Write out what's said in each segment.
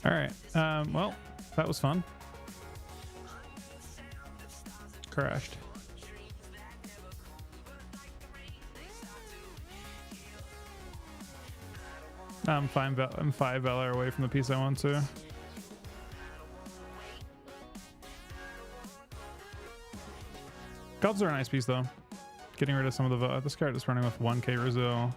All right. Well, that was fun. Crashed. I'm fine. I'm 5 Valor away from the piece I want to. Gloves are a nice piece though. Getting rid of some of the this card is running with 1k Rizzo.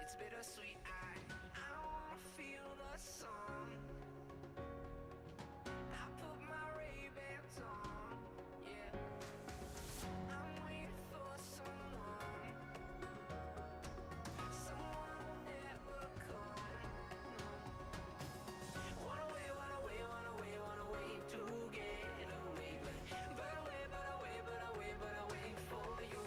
It's bittersweet. I wanna feel the sun. I put my Ray-Bans on. Yeah. I'm waiting for someone. Someone will never come. Wanna wait to get away. But I wait for you.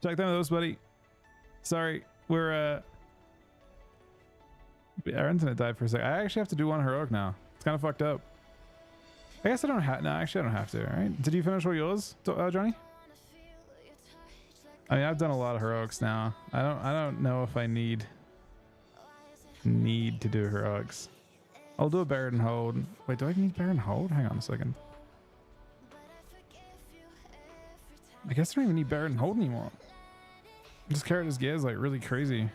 Check them with those, buddy. Sorry, we're our internet died for a second. I actually have to do one heroic now. It's kind of fucked up. I guess I don't have. No, actually, I don't have to. All right. Did you finish all yours, Johnny? I mean, I've done a lot of heroics now. I don't know if I need to do heroics. I'll do a bear and hold. Wait, do I need bear and hold? Hang on a second. I guess I don't even need bear and hold anymore. This character's gear is like really crazy.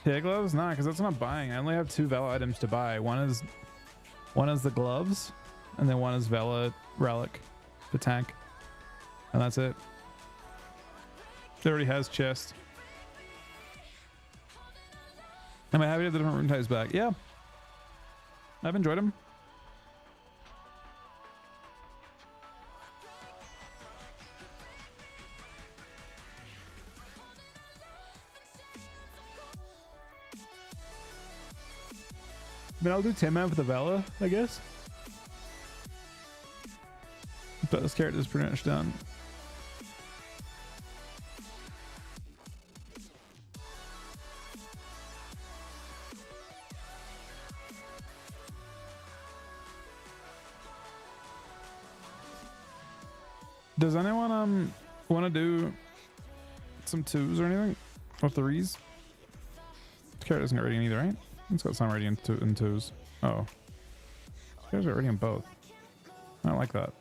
Tier gloves? Nah, because that's not buying. I only have 2 Vela items to buy. One is the gloves, and then one is Vela relic, the tank, and that's it. It already has chest. Am I happy to have the different rune types back? Yeah. I've enjoyed them. I mean, I'll do 10 man for the Valor, I guess. But this character's pretty much done. Does anyone want to do some 2s or anything? Or 3s? This character isn't already in either, right? It's got some already in 2s. Oh. This character's already in both. I don't like that.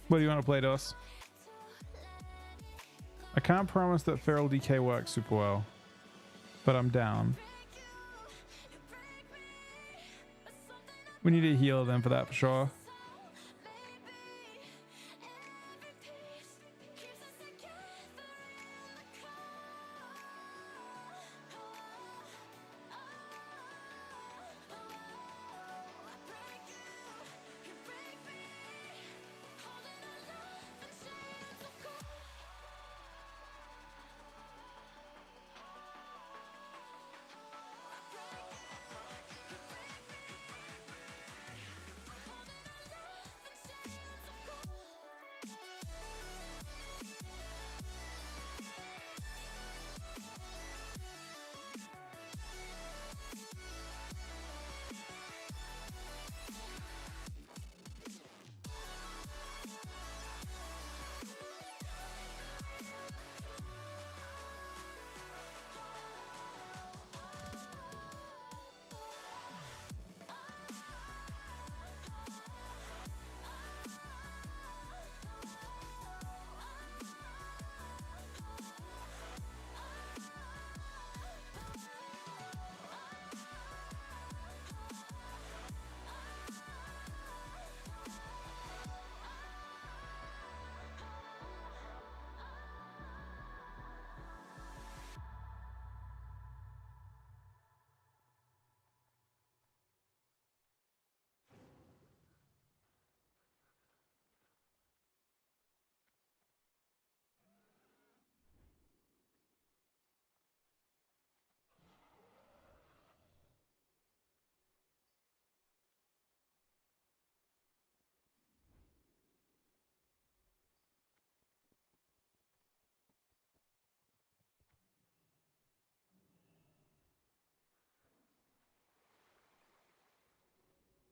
What do you want to play, Dos? I can't promise that Feral DK works super well, but I'm down. We need a healer then for that for sure.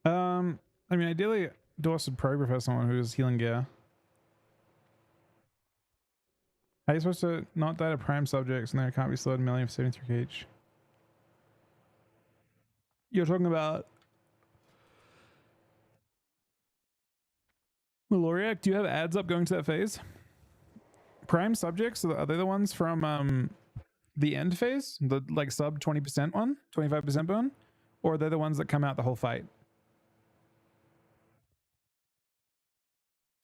I mean, ideally, Doss would probably prefer someone who is healing gear. How are you supposed to not die to prime subjects and they can't be slowed in melee for 73 kh? You're talking about Maloriak? Do you have ads up going to that phase? Prime subjects, are they the ones from the end phase? The like sub 20% one? 25% one? Or are they the ones that come out the whole fight?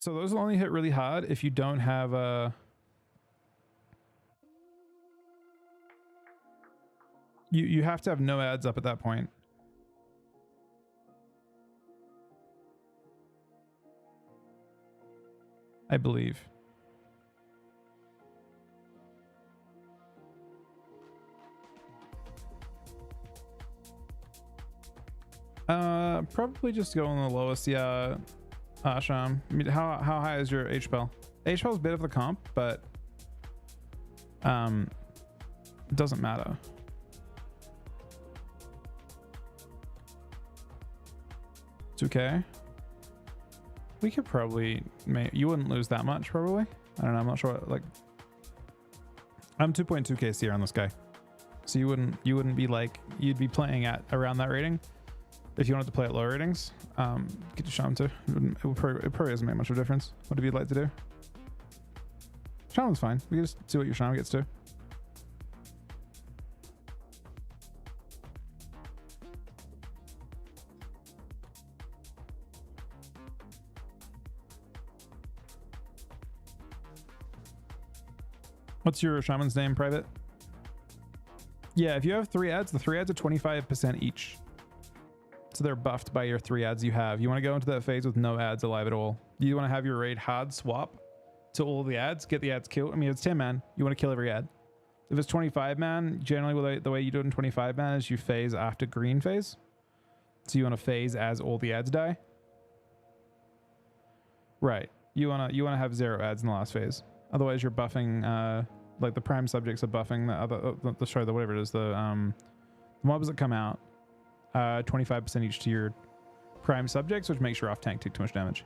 So those will only hit really hard if you don't have a... You have to have no ads up at that point. I believe. Probably just go on the lowest, yeah. Asham. I mean, how high is your HPL? HPL is a bit of the comp, but it doesn't matter. It's okay. We could probably you wouldn't lose that much probably. I don't know, I'm not sure. Like I'm 2.2k CR on this guy. So you wouldn't be like, you'd be playing at around that rating. If you wanted to play at lower ratings, get your Shaman too. It probably doesn't make much of a difference. Whatever you'd like to do. Shaman's fine. We can just see what your Shaman gets to. What's your shaman's name, Private? Yeah, if you have 3 ads, the 3 ads are 25% each. So they're buffed by your 3 ads you have. You want to go into that phase with no ads alive at all. You want to have your raid hard swap to all the ads, get the ads killed. I mean, it's 10 man. You want to kill every ad. If it's 25 man, generally the way you do it in 25 man is you phase after green phase. So you want to phase as all the ads die. Right. You want to have 0 ads in the last phase. Otherwise you're buffing like the prime subjects are buffing the other the whatever it is, the mobs that come out 25% each to your prime subjects, which makes your off tank take too much damage.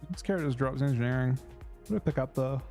This character just drops engineering. What do I pick up though?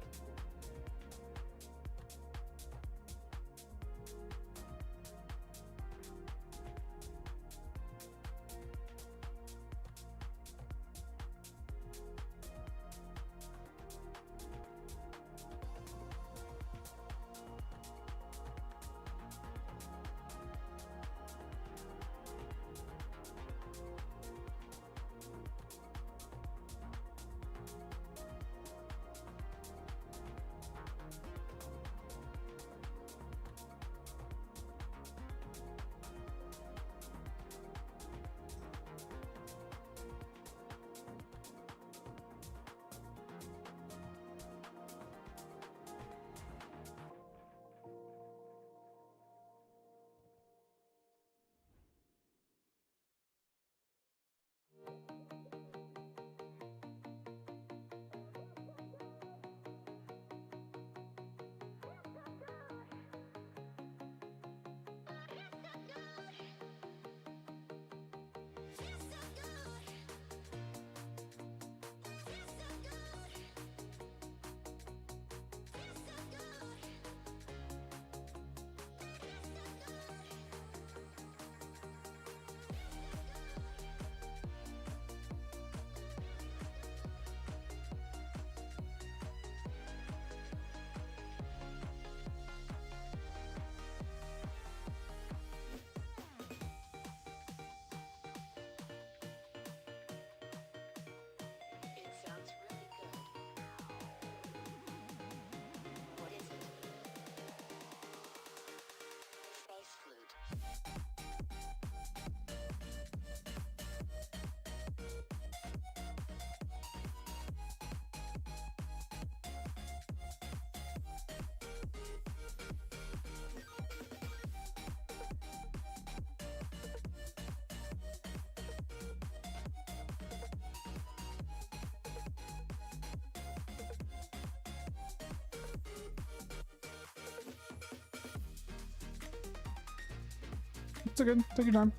It's good. Take your time.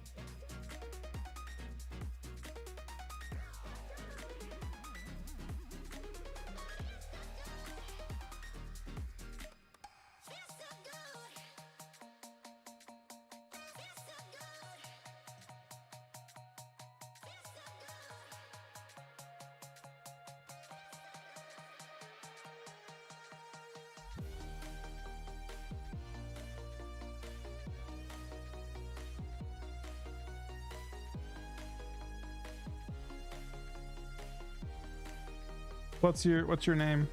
What's your name?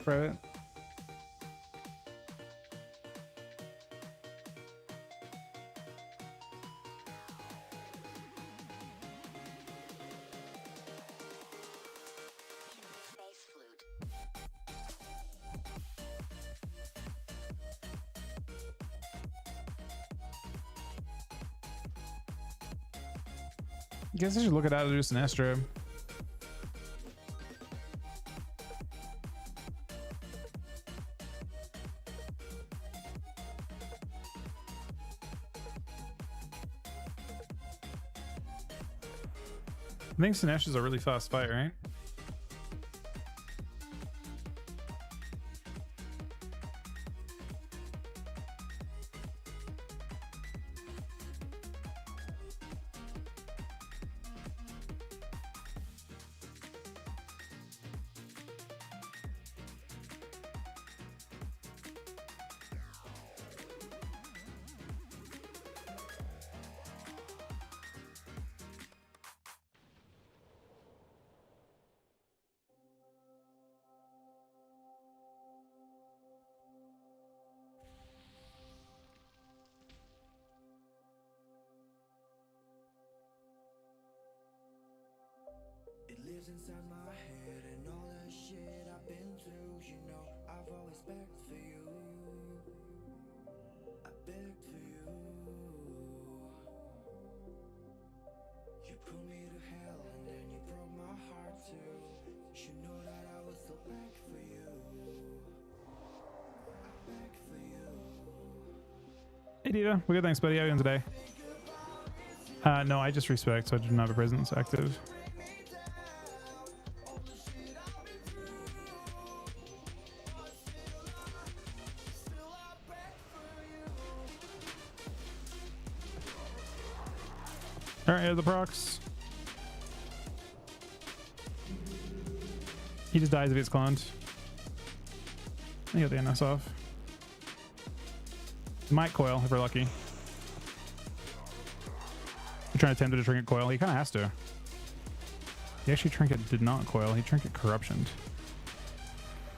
Private? I guess I should look it out to do Sinestro. I think Sinesh is a really fast fight, right? It lives inside my head and all the shit I've been through. You know, I've always begged for you. I begged for you. You put me to hell and then you broke my heart too. You know that I would still beg for you. I beg for you. Hey Diva, we good, thanks buddy. How are you doing today? No, I just respect, so I didn't have a presence active. Alright, here's the procs. He just dies if it's cloned. I got the NS off. Might coil if we're lucky. We're trying to attempt to trinket coil. He kind of has to. He actually trinket did not coil. He trinket corruption.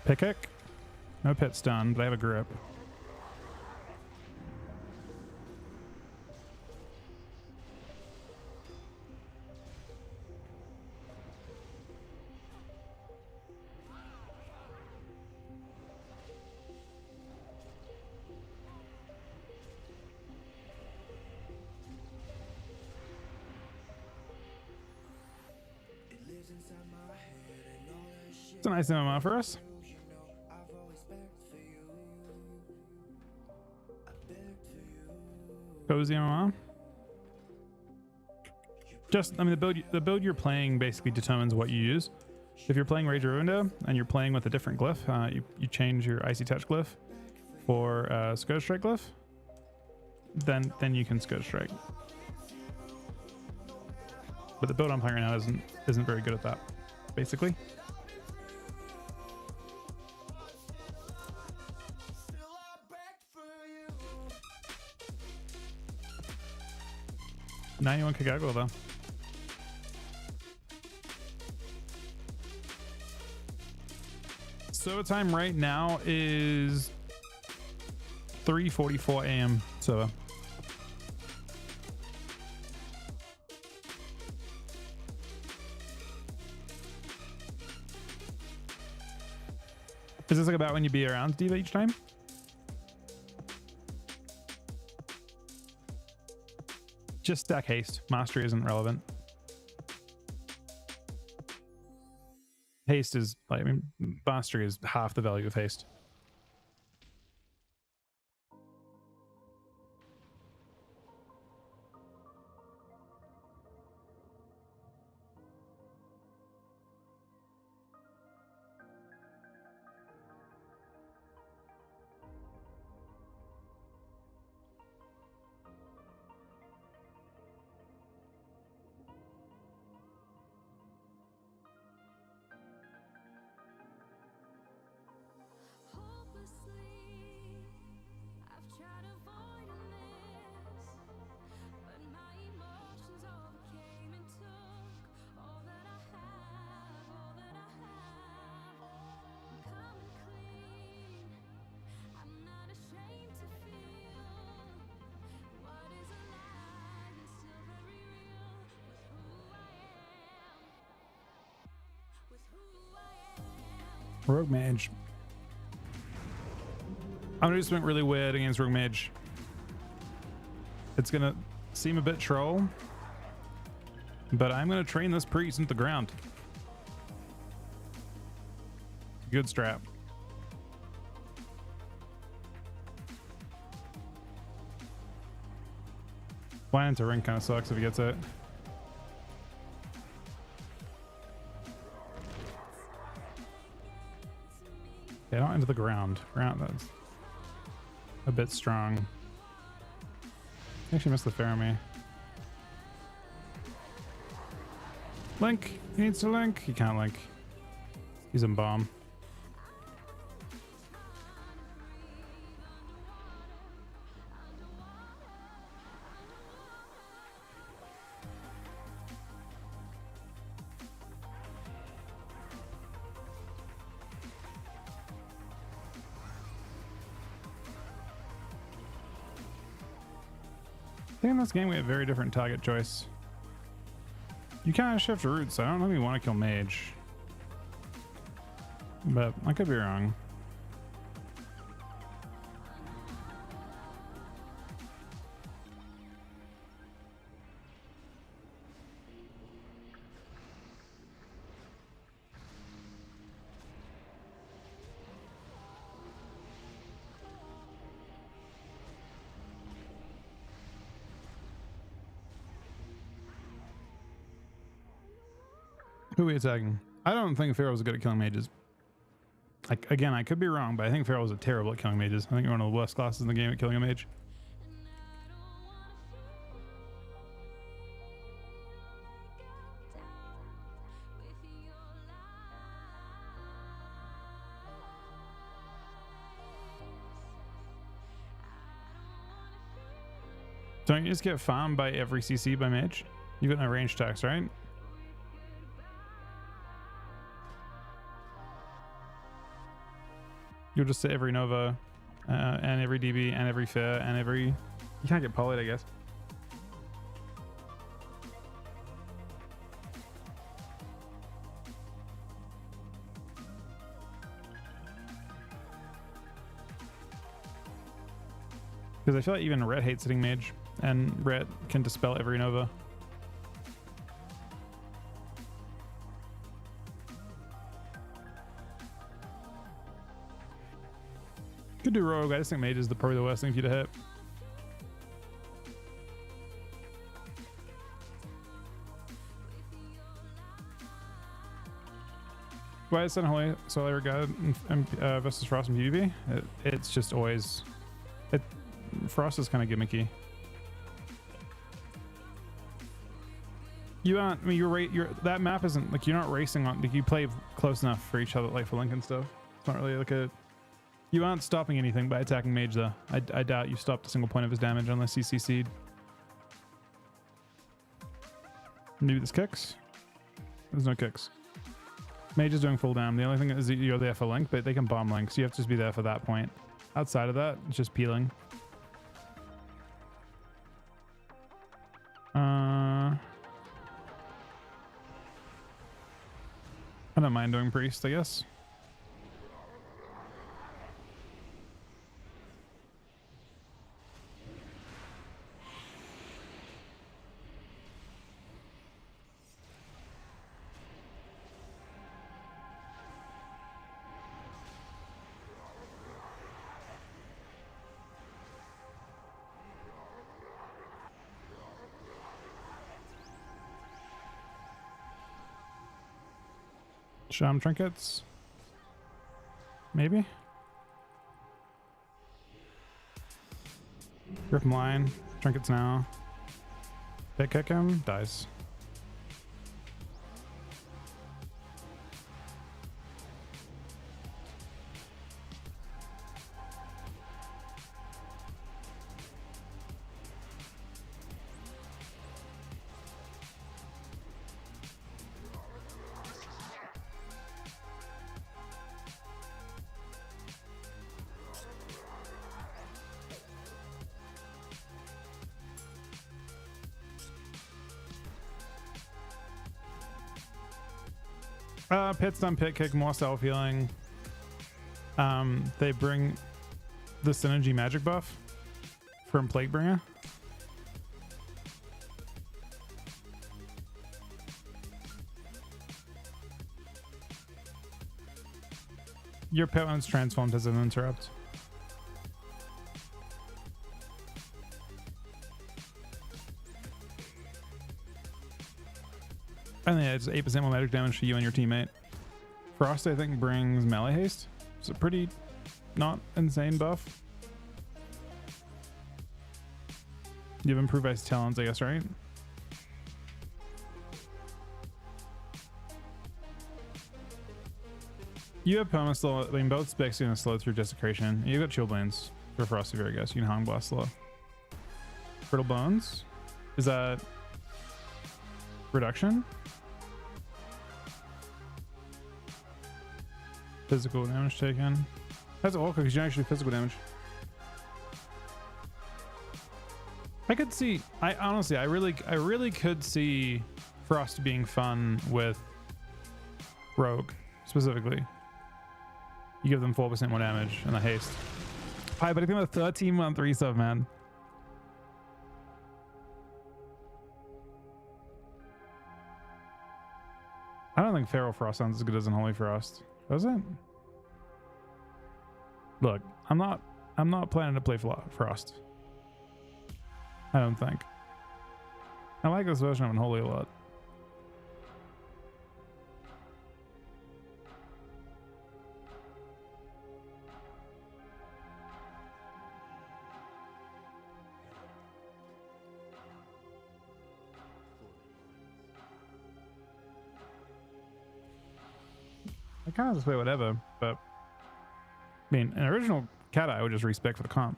Pick. No pit stun, but I have a grip. It's a nice MMR for us. Cozy MMR. Just, I mean, the build you're playing basically determines what you use. If you're playing Rage of Window and you're playing with a different glyph, you change your Icy Touch glyph for Scourge Strike glyph, then you can Scourge Strike. But the build I'm playing right now isn't very good at that, basically. $91 Kagago though. Server time right now is 3:44 a.m. server. Is this like about when you be around Diva each time? Just stack haste. Mastery isn't relevant. Haste is, like, I mean, mastery is half the value of haste. Rogue Mage. I'm gonna do something really weird against Rogue Mage. It's gonna seem a bit troll, but I'm gonna train this priest into the ground. Good strap. Flying into ring kind of sucks if he gets it. Yeah, not into the ground. Ground, that's a bit strong. I actually missed the Faramir. Link! He needs to link. He can't link. He's in bomb. I think in this game we have very different target choice. You kind of shift routes, so I don't know if you want to kill mage. But I could be wrong. Who are we attacking? I don't think Pharaoh was good at killing mages. Like, again, I could be wrong, but I think Pharaoh was terrible at killing mages. I think you're one of the worst classes in the game at killing a mage. Don't you just get farmed by every CC by mage? You got no range attacks, right? You'll just sit every Nova, and every DB, and every Fair, and every... You can't get polyed, I guess. Because I feel like even Ret hates sitting mage, and Ret can dispel every Nova. Could do rogue. I just think mage is probably the worst thing for you to hit. Why is Unholy Solar Regard versus Frost in PvP? It's just always... Frost is kind of gimmicky. You aren't... I mean, that map isn't... Like, you're not racing on... Like, you play close enough for each other, like for Link and stuff. It's not really like a... You aren't stopping anything by attacking mage, though. I doubt you stopped a single point of his damage unless he CC'd. Maybe this kicks? There's no kicks. Mage is doing full dam. The only thing is that you're there for Link, but they can bomb Link, so you have to just be there for that point. Outside of that, it's just peeling. I don't mind doing priest, I guess. Sham trinkets? Maybe? Rip him line. Trinkets now. Pit kick him. Dies. Pit's done pit kick, more self healing. They bring the synergy magic buff from Plaguebringer. Your pet one's transformed as an interrupt. And yeah, it's 8% more magic damage for you and your teammate. Frost, I think, brings melee haste. It's a pretty not insane buff. You have improved ice talents, I guess, right? You have perma slow. I mean, both specs are gonna slow through desecration. You got chill blades for frosty fear, I guess. You can hung blast slow. Brittle bones. Is that reduction? Physical damage taken. That's awkward because you actually physical damage. I could see. I honestly, I really could see Frost being fun with Rogue specifically. You give them 4% more damage and the haste. Hi, but I think I'm a 13-month resub, man. I don't think Feral Frost sounds as good as Unholy Frost. Does it? Look, I'm not planning to play Frost. I don't think. I like this version of Unholy a lot. I kind of just play whatever, but I mean, an original Cat I would just respec for the comp.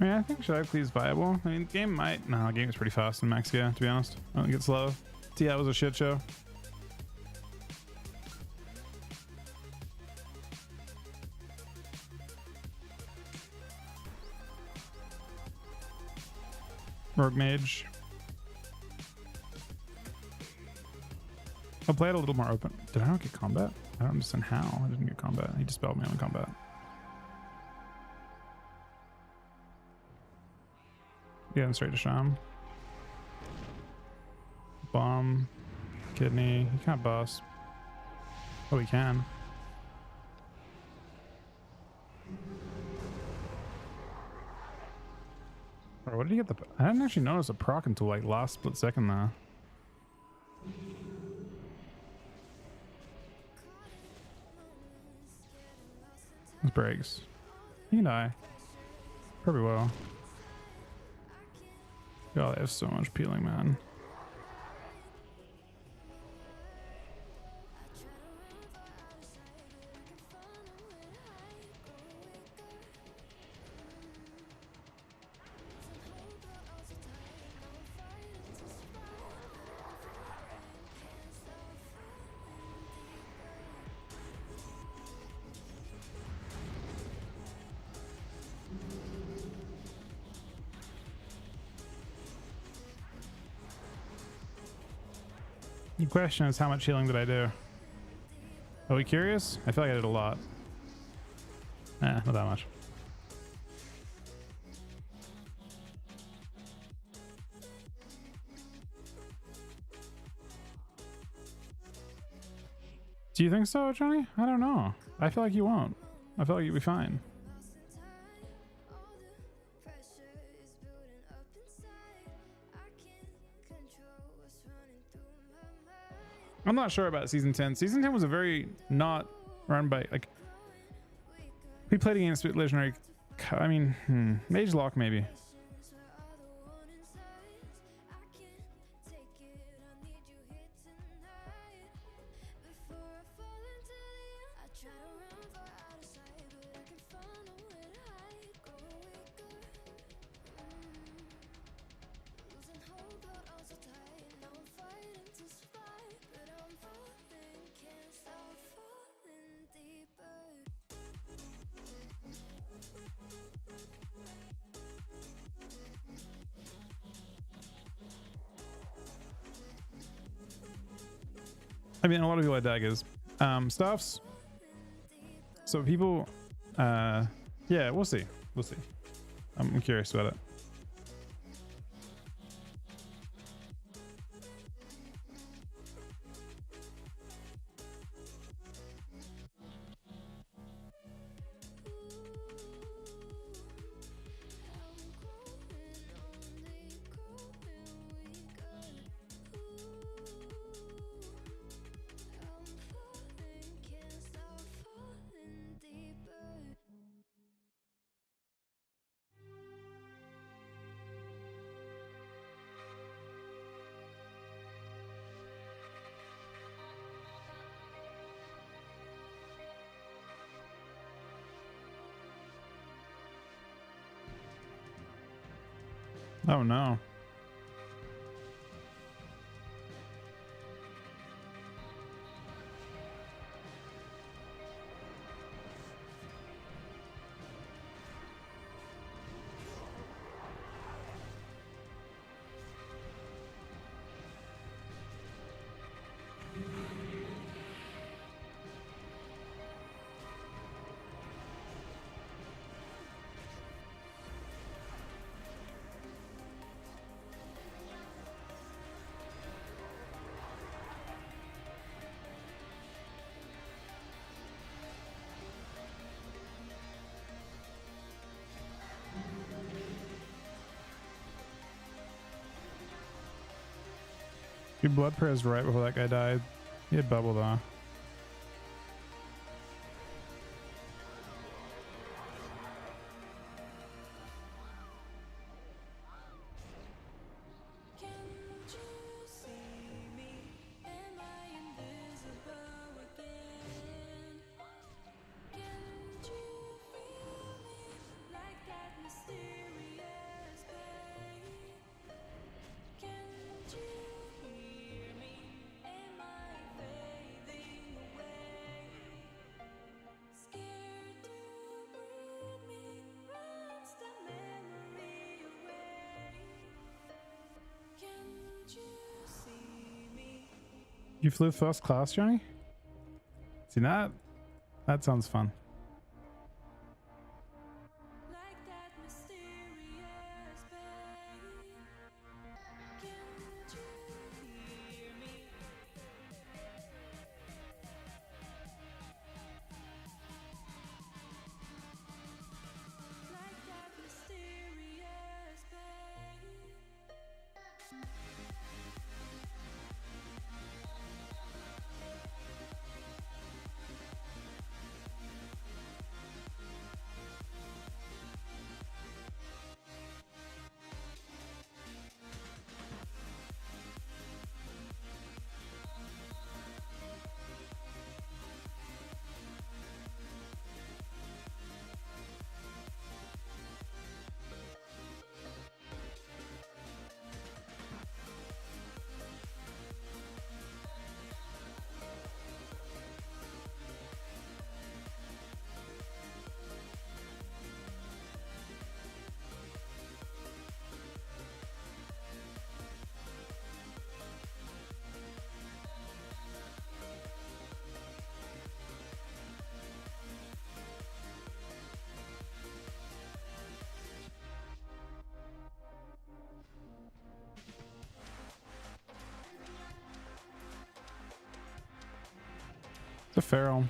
I mean, I think Shadowclee is viable. I mean, the game might... No, the game is pretty fast in Max Gear, to be honest. I don't think it's slow. TI was a shit show. Rogue Mage. I'll play it a little more open. Did I not get combat? I don't understand how. I didn't get combat. He dispelled me on combat. Getting straight to Sham. Bomb. Kidney. He can't boss. Oh, he can. Or what did he get the... I didn't actually notice a proc until like last split second there. This breaks. He can die. Probably will. God, they have so much peeling, man. The question is, how much healing did I do? Are we curious? I feel like I did a lot. Not that much. Do you think so, Johnny? I don't know. I feel like you won't. I feel like you'll be fine. I'm not sure about season 10. Season 10 was a very not run by, like, we played against legendary, I mean, Mage Lock maybe. I mean, a lot of people had daggers. Staffs. So people, yeah, we'll see. We'll see. I'm curious about it. Oh no. Your blood prayers right before that guy died. He had bubble though. You flew first class, Johnny? See that? That sounds fun. It's a feral.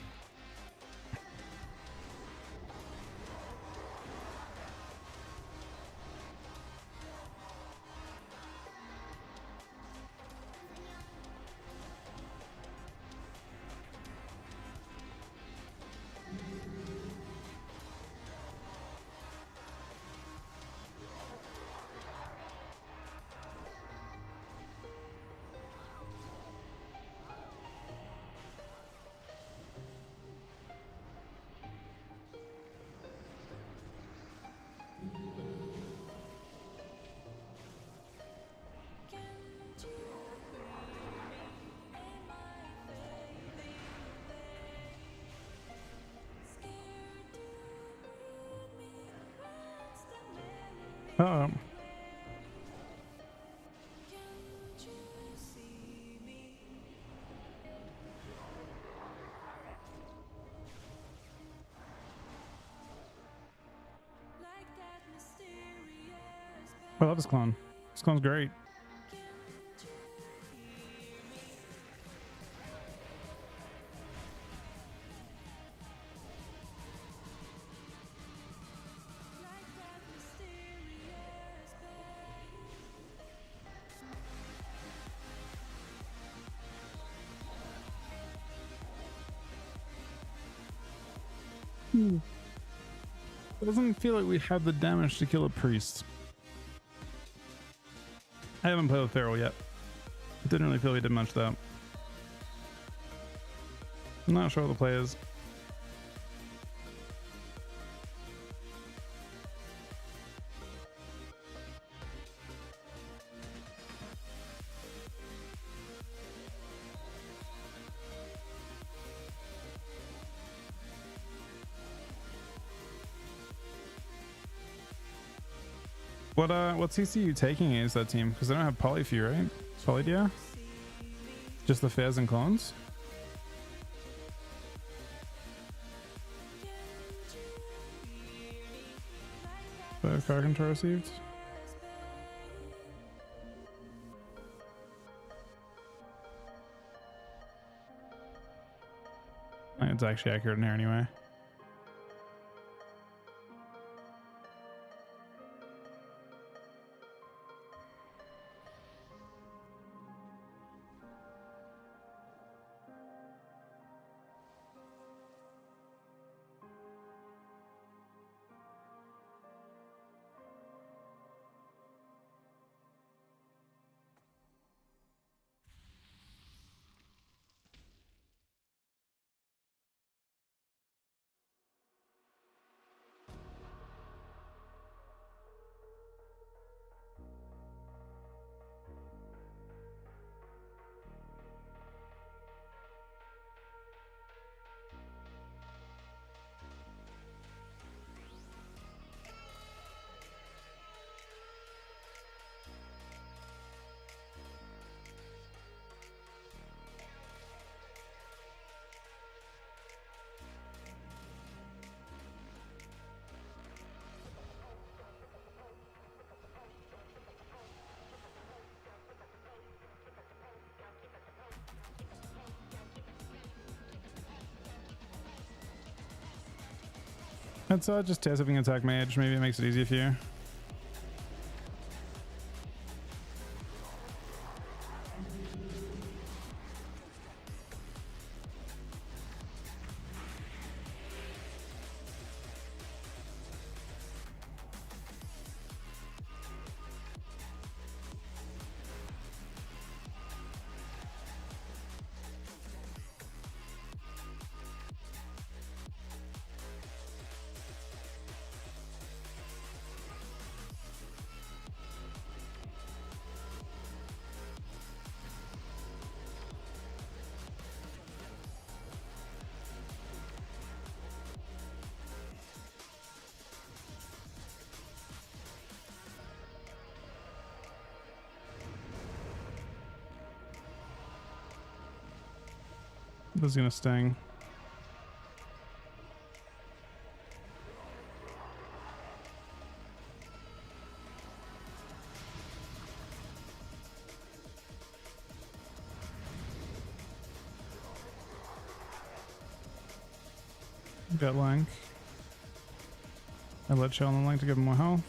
Uh-oh. I love this clone. This clone's great. It doesn't feel like we have the damage to kill a priest. I haven't played with Feral yet. Didn't really feel we did much though. I'm not sure what the play is. What CC are you taking against that team? Because they don't have Polyfew, right? Polydia? Just the Fairs and Clones? The car control received? I think it's actually accurate in here anyway. Let's just test if we can attack mage. Maybe it makes it easier for you. This is gonna sting. Got Lank. I let Shell on the Lank to give him more health.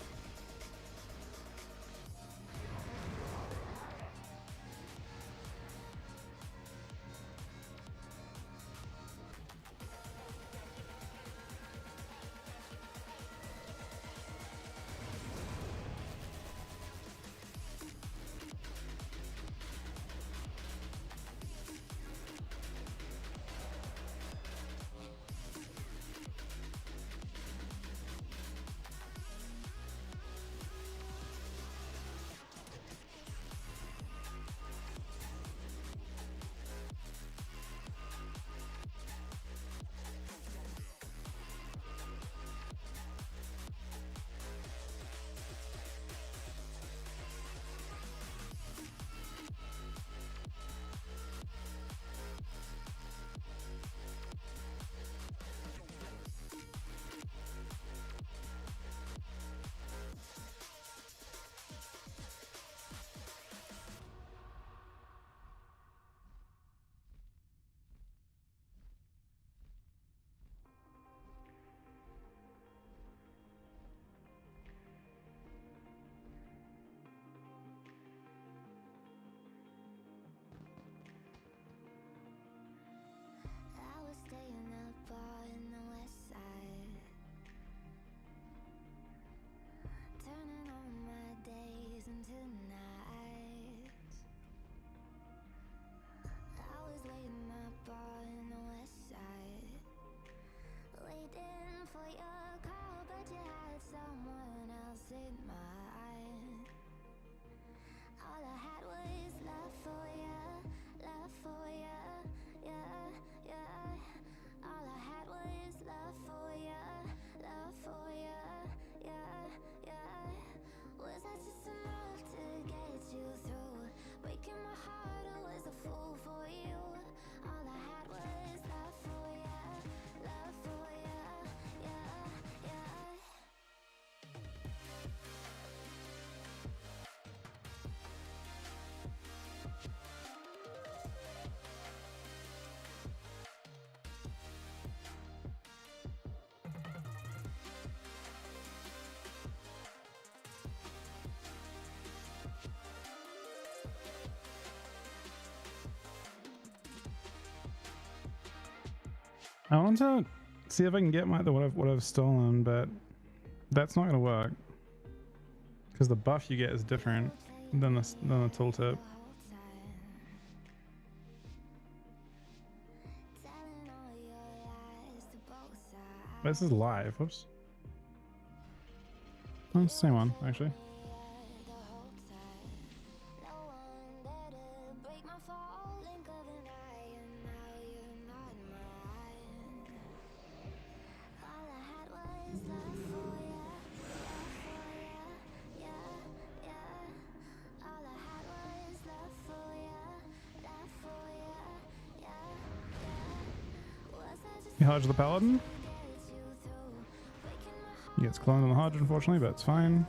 I want to see if I can get what I've stolen, but that's not gonna work because the buff you get is different than the tooltip. This is live. Whoops. Oh, it's the same one actually. You hodge the paladin. He gets cloned on the hodge, unfortunately, but it's fine.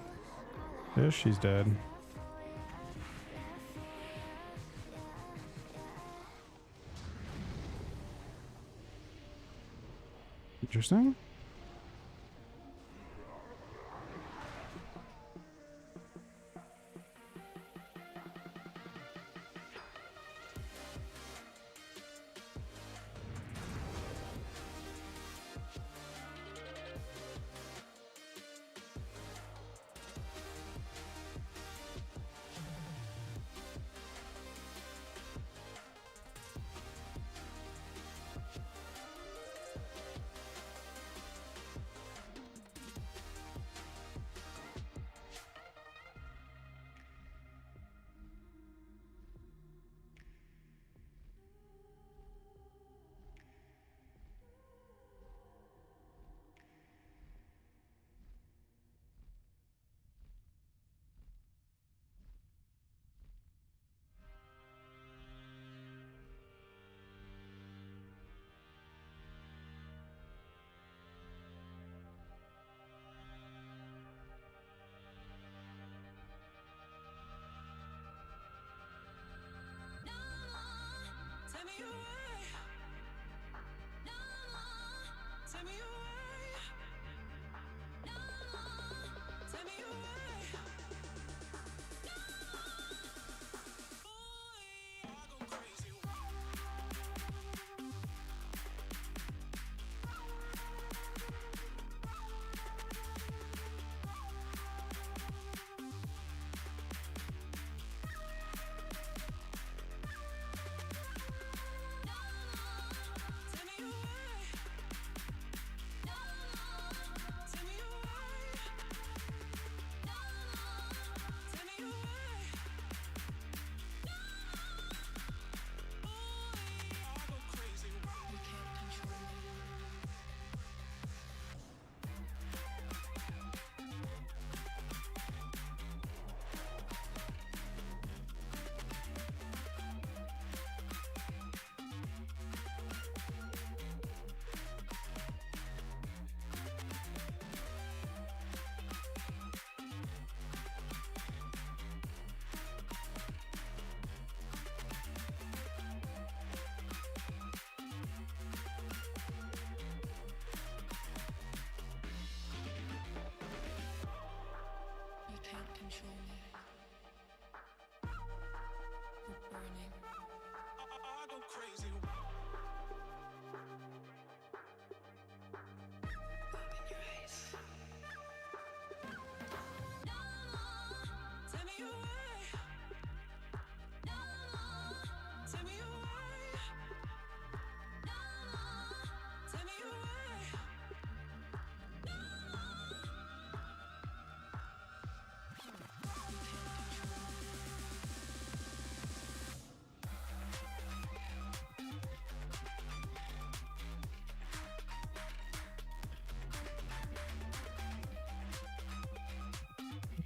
There, she's dead. Interesting.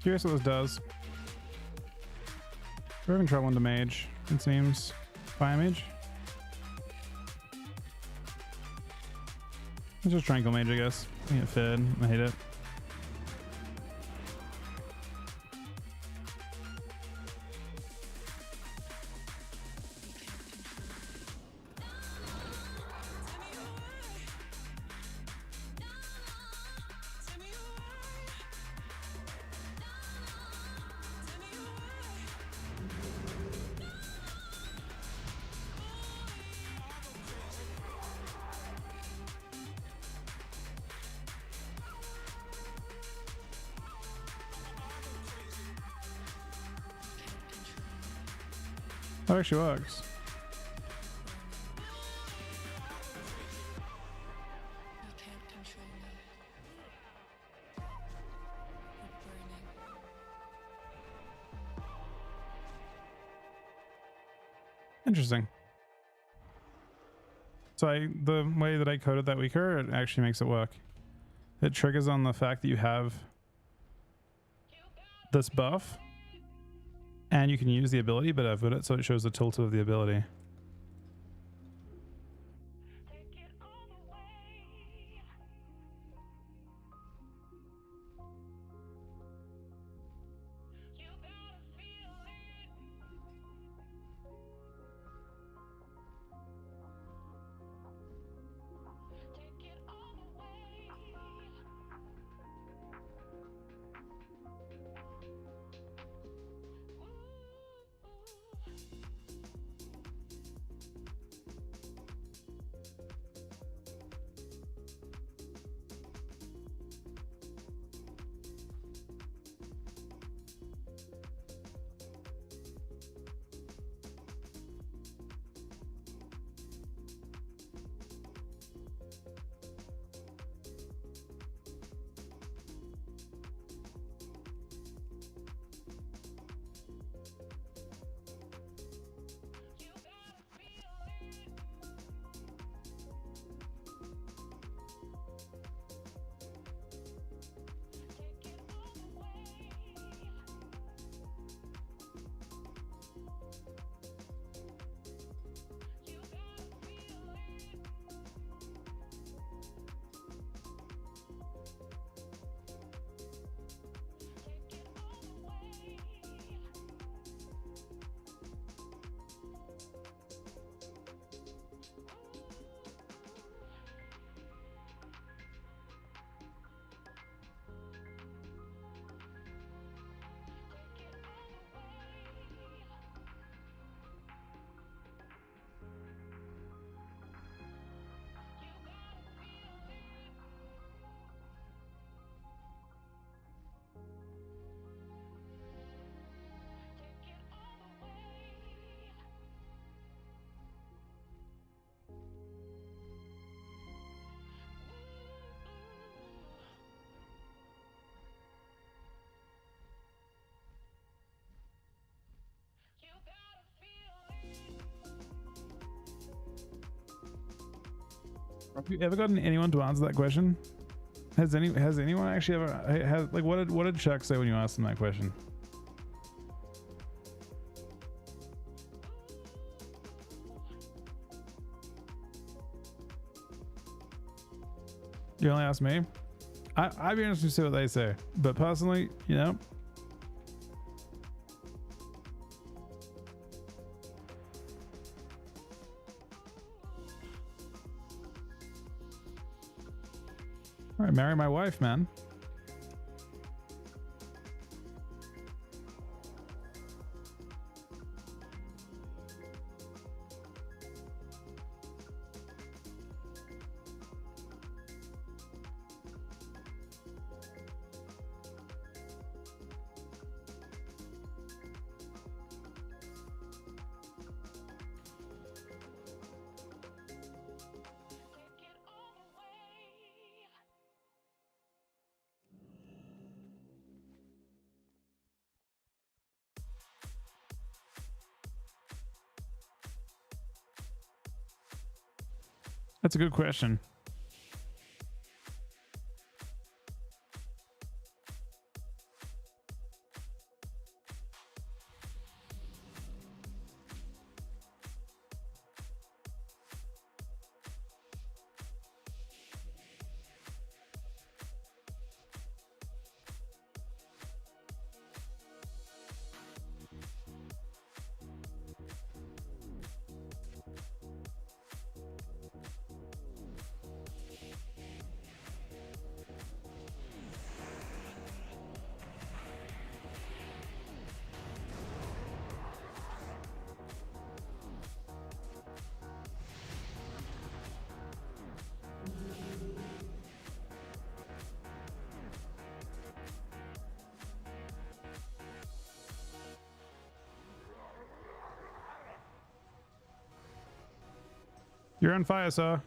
Curious what this does. We're having trouble into mage, it seems. Fire mage? Let's just triangle mage, I guess. I get fed. I hate it. That actually works. You can't control me. You're burning. Interesting. So the way that I coded that weaker, it actually makes it work. It triggers on the fact that you have this buff and you can use the ability, but I've got it so it shows the tilt of the ability. Have you ever gotten anyone to answer that question? Has anyone actually ever has like what did Chuck say when you asked him that question? You only ask me? I'd be interested to see what they say. But personally, you know. All right, marry my wife, man. That's a good question. You're on fire, sir.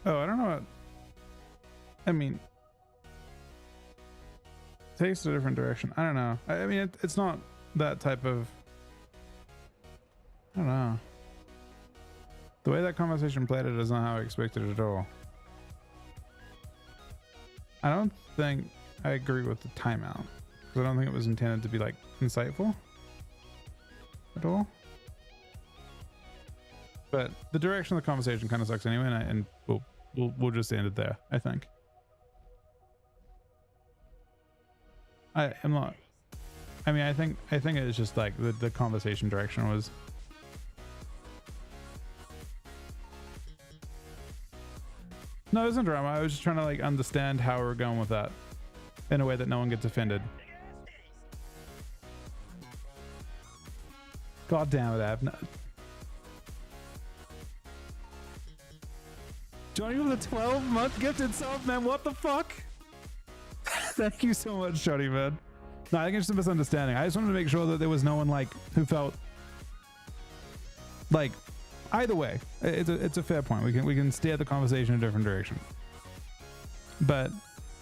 Oh, I don't know what. I mean, takes a different direction. I don't know. I mean, it's not that type of. I don't know. The way that conversation played it is not how I expected it at all. I don't think I agree with the timeout because I don't think it was intended to be like insightful at all. But the direction of the conversation kind of sucks anyway, and we'll just end it there. I think. I am not. I mean, I think it was just like the conversation direction was. No, it wasn't drama. I was just trying to like understand how we're going with that in a way that no one gets offended. God damn it, Ab. No. Johnny with a 12-month gifted sub, man. What the fuck? Thank you so much, Johnny, man. No, I think it's just a misunderstanding. I just wanted to make sure that there was no one like who felt like either way. It's a fair point. We can steer the conversation in a different direction. But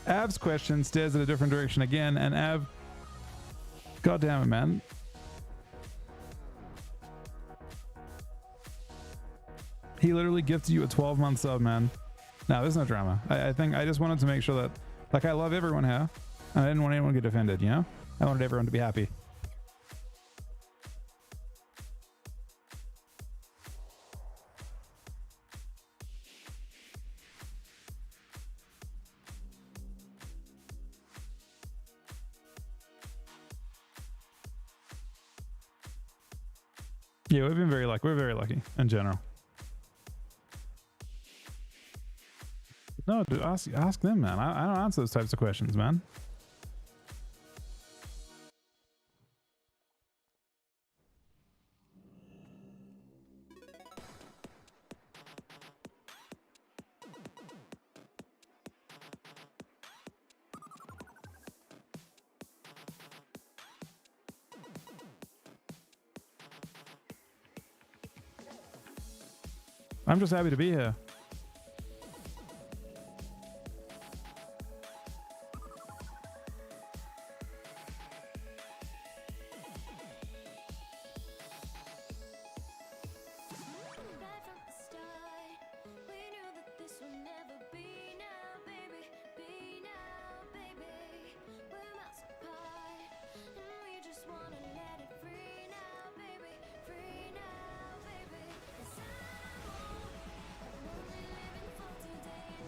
Av's question steers in a different direction again, and Av, God damn it, man. He literally gifted you a 12-month sub, man. No, there's no drama. I think I just wanted to make sure that, like, I love everyone here, and I didn't want anyone to get offended, you know? I wanted everyone to be happy. Yeah, we've been very lucky. We're very lucky in general. No, dude, ask them, man. I don't answer those types of questions, man. I'm just happy to be here.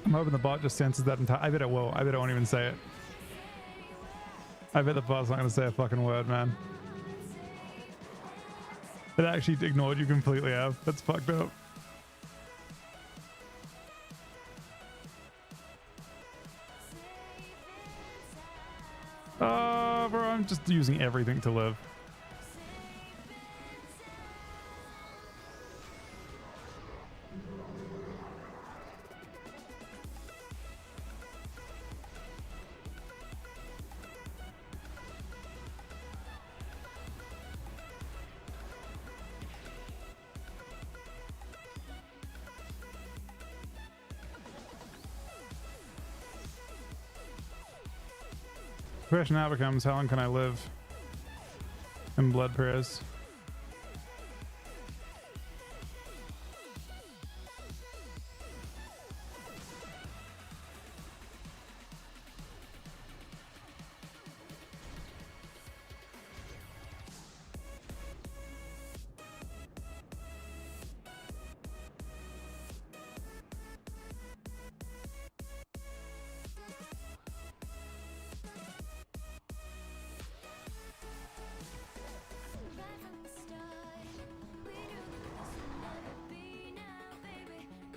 I'm hoping the bot just senses that entire. I bet it will. I bet it won't even say it. I bet the bot's not going to say a fucking word, man. It actually ignored you completely, Av. That's fucked up. Bro, I'm just using everything to live. The question now becomes, how long can I live in blood prayers?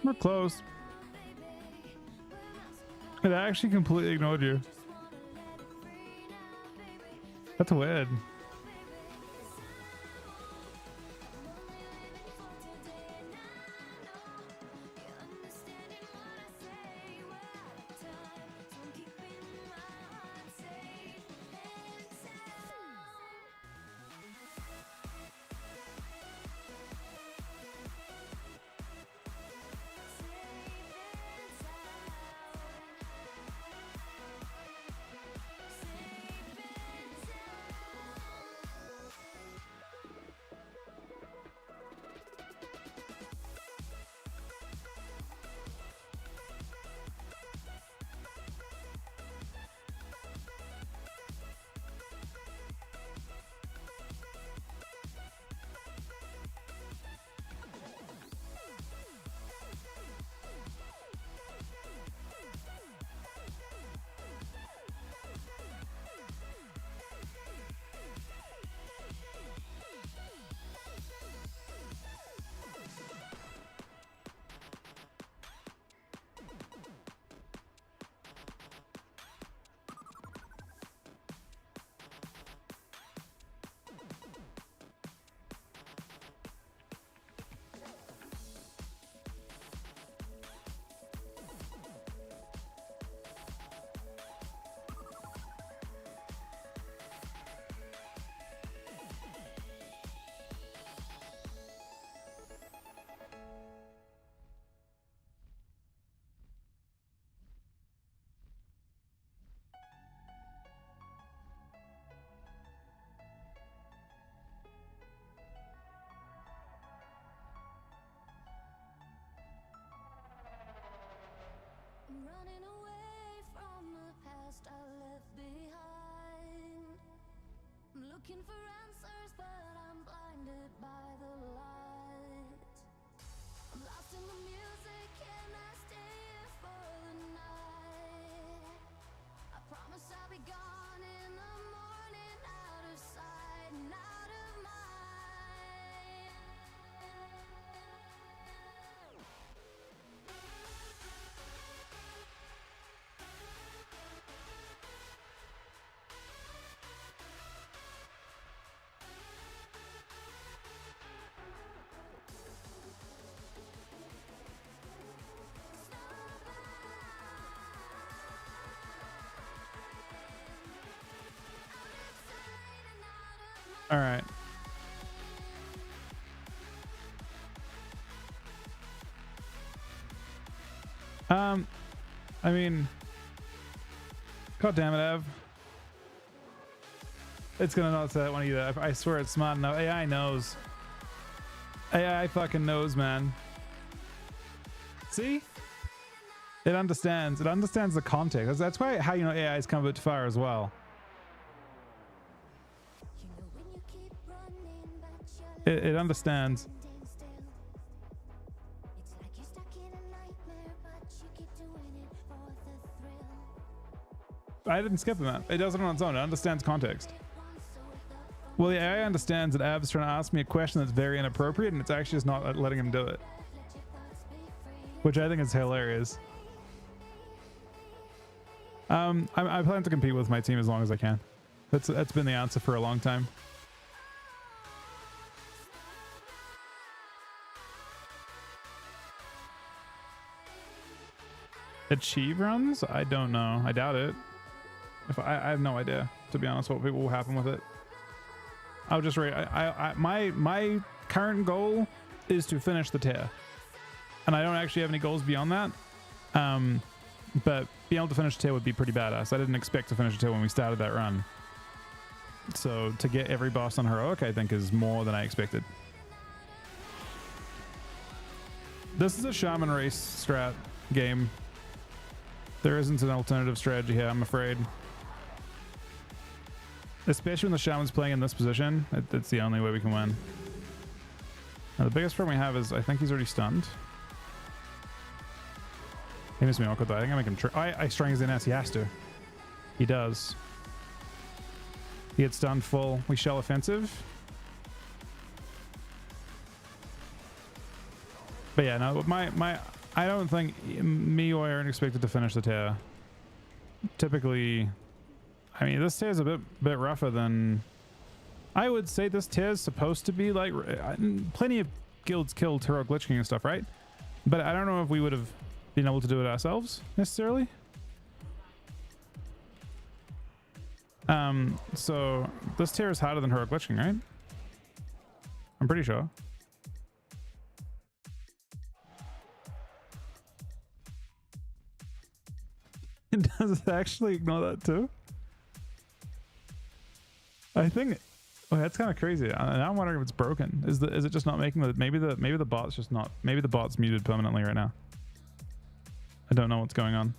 We're close. It actually completely ignored you. That's weird. I'm running away from the past I left behind. I'm looking for answers, but I'm blinded by the light. I'm lost in the music and I stay here for the night. I promise I'll be gone in the morning, out of sight and out of mind. All right. I mean, God damn it, Ev. It's gonna not say that one either. I swear it's smart enough. AI knows. AI fucking knows, man. See? It understands. It understands the context. That's why how you know AI has come a bit far as well. It understands. I didn't skip him out. It does it on its own. It understands context. Well, the AI understands that Ab's trying to ask me a question that's very inappropriate, and it's actually just not letting him do it. Which I think is hilarious. I plan to compete with my team as long as I can. That's been the answer for a long time. Achieve runs? I don't know. I doubt it. I have no idea, to be honest, what will happen with it. I'll just rate. My current goal is to finish the tier, and I don't actually have any goals beyond that. But being able to finish a tier would be pretty badass. I didn't expect to finish a tier when we started that run. So to get every boss on heroic, I think is more than I expected. This is a shaman race strat game. There isn't an alternative strategy here, I'm afraid. Especially when the shaman's playing in this position, it's the only way we can win. Now the biggest problem we have is I think he's already stunned. He missed me awkward though. I think I make him I strang his NS. He has to. He does. He gets stunned full. We shell offensive. But yeah, no, I don't think me or Aaron expected to finish the tier. Typically, I mean, this tier is a bit rougher than I would say. This tier is supposed to be like plenty of guilds killed Hero Glitch King and stuff, right? But I don't know if we would have been able to do it ourselves necessarily. So this tier is harder than Hero Glitch King, right? I'm pretty sure. Does it actually ignore that too? I think. Oh, that's kind of crazy. Now I'm wondering if it's broken. Is it just not making the maybe the bot's just not, maybe the bot's muted permanently right now. I don't know what's going on.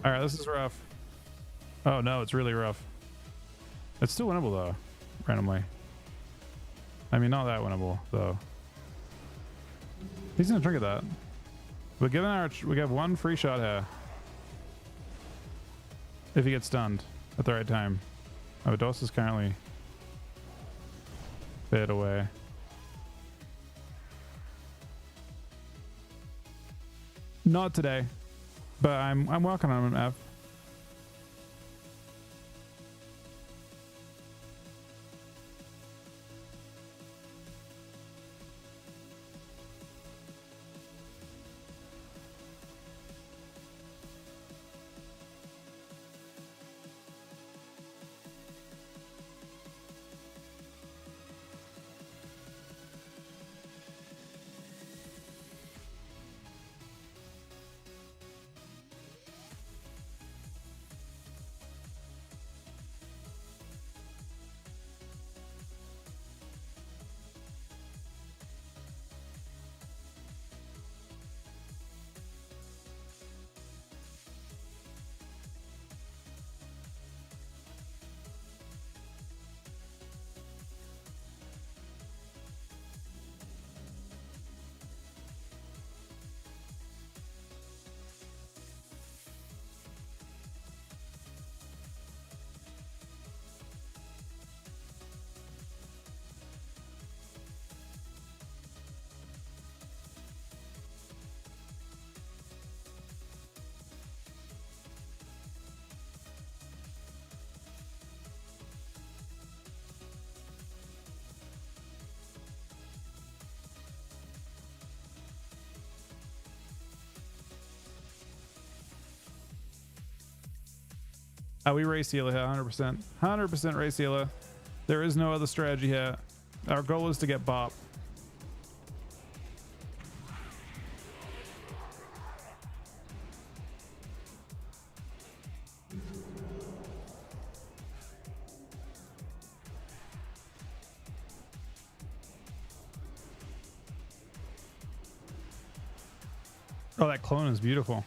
All right, this is rough. Oh no, it's really rough. It's still winnable though, randomly. I mean, not that winnable though. He's gonna trinket that. We're giving we have one free shot here. If he gets stunned at the right time. Oh, Dos is currently fade away. Not today, but I'm working on an F. We race healer here, 100%. 100% race healer. There is no other strategy here. Our goal is to get bop. Oh, that clone is beautiful.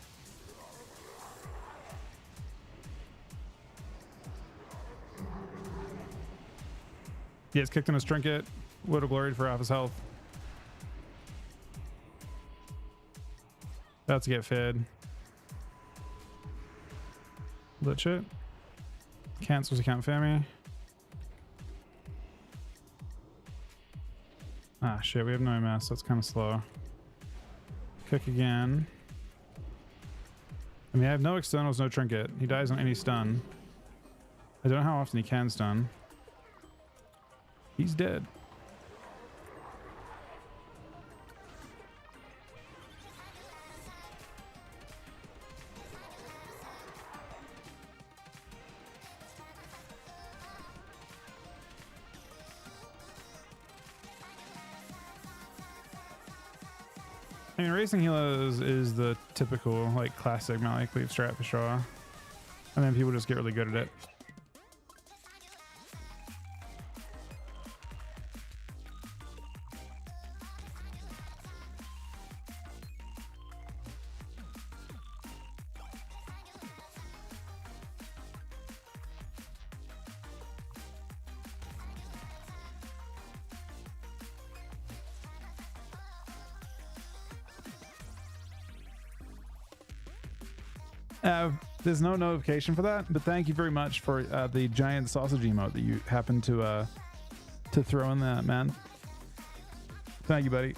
He gets kicked in his trinket. Would have gloried for half his health. About to get fed. Lit shit. Cancels, he can't fair me. Ah shit, we have no mass, so it's kind of slow. Kick again. I mean, I have no externals, no trinket. He dies on any stun. I don't know how often he can stun. He's dead. I mean, racing healers is the typical, like, classic melee cleave strat for sure. And then people just get really good at it. There's no notification for that, but thank you very much for the giant sausage emote that you happened to throw in that, man. Thank you, buddy.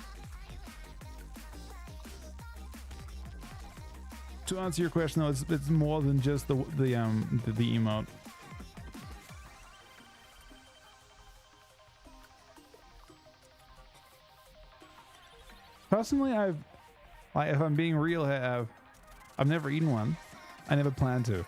To answer your question, though, it's more than just the emote. Personally, if I'm being real here, I've never eaten one. I never plan to.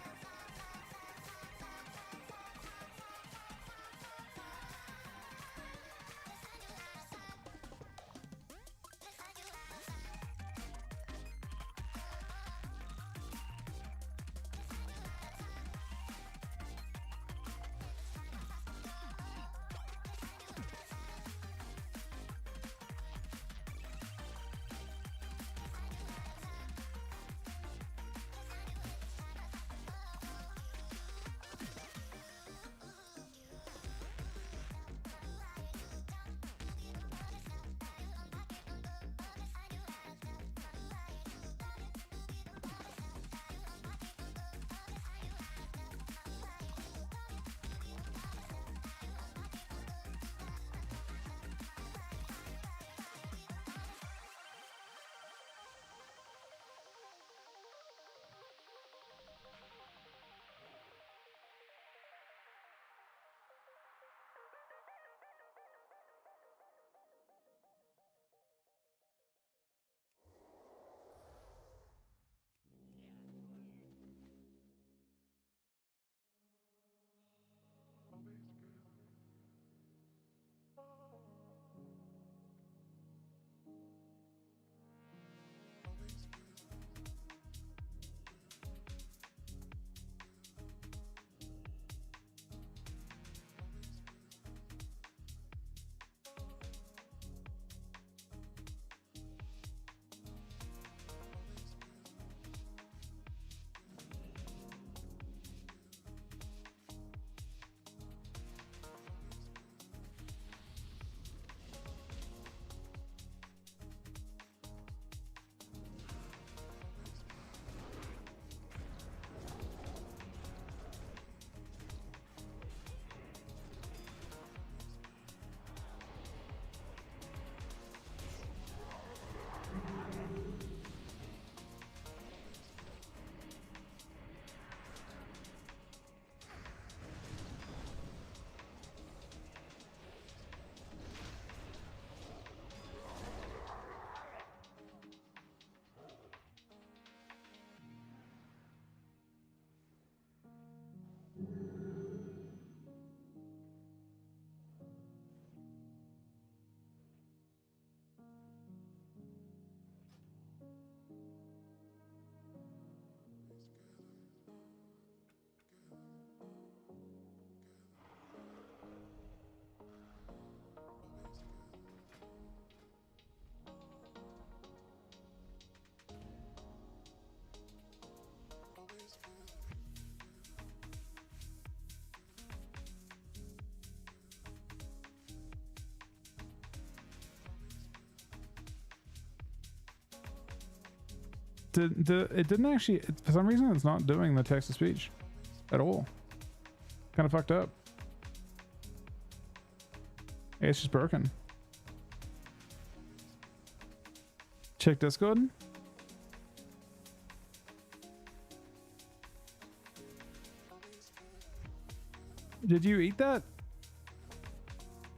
it didn't actually, for some reason it's not doing the text to speech at all. Kind of fucked up. Yeah, it's just broken. Check Discord. Did you eat that,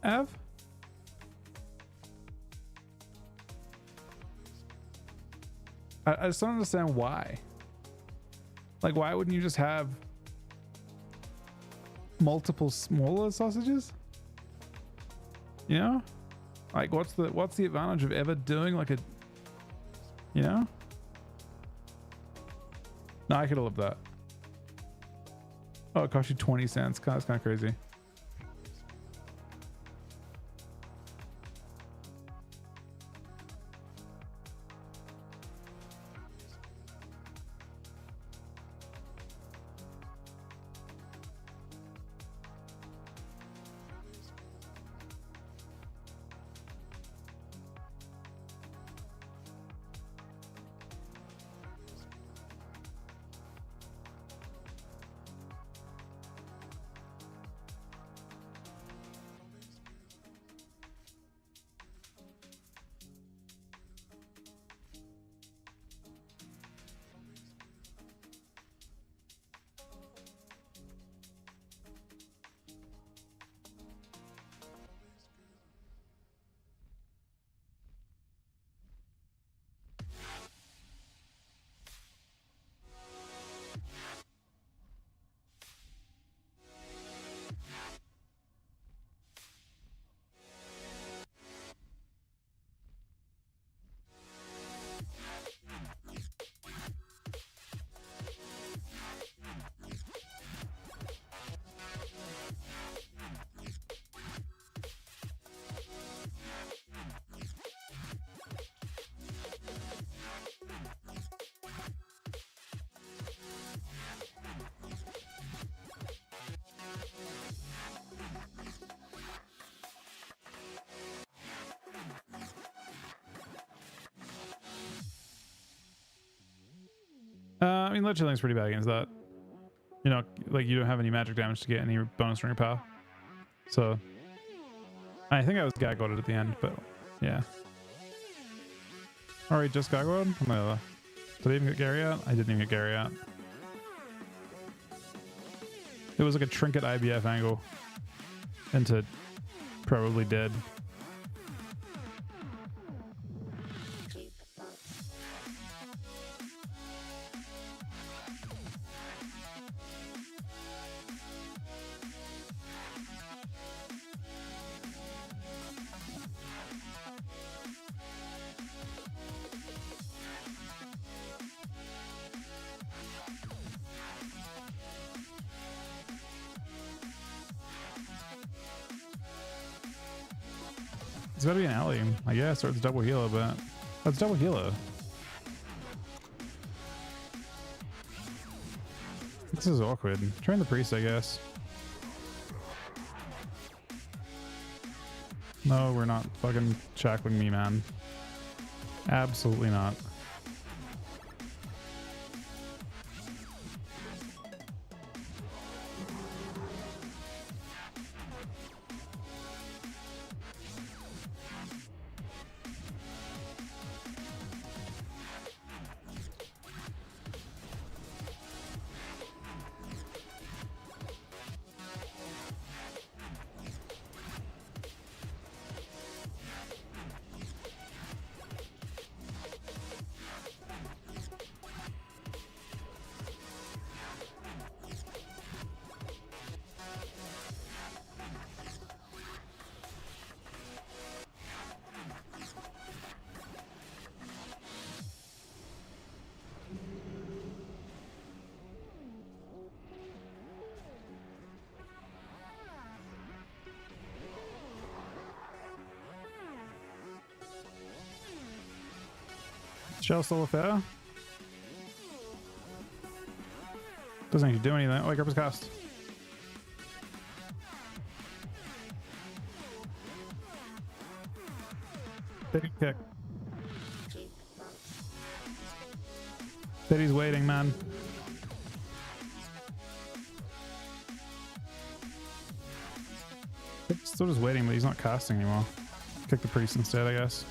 Av? I just don't understand why. Like, why wouldn't you just have multiple smaller sausages? You know? Like, what's the advantage of ever doing like a, you know? No, I could have lived that. Oh, it cost you 20 cents. That's kind of crazy. I mean, Lich Healing's pretty bad against that. You know, like you don't have any magic damage to get any bonus from your power. So, I think I was Gargoyled at the end, but yeah. Alright, just Gargoyled? Did I even get Gary out? I didn't even get Gary out. It was like a trinket IBF angle into probably dead. It's gotta be an alley, I guess, or it's double healer, but that's double healer. This is awkward. Train the priest, I guess. No, we're not fucking shackling me, man. Absolutely not. Shell still affair? Doesn't actually do anything. Oh, wake up his cast. Big kick. Betty's waiting, man. Still just waiting, but he's not casting anymore. Kick the priest instead, I guess.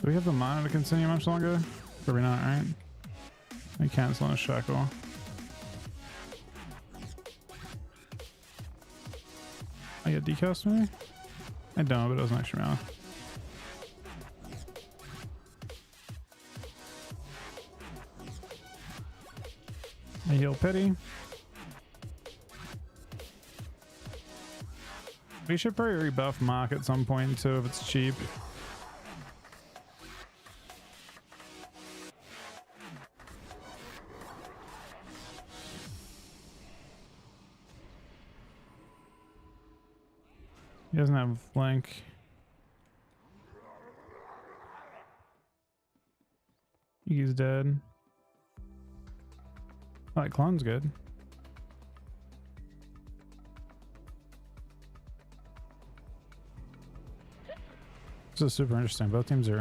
Do we have the mana to continue much longer? Probably not, right? I cancel on a shackle. I get decast maybe? I don't, but it was an extra mana. I heal pity. We should probably rebuff Mark at some point too if it's cheap. He doesn't have flank. He's dead. Oh, that clone's good. This is super interesting. Both teams are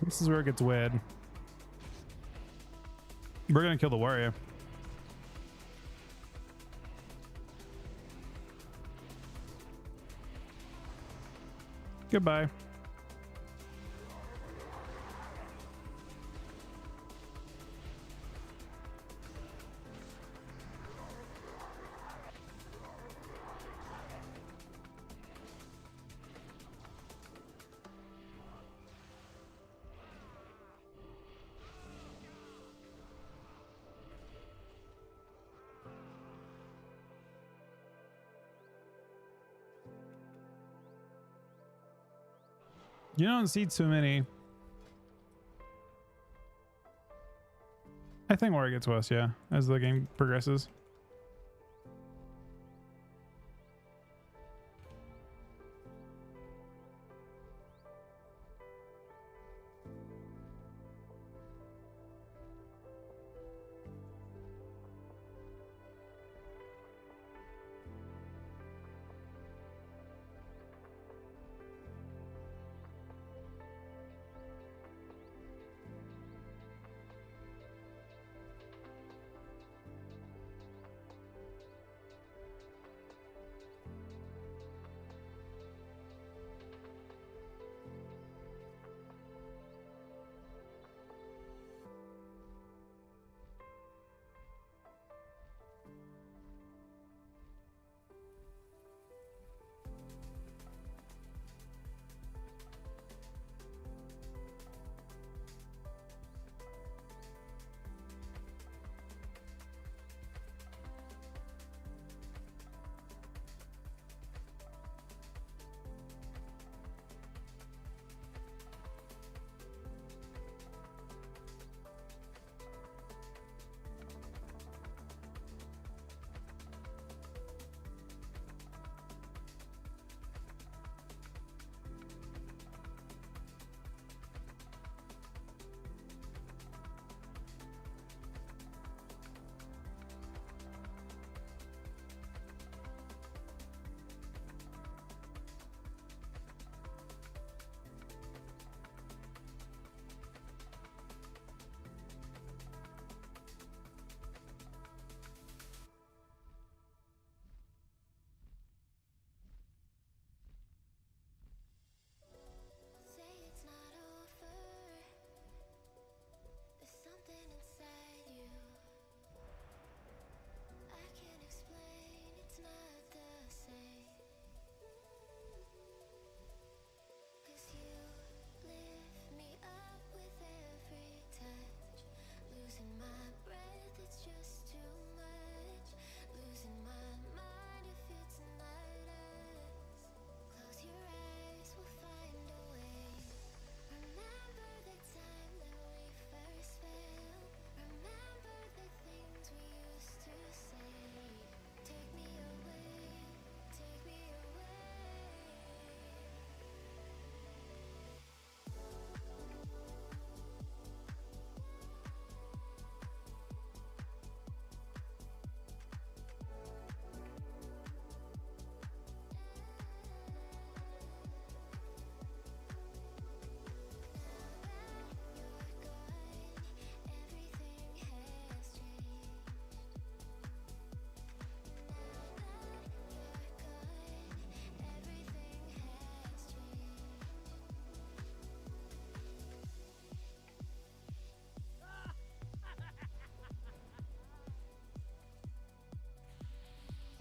This is where it gets weird. We're gonna kill the warrior. Goodbye. You don't see too many. I think warrior gets worse, yeah, as the game progresses.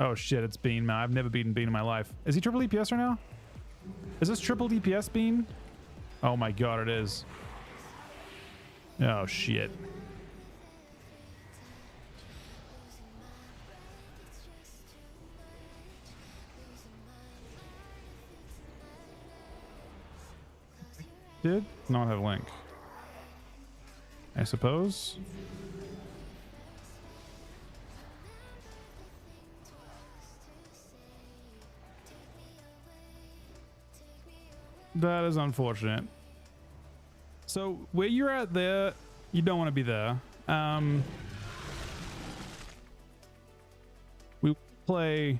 Oh shit, it's Bean, man. I've never beaten Bean in my life. Is he triple DPS right now? Is this triple DPS Bean? Oh my god, it is. Oh shit. Did not have Link, I suppose. That is unfortunate. So where you're at there, you don't want to be there. We play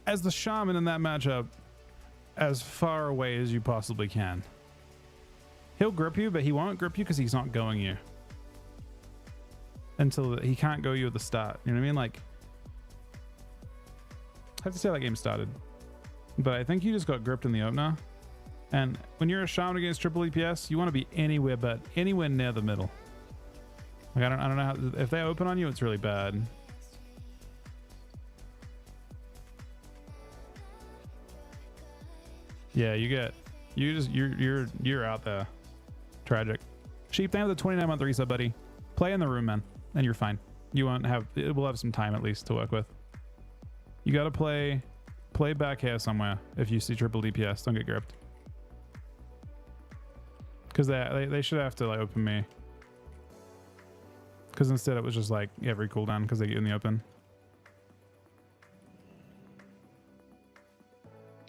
as the shaman in that matchup as far away as you possibly can. He'll grip you, but he won't grip you because he's not going you. Until he can't go you at the start. You know what I mean? Like, I have to see how that game started. But I think you just got gripped in the opener. And when you're a shaman against triple EPS, you want to be anywhere but anywhere near the middle. Like, I don't know how, if they open on you, it's really bad. Yeah, you're out there. Tragic. Sheep, thank you for the 29-month reset, buddy. Play in the room, man, and you're fine. You won't have, we'll have some time at least to work with. You gotta play back here somewhere if you see triple DPS. Don't get gripped. Because they should have to like open me. Because instead it was just like every cooldown because they get in the open.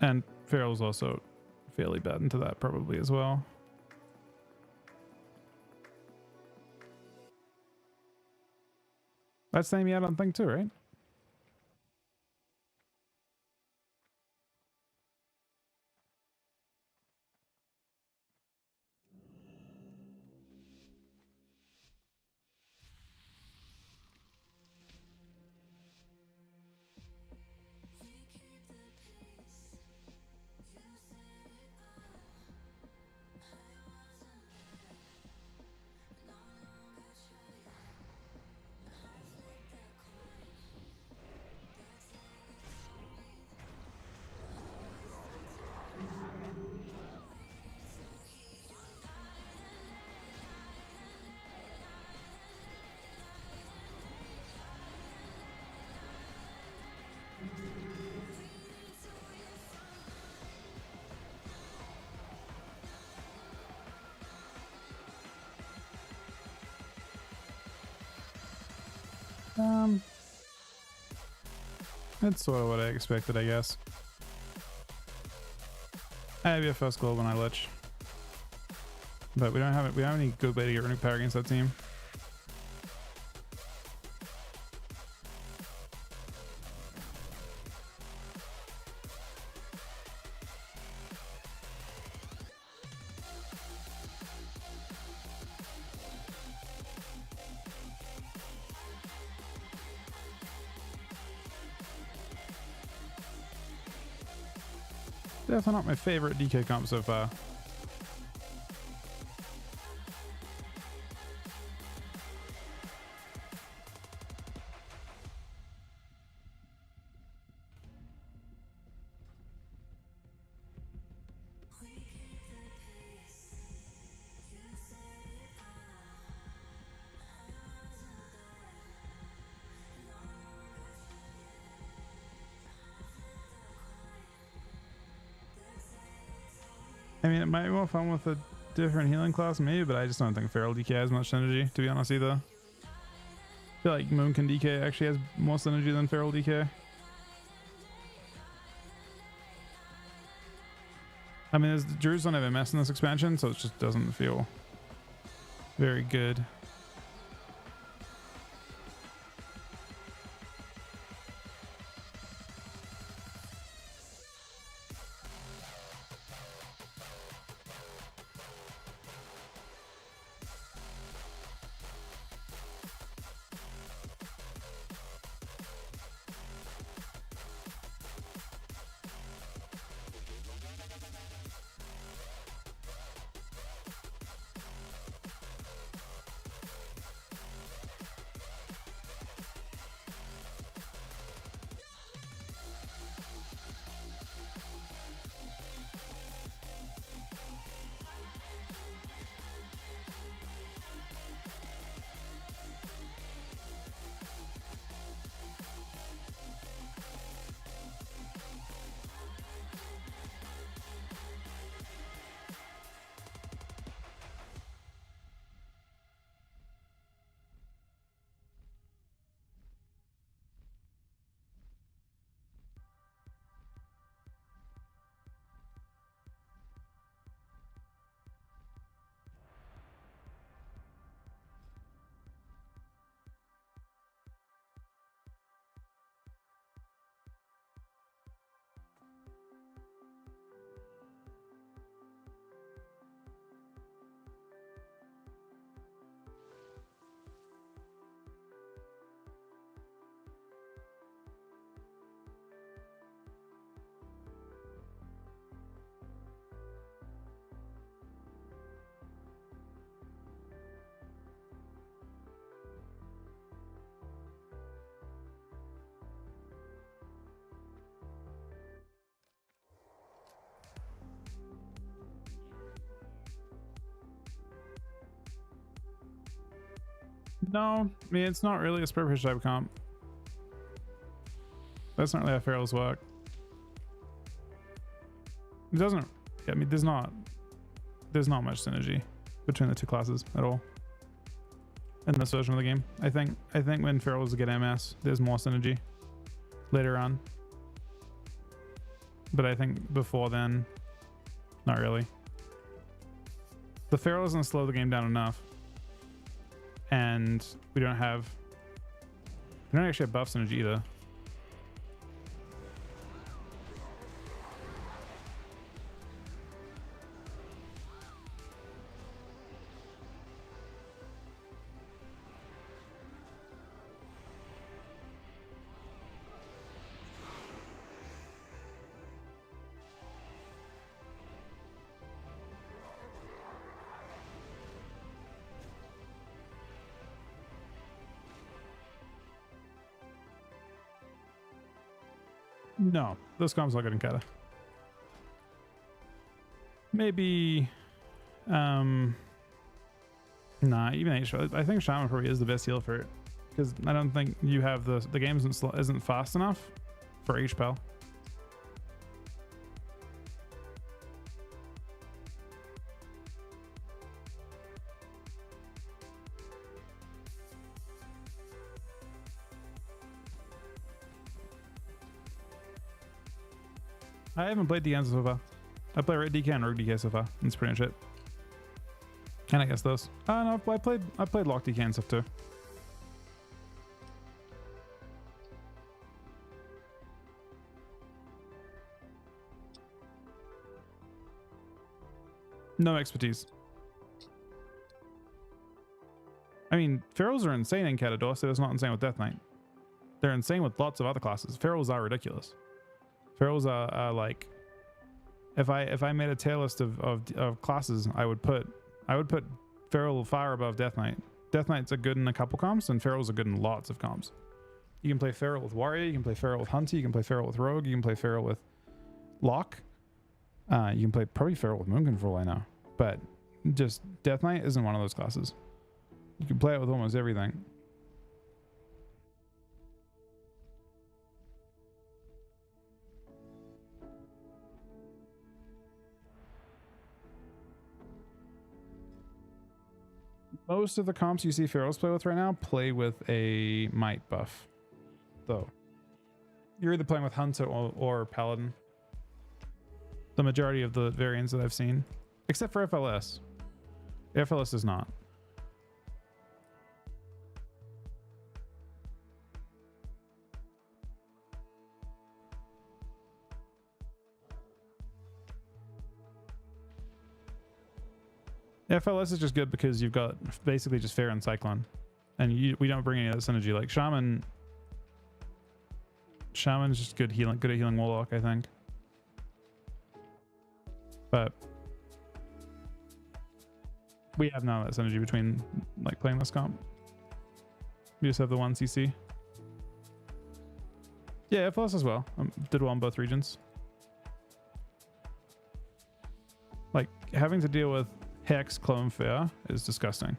And Farrell's also fairly bad into that probably as well. That's the name you had on thing too, right? That's sort of what I expected, I guess. I have your first goal when I lich, but we don't have it. We don't have any good way to get runic power against that team. Definitely not my favorite DK comp so far. I mean, it might be more fun with a different healing class, maybe, but I just don't think Feral DK has much synergy, to be honest, either. I feel like Moonkin DK actually has more synergy than Feral DK. I mean, Druids don't have MS in this expansion, so it just doesn't feel very good. No, I mean, it's not really a spirit push type comp. That's not really how ferals work. It doesn't, I mean, there's not much synergy between the two classes at all in this version of the game. I think when ferals get MS, there's more synergy later on. But I think before then, not really. The feral doesn't slow the game down enough. And we don't actually have buff synergy either. No, those comps not good in Kata. Maybe, nah, even H. I think Shaman probably is the best heal for it because I don't think you have the game isn't fast enough for HPEL. I haven't played DK so far. I play Red DK and Rogue DK so far. That's pretty much it. And I guess those. No, I played Lock DK and stuff too. No expertise. I mean, Ferals are insane in Catador, so it's not insane with Death Knight. They're insane with lots of other classes. Ferals are ridiculous. Ferals are like, if I made a tier list of classes, I would put Feral far above Death Knight. Death Knights are good in a couple comps, and Ferals are good in lots of comps. You can play Feral with Warrior, you can play Feral with Hunter, you can play Feral with Rogue, you can play Feral with Lock. You can play probably Feral with Moon Control, I know. But just Death Knight isn't one of those classes. You can play it with almost everything. Most of the comps you see Ferals play with right now play with a Might buff, though. You're either playing with Hunter or Paladin. The majority of the variants that I've seen, except for FLS. FLS is not. FLS is just good because you've got basically just Fair and Cyclone, and we don't bring any other synergy. Like Shaman's just good at healing Warlock, I think. But we have none of that synergy between like playing this comp. We just have the one CC. Yeah, FLS as well. Did well in both regions. Like having to deal with Hex Clone Fair is disgusting.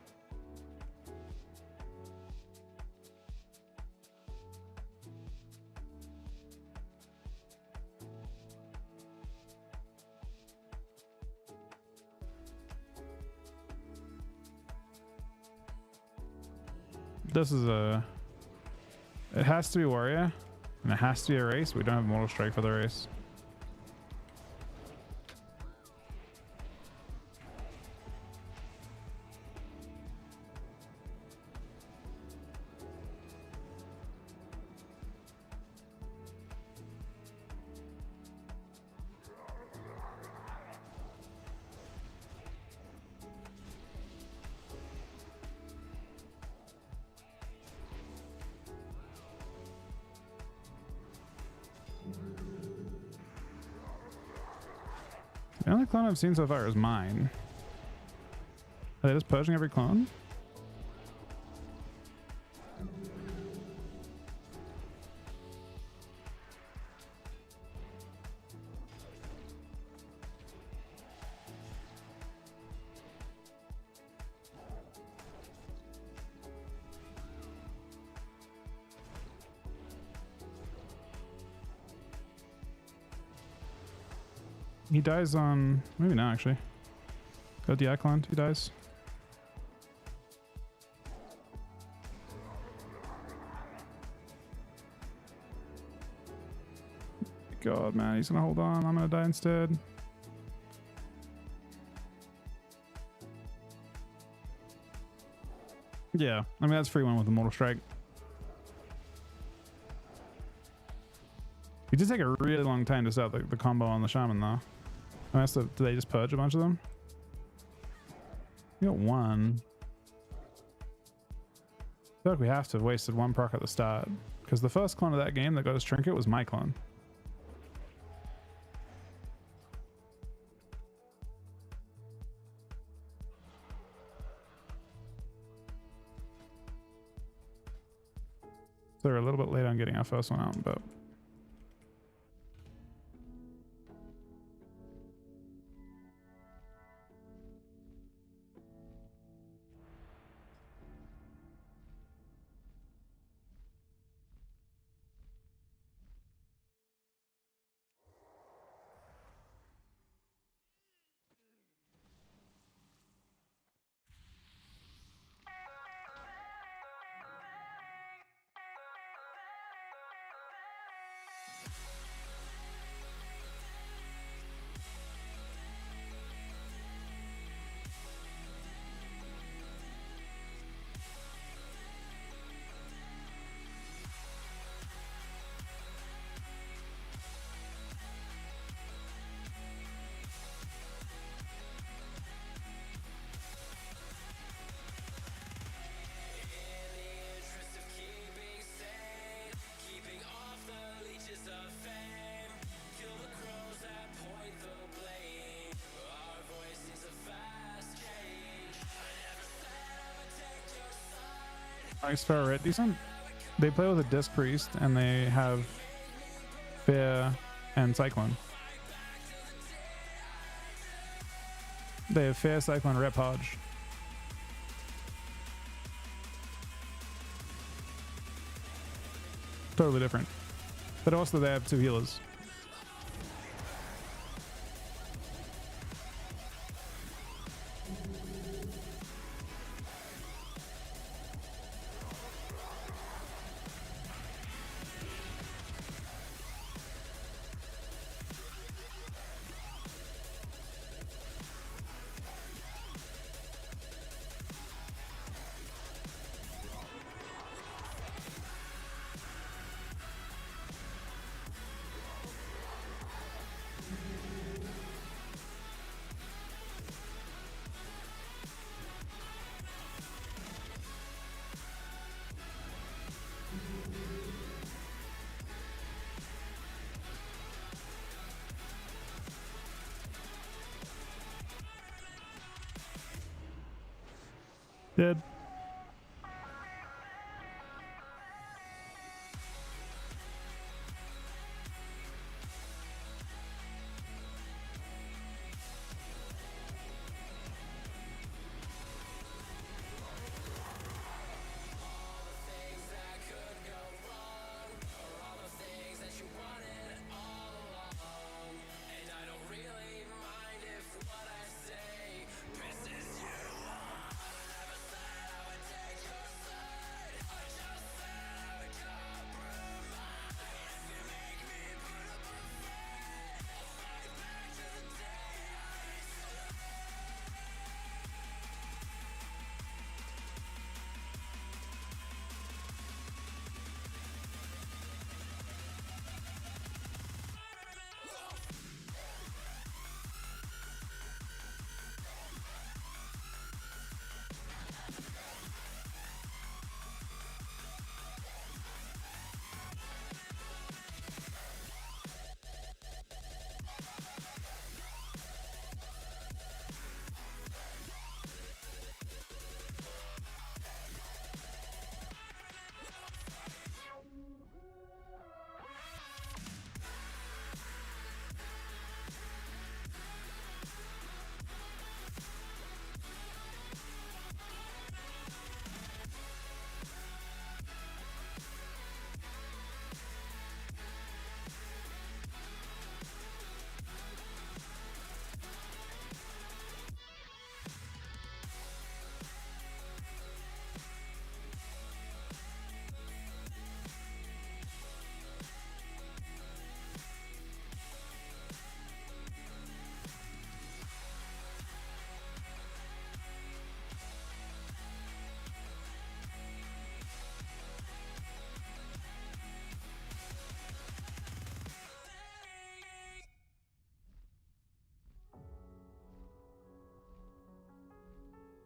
This is it has to be Warrior, and it has to be a race. We don't have Mortal Strike for the race. The only clone I've seen so far is mine. Are they just purging every clone? He dies on... Maybe not, actually. Go Diaclon, he dies. God, man, he's gonna hold on. I'm gonna die instead. Yeah, I mean, that's free one with the Mortal Strike. It did take a really long time to set the combo on the Shaman, though. I mean, that's did they just purge a bunch of them? We got one. I feel like we have to have wasted one proc at the start. Because the first clone of that game that got his trinket was my clone. So we're a little bit late on getting our first one out, but... Nice Pharaoh Red, decent. They play with a Disc Priest and they have Bear and Cyclone. They have Fair, Cyclone, Rep, Hodge. Totally different. But also they have 2 healers. Dead.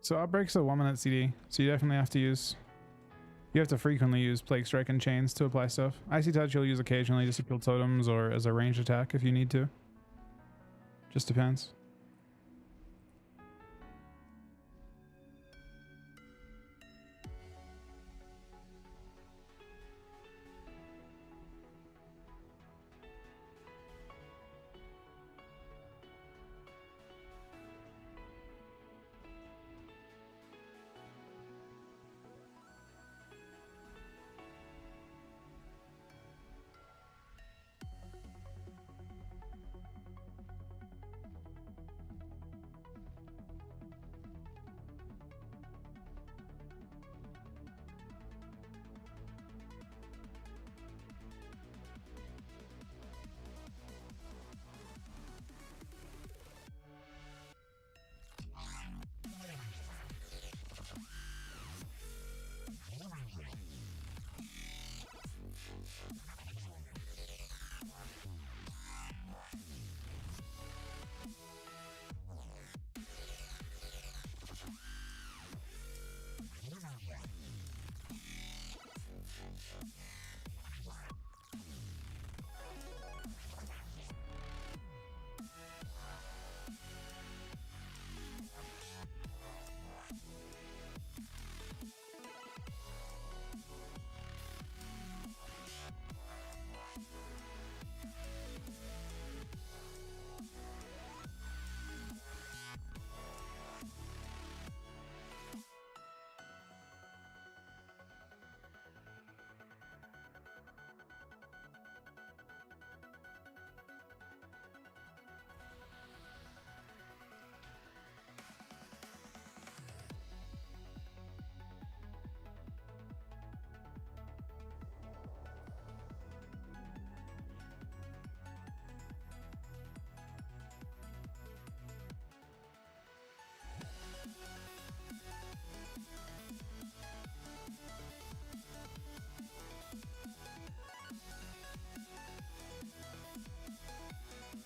So Outbreak's a 1-minute CD, so you definitely have to use... You have to frequently use Plague Strike and Chains to apply stuff. Icy Touch you'll use occasionally just to kill totems or as a ranged attack if you need to. Just depends.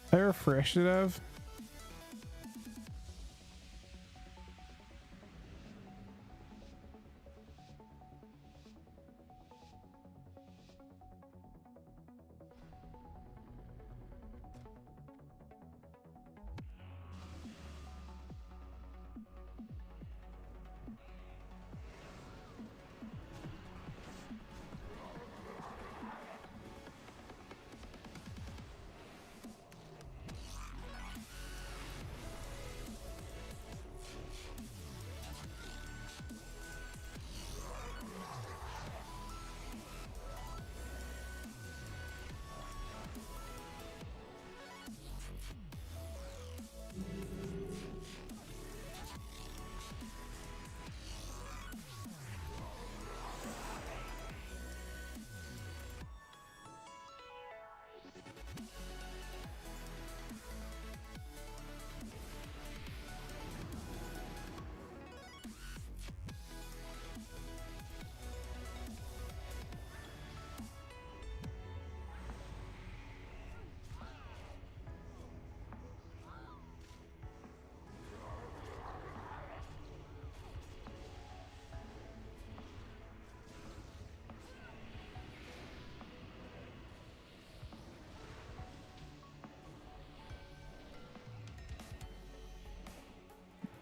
I refreshed it of.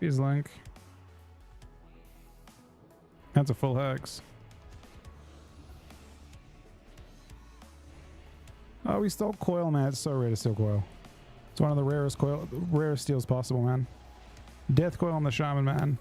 He's Link. That's a full hex. Oh, we stole coil, man. It's so rare to steal coil. It's one of the rarest steals possible, man. Death coil on the shaman, man.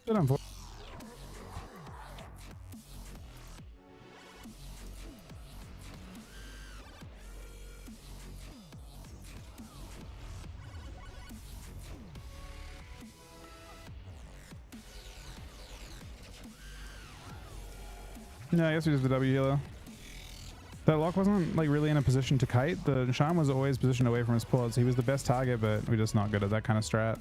Bit unfortunate. Yeah, I guess we just the W healer. That lock wasn't like really in a position to kite. The Shan was always positioned away from his pods. He was the best target, but we're just not good at that kind of strat.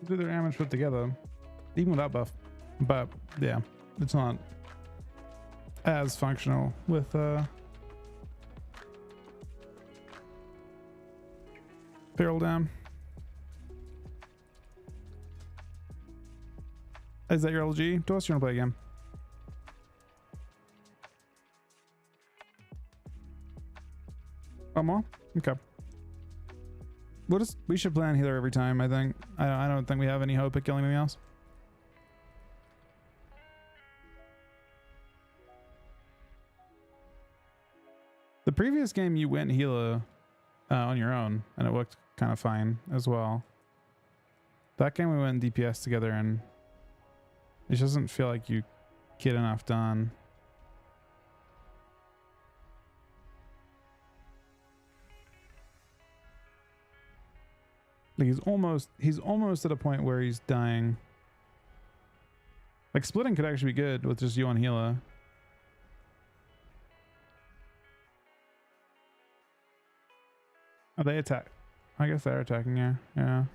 Do their damage put together, even without buff. But yeah, it's not as functional with Feral Dam. Is that your LG? Do us you want to play a game? One more? Okay. We should plan healer every time, I think. I don't think we have any hope at killing anything else. The previous game you went healer on your own, and it worked kind of fine as well. That game we went DPS together, and it just doesn't feel like you get enough done. Like he's almost at a point where he's dying. Like splitting could actually be good with just you on healer. Oh, they attack. I guess they're attacking, yeah. Yeah.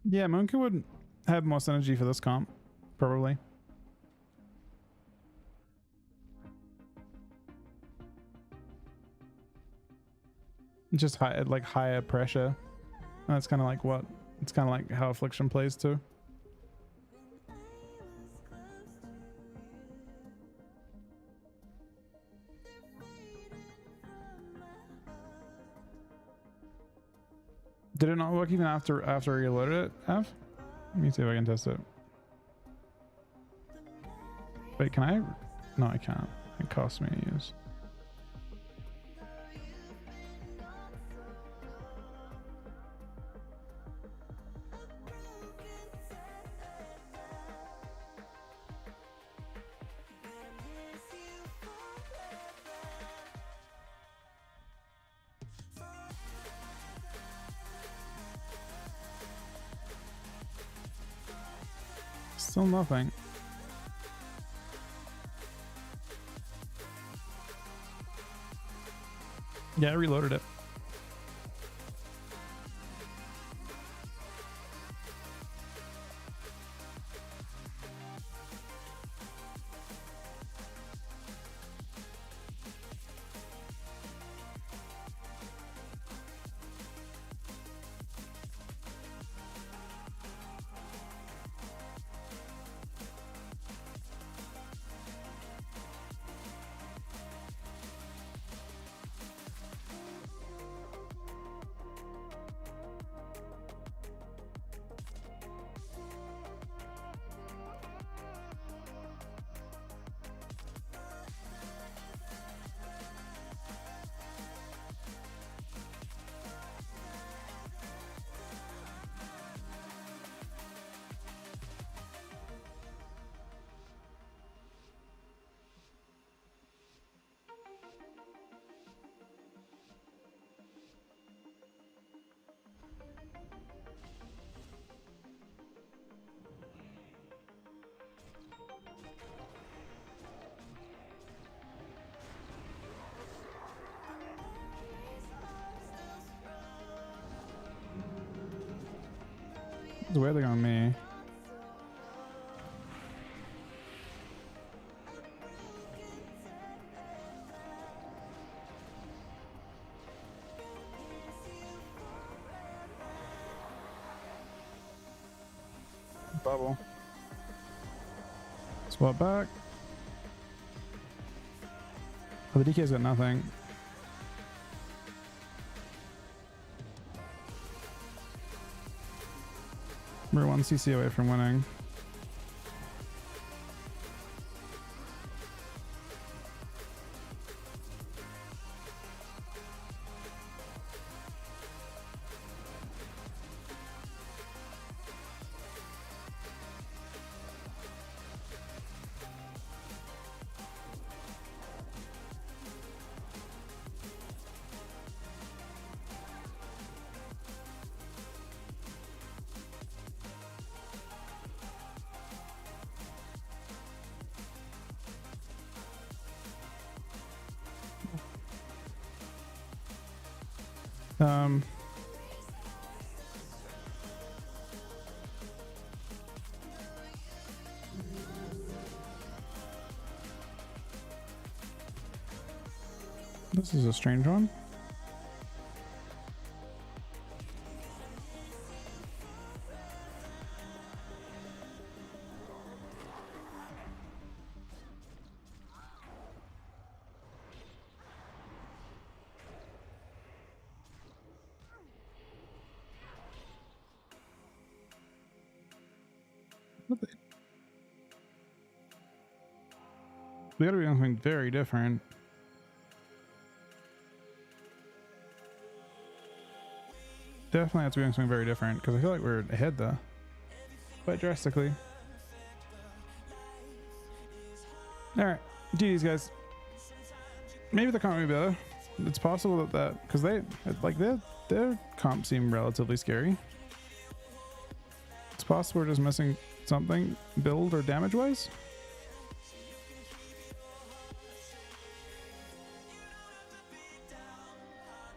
Yeah, Moonka would have more synergy for this comp, probably. Just higher pressure. That's kind of like what it's kind of like how Affliction plays too. Did it not work even after you loaded it, Av? Let me see if I can test it. Wait, can I? No, I can't. It costs me to use. Still nothing. Yeah, I reloaded it. It's weathering on me. Bubble. Swap back. Oh, the DK's got nothing. We're 1 CC away from winning. This is a strange one. We gotta be doing something very different. Definitely have to be doing something very different because I feel like we're ahead though, quite drastically. All right, GG's guys. Maybe the comp will be better. It's possible that because they like their comp seem relatively scary. It's possible we're just missing something build or damage wise.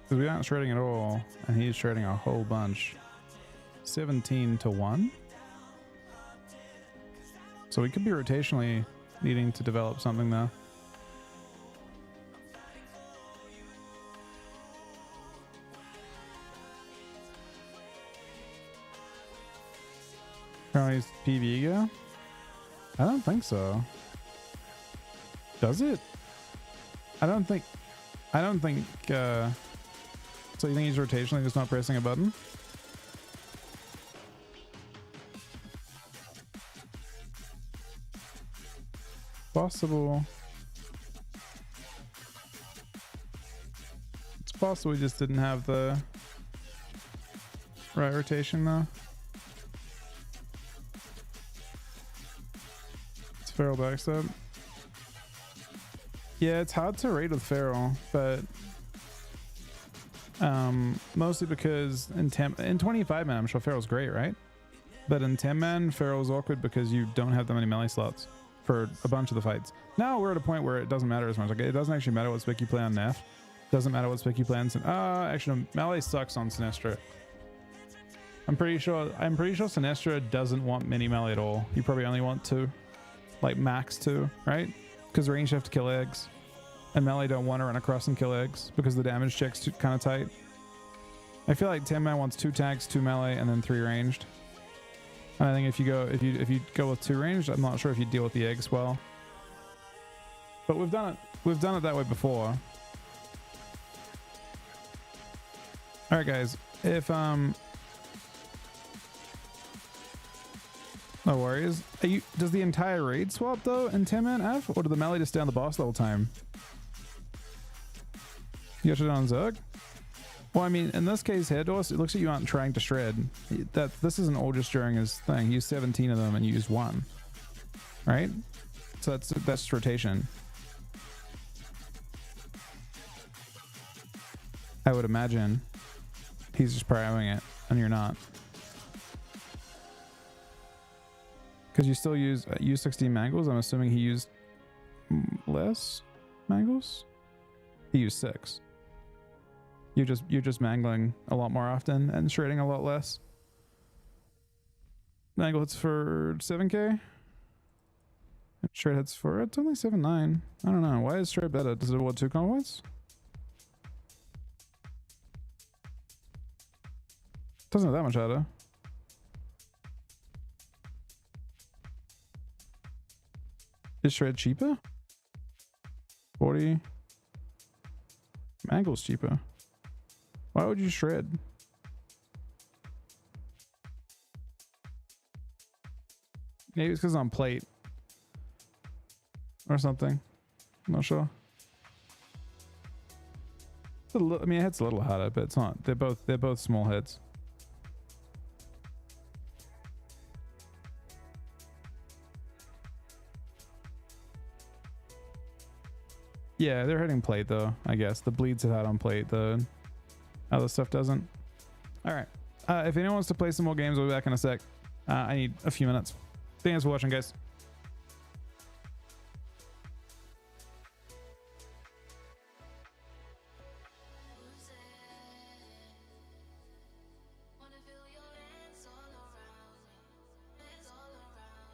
Because we aren't shredding at all, and he's shredding a whole bunch. 17-1. So we could be rotationally needing to develop something though. Apparently it's PvE go? I don't think so. Does it? I don't think so you think he's rotationally just not pressing a button? Possible. It's possible we just didn't have the right rotation though. It's Feral backstab. Yeah, it's hard to raid with Feral, but mostly because in 25 man, I'm sure Feral's great, right? But in 10-man, Feral's awkward because you don't have that many melee slots for a bunch of the fights. Now we're at a point where it doesn't matter as much. Like, it doesn't actually matter what spec you play on Neff. Doesn't matter what spec you play on actually, no, melee sucks on Sinestra. I'm pretty sure Sinestra doesn't want mini melee at all. You probably only want 2. Like max 2, right? Because range you have to kill eggs. And melee don't want to run across and kill eggs because the damage check's kind of tight. I feel like 10-man wants 2 tags, 2 melee, and then 3 ranged. And I think if you go with 2 ranged, I'm not sure if you deal with the eggs well. But we've done it that way before. Alright guys, if no worries. Does the entire raid swap though in 10-man F? Or do the melee just stay on the boss the whole time? You got it on Zerg? Well, I mean, in this case, Hairdos, it looks like you aren't trying to shred. This isn't all just during his thing. He used 17 of them and you used 1. Right? So that's just rotation. I would imagine he's just prioing it and you're not. Because you still use 16 mangles. I'm assuming he used less mangles. He used 6. You're just mangling a lot more often and shredding a lot less. Mangle hits for 7k. Shred hits for it's only 7.9. I don't know. Why is shred better? Does it avoid 2 combos? Doesn't have that much harder. Is shred cheaper? 40. Mangle's cheaper. Why would you shred? Maybe it's because I'm on plate or something. I'm not sure. I mean, it hits a little harder, but it's not. They're both small hits. Yeah, they're hitting plate though, I guess. The bleeds have had on plate, the other stuff doesn't. Alright. If anyone wants to play some more games, we'll be back in a sec. I need a few minutes. Thanks for watching, guys. Wanna feel your hands all around me, hands all around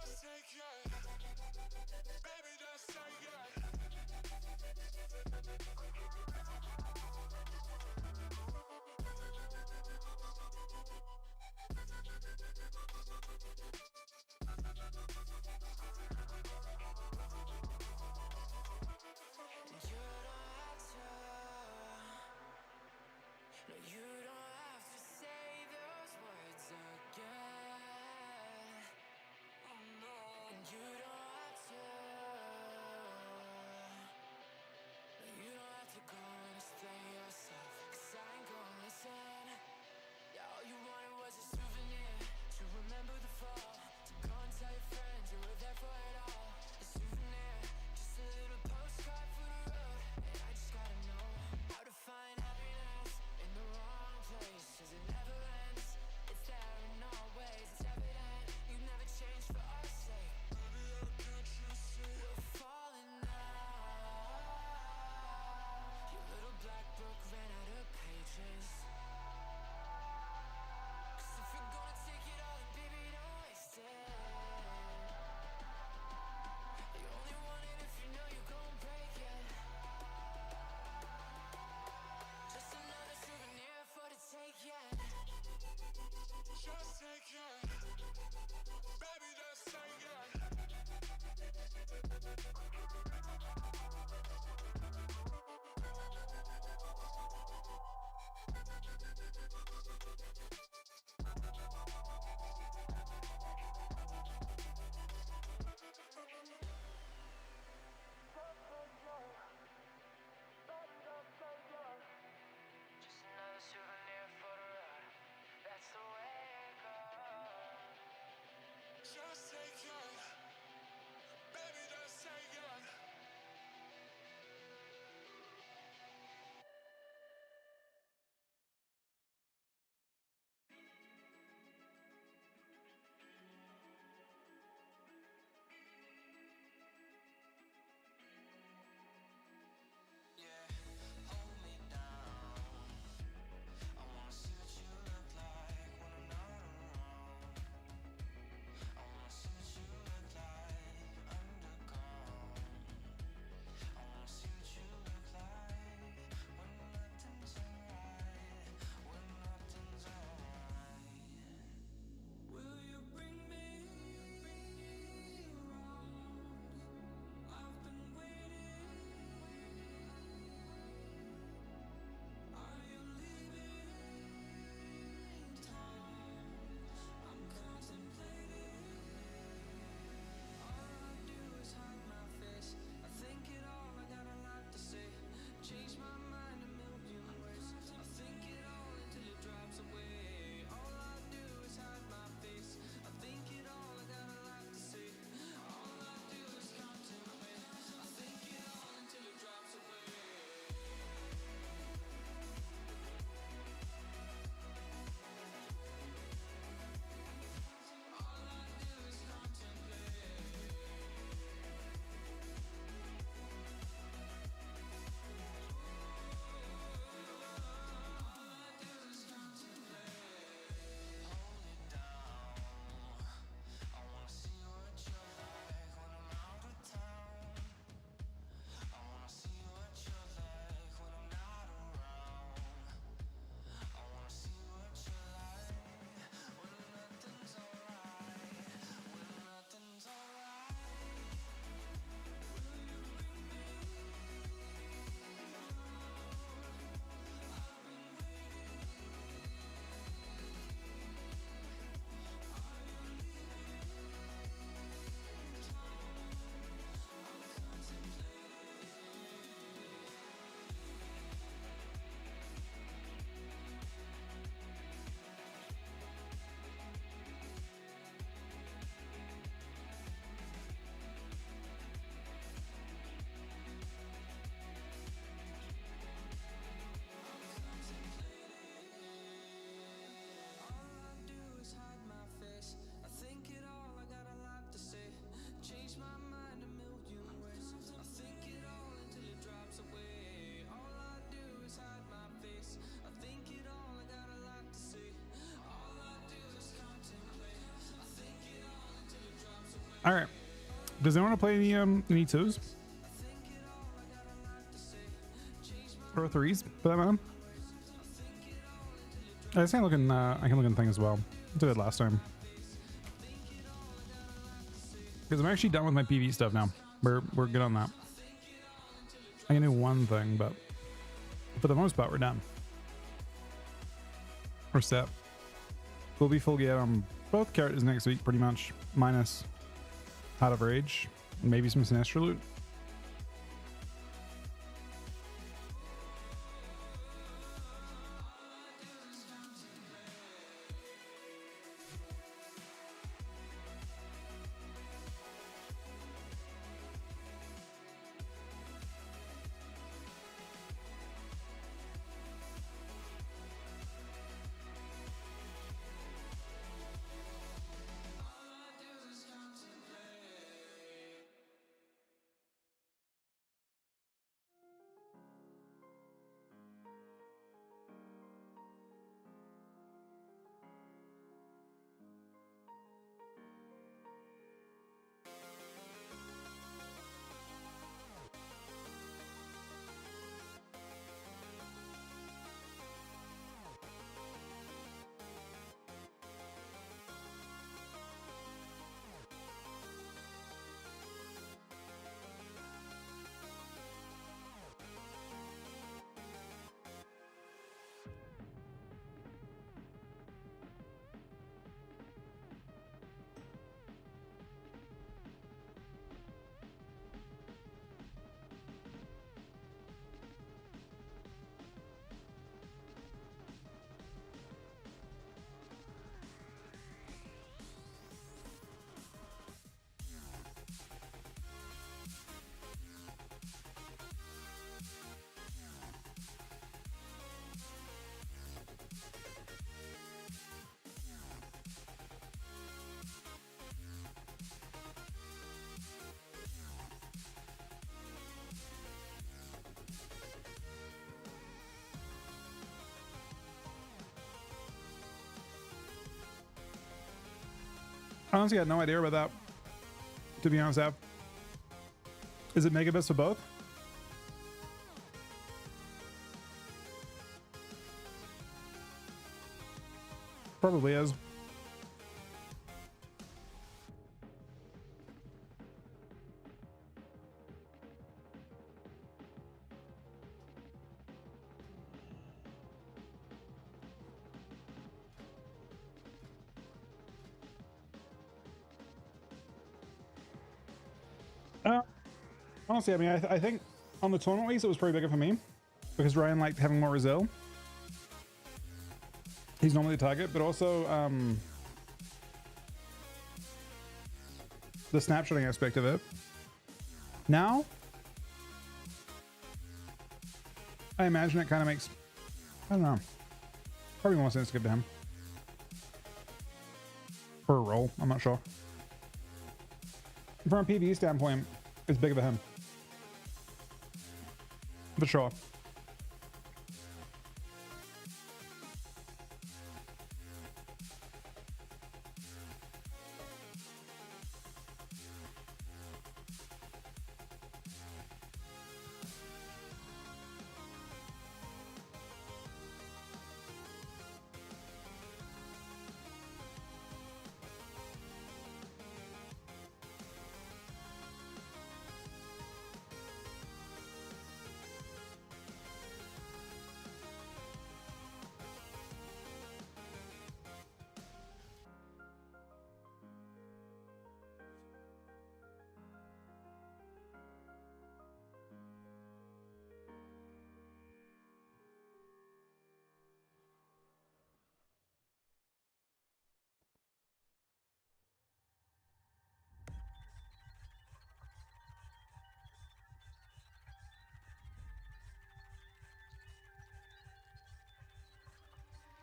Say yeah, baby, just say yeah. You don't have to say those words again. Oh no. And you don't have to. You don't have to go and explain yourself, 'cause I ain't gonna listen. Yeah, all you wanted was a souvenir to remember the fall. All right. Does anyone want to play any twos or threes for that matter? I can look in. I can look in thing as well. I did it last time because I'm actually done with my PV stuff now. We're good on that. I can do one thing, but for the most part, we're done. We're set. We'll be full gear on both characters next week, pretty much, minus Heart of Rage, maybe some Sinestro loot. I honestly had no idea about that, to be honest, Ab. Is it megabits for both? Probably is. Honestly, I mean, I think on the tournament weeks it was pretty bigger for me because Ryan liked having more Brazil. He's normally the target, but also the snapshotting aspect of it. Now, I imagine it kind of makes, I don't know, probably more sense to give to him. For a role, I'm not sure. From a PvE standpoint, it's bigger for him. For sure.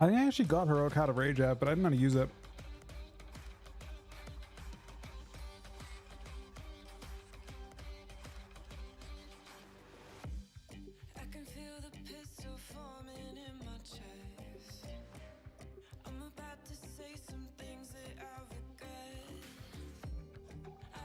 I think I actually got Heroic Heart of Rage app, but I didn't know how to use it. I can feel the pistol forming in my chest. I'm about to say some things that I regret. I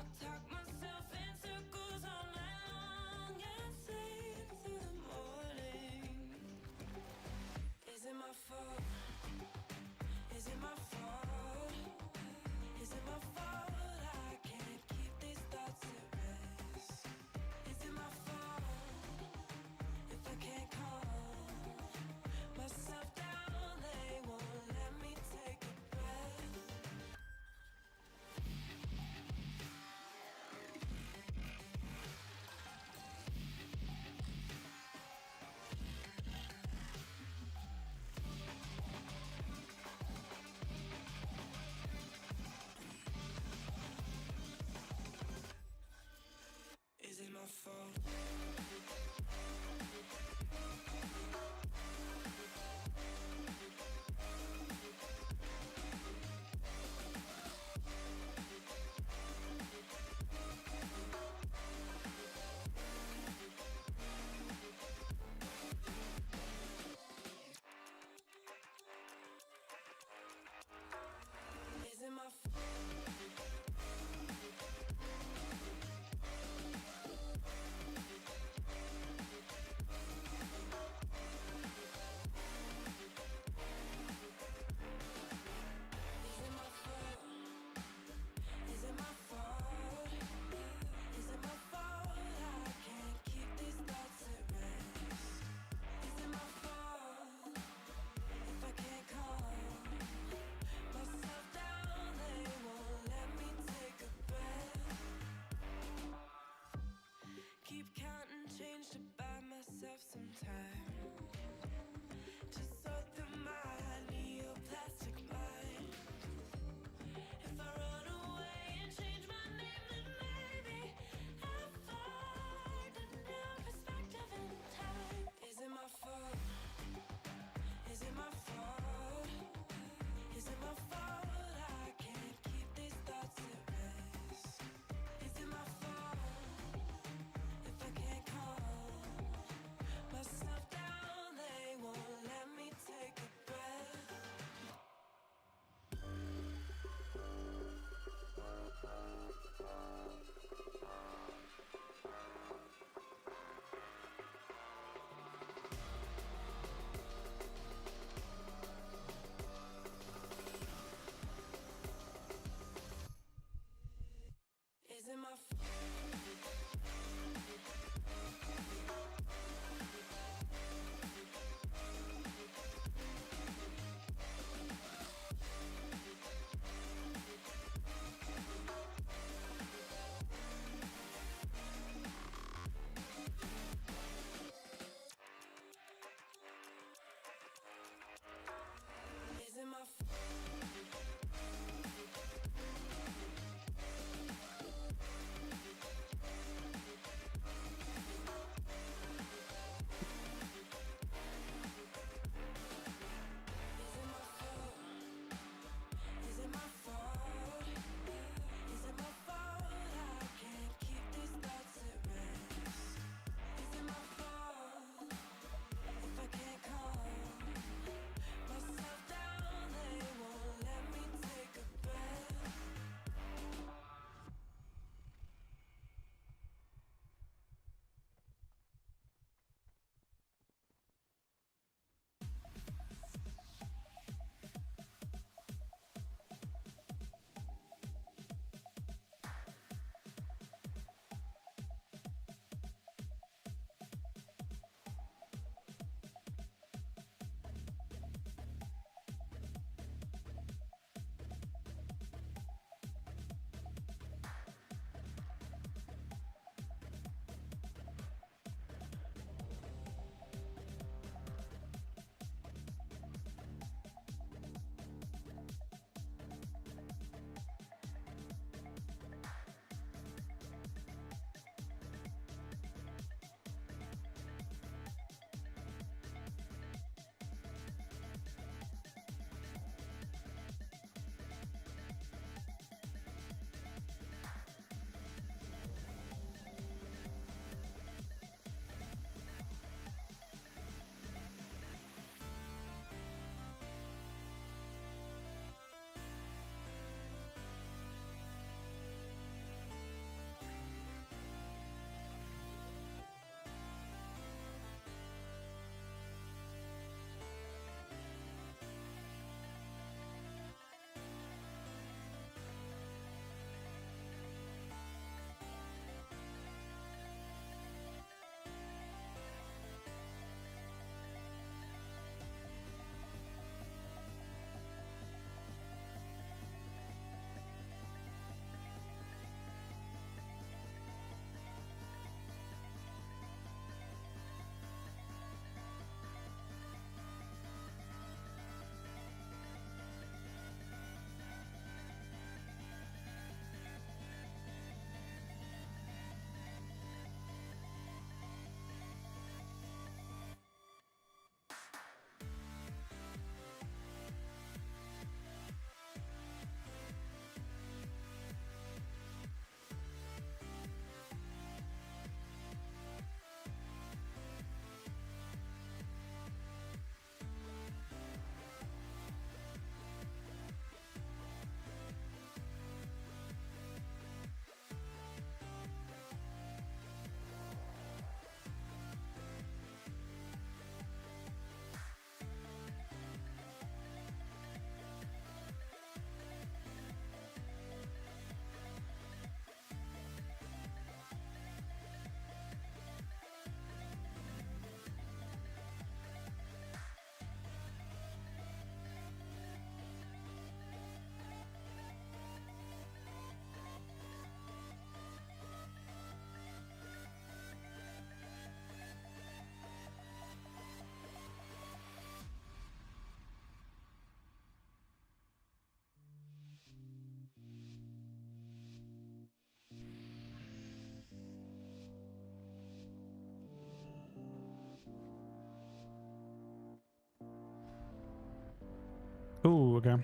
okay.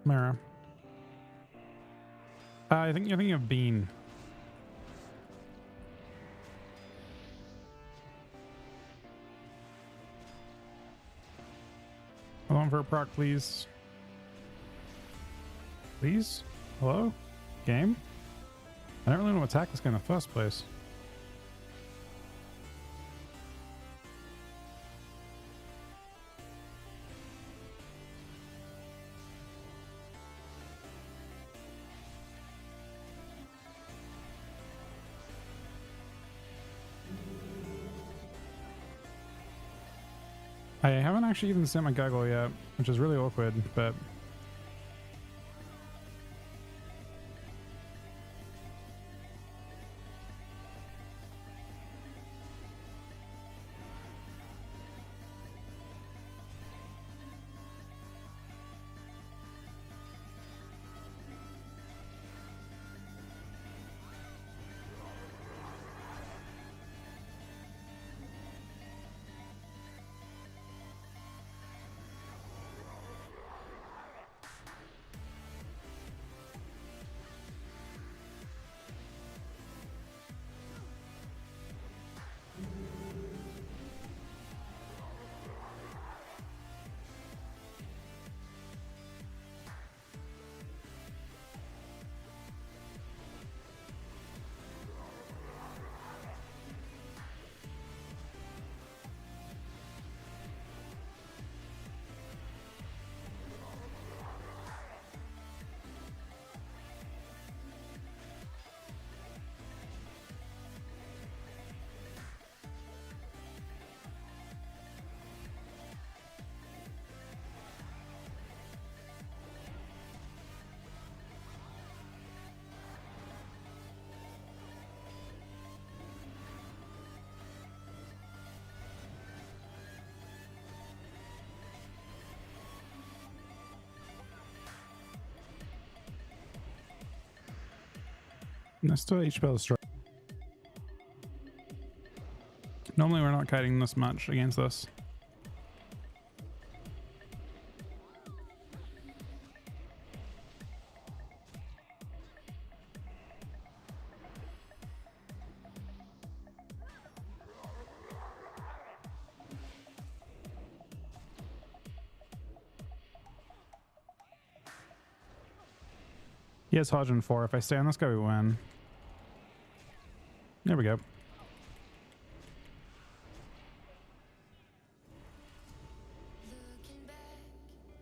Mara. I think you're thinking of Bean. Hold on for a proc, please. Please? Hello? Game? I don't really want to attack this guy in the first place. I haven't actually even sent my goggle yet, which is really awkward, but let's do each spell strike. Normally we're not kiting this much against this. He has Hodge in 4. If I stay on this guy, we win. There we go. Looking back,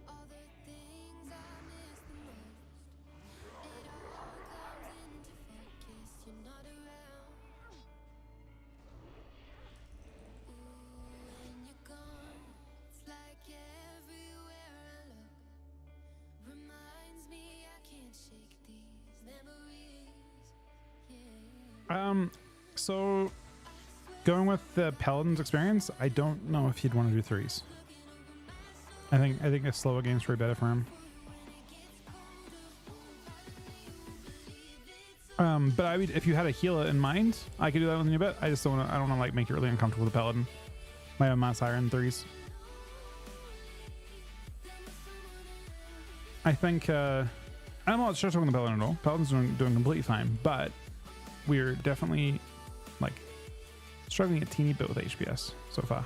all the things I miss the most. It all comes into focus. You're not around. Ooh, when you're gone, it's like everywhere I look reminds me I can't shake these memories. Yeah. So going with the Paladin's experience, I don't know if he'd want to do 3s. I think a slower game's probably better for him. But I would, if you had a healer in mind, I could do that with you a bit. I just don't want to. I don't want to like make you really uncomfortable with the Paladin. My own mass higher in 3s. I think I'm not sure talking the Paladin at all. Paladin's doing completely fine, but we're definitely like struggling a teeny bit with HPS so far.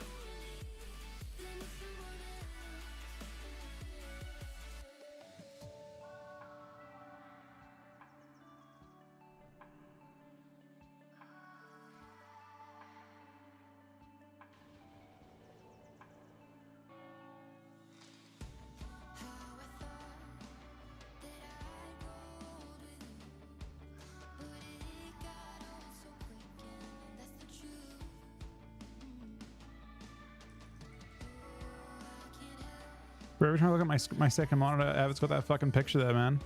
Bro, every time I look at my second monitor, it's got that fucking picture there, man.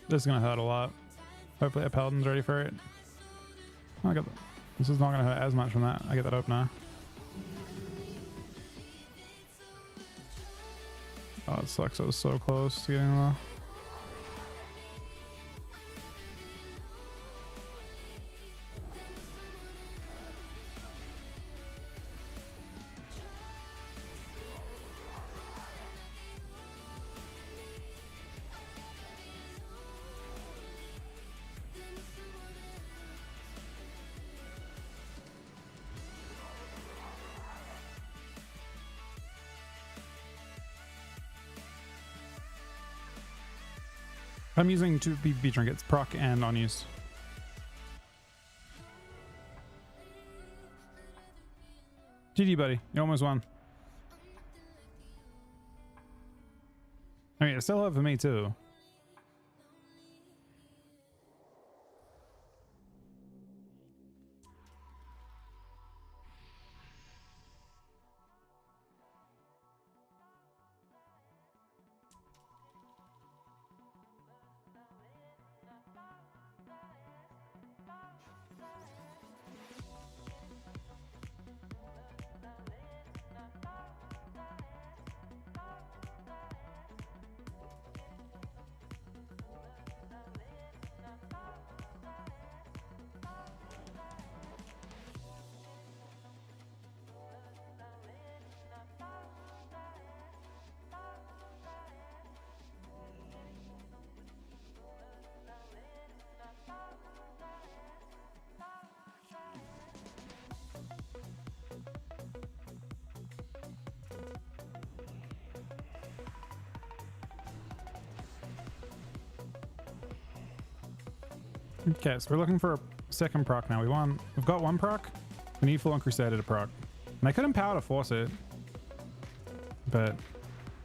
This is gonna hurt a lot. Hopefully a Paladin's ready for it. Oh, I got this is not gonna hurt as much from that. I get that opener. Oh, it sucks. I was so close to getting low. I'm using 2 PvP trinkets, proc and on use. GG, buddy. You almost won. I mean, it's still up for me, too. Okay, so we're looking for a second proc now. We've got 1 proc. We need Full On Crusader to proc. And I could empower to force it, but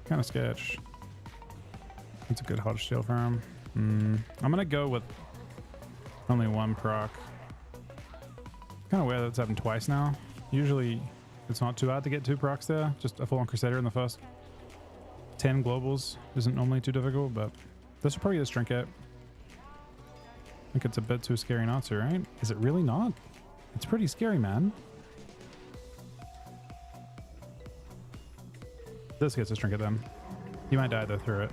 kind of sketch. That's a good hot shield for him. I'm gonna go with only 1 proc. Kind of weird that it's happened twice now. Usually it's not too hard to get 2 procs there. Just a Full On Crusader in the first 10 globals isn't normally too difficult, but this will probably get a trinket. I think it's a bit too scary not to, right? Is it really not? It's pretty scary, man. This gets a trinket then. You might die though through it.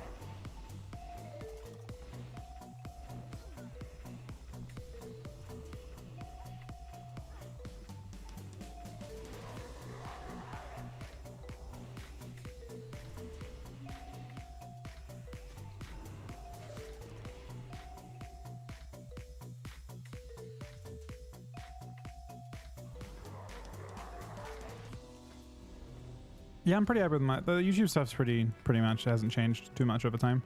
Yeah, I'm pretty happy with my... The YouTube stuff's pretty much hasn't changed too much over time.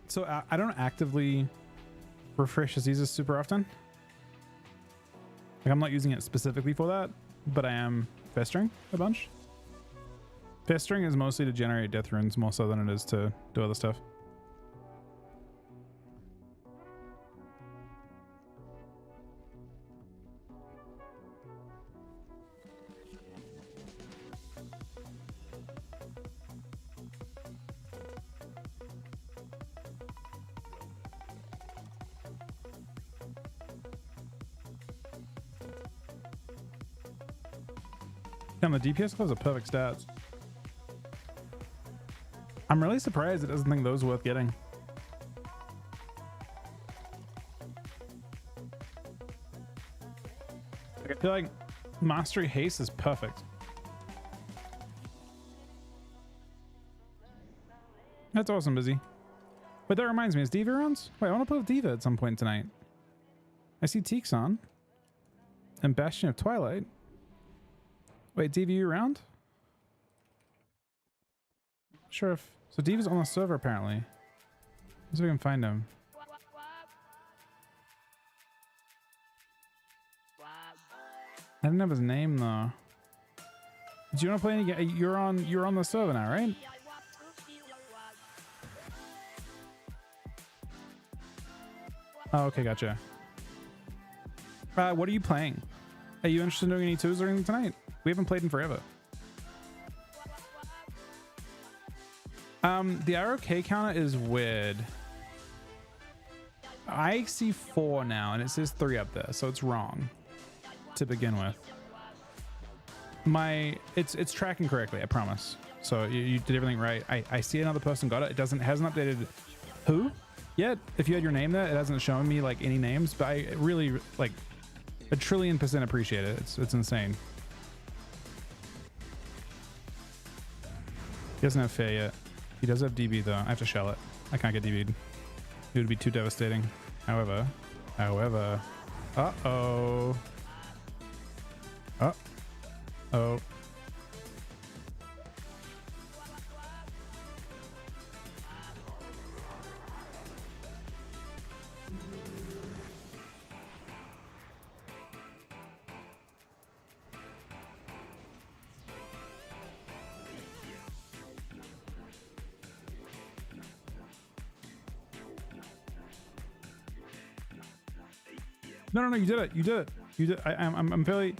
So I don't actively refresh diseases super often. Like I'm not using it specifically for that, but I am festering a bunch. Festering is mostly to generate death runes more so than it is to do other stuff. Damn, the DPS has a perfect stats. I'm really surprised it doesn't think those are worth getting. I feel like Mastery Haste is perfect. That's awesome, Busy. Wait, that reminds me, is Diva around? Wait, I want to play with Diva at some point tonight. I see Teeks on. And Bastion of Twilight. Wait, Diva, you around? Sure if... So Diva's on the server apparently. Let's see if we can find him. I didn't have his name though. Do you want to play any game? You're on the server now, right? Oh, okay, gotcha. What are you playing? Are you interested in doing any twos or anything tonight? We haven't played in forever. The ROK counter is weird. I see 4 now and it says 3 up there, so it's wrong to begin with. It's tracking correctly, I promise. So you did everything right. I see another person got it. It hasn't updated who yet. If you had your name there, it hasn't shown me like any names, but I really like 1,000,000,000% appreciate it. It's insane. He doesn't have fair yet. He does have DB though. I have to shell it. I can't get DB'd. It would be too devastating. However, uh-oh. Uh-oh. No, you did it. You did it. You did. I'm fairly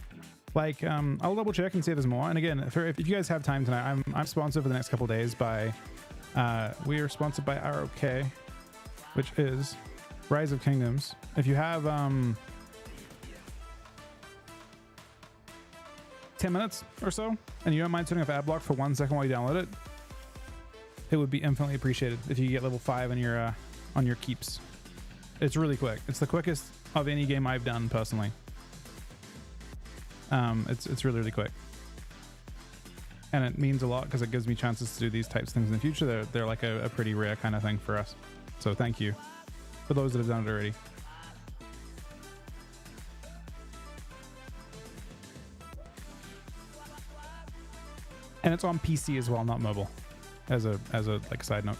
like I'll double check and see if there's more. And again, if you guys have time tonight, I'm sponsored for the next couple of days by we are sponsored by ROK, which is Rise of Kingdoms. If you have 10 minutes or so and you don't mind turning off ad block for 1 second while you download it would be infinitely appreciated if you get level 5 on your keeps. It's really quick. It's the quickest of any game I've done personally. It's really quick, and it means a lot because it gives me chances to do these types of things in the future. They're like a pretty rare kind of thing for us. So thank you for those that have done it already. And it's on PC as well, not mobile, as a like side note.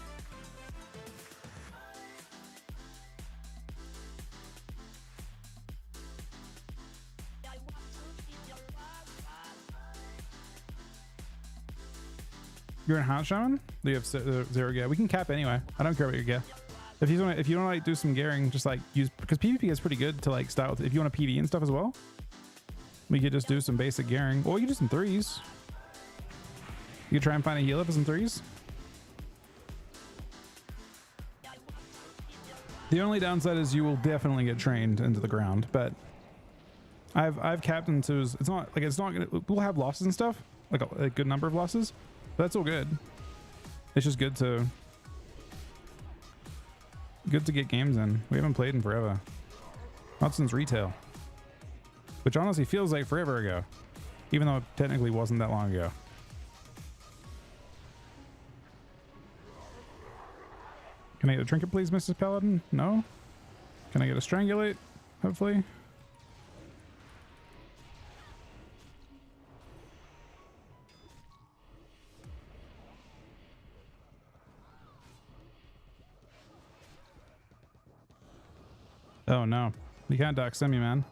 You're in Heart Shaman? Do you have 0 gear? We can cap anyway. I don't care about your gear. If you want to like do some gearing, just like use, because PvP is pretty good to like start with. If you want to PvE and stuff as well, we could just do some basic gearing, or you could do some 3s. You could try and find a healer for some 3s. The only downside is you will definitely get trained into the ground, but I've capped into, it's not gonna, we'll have losses and stuff, like a good number of losses. That's all good. It's just good to get games in. We haven't played in forever. Not since retail, which honestly feels like forever ago, even though it technically wasn't that long ago. Can I get a trinket, please, Mrs. Paladin? No? Can I get a strangulate? Hopefully. Oh no, you can't dock semi, man.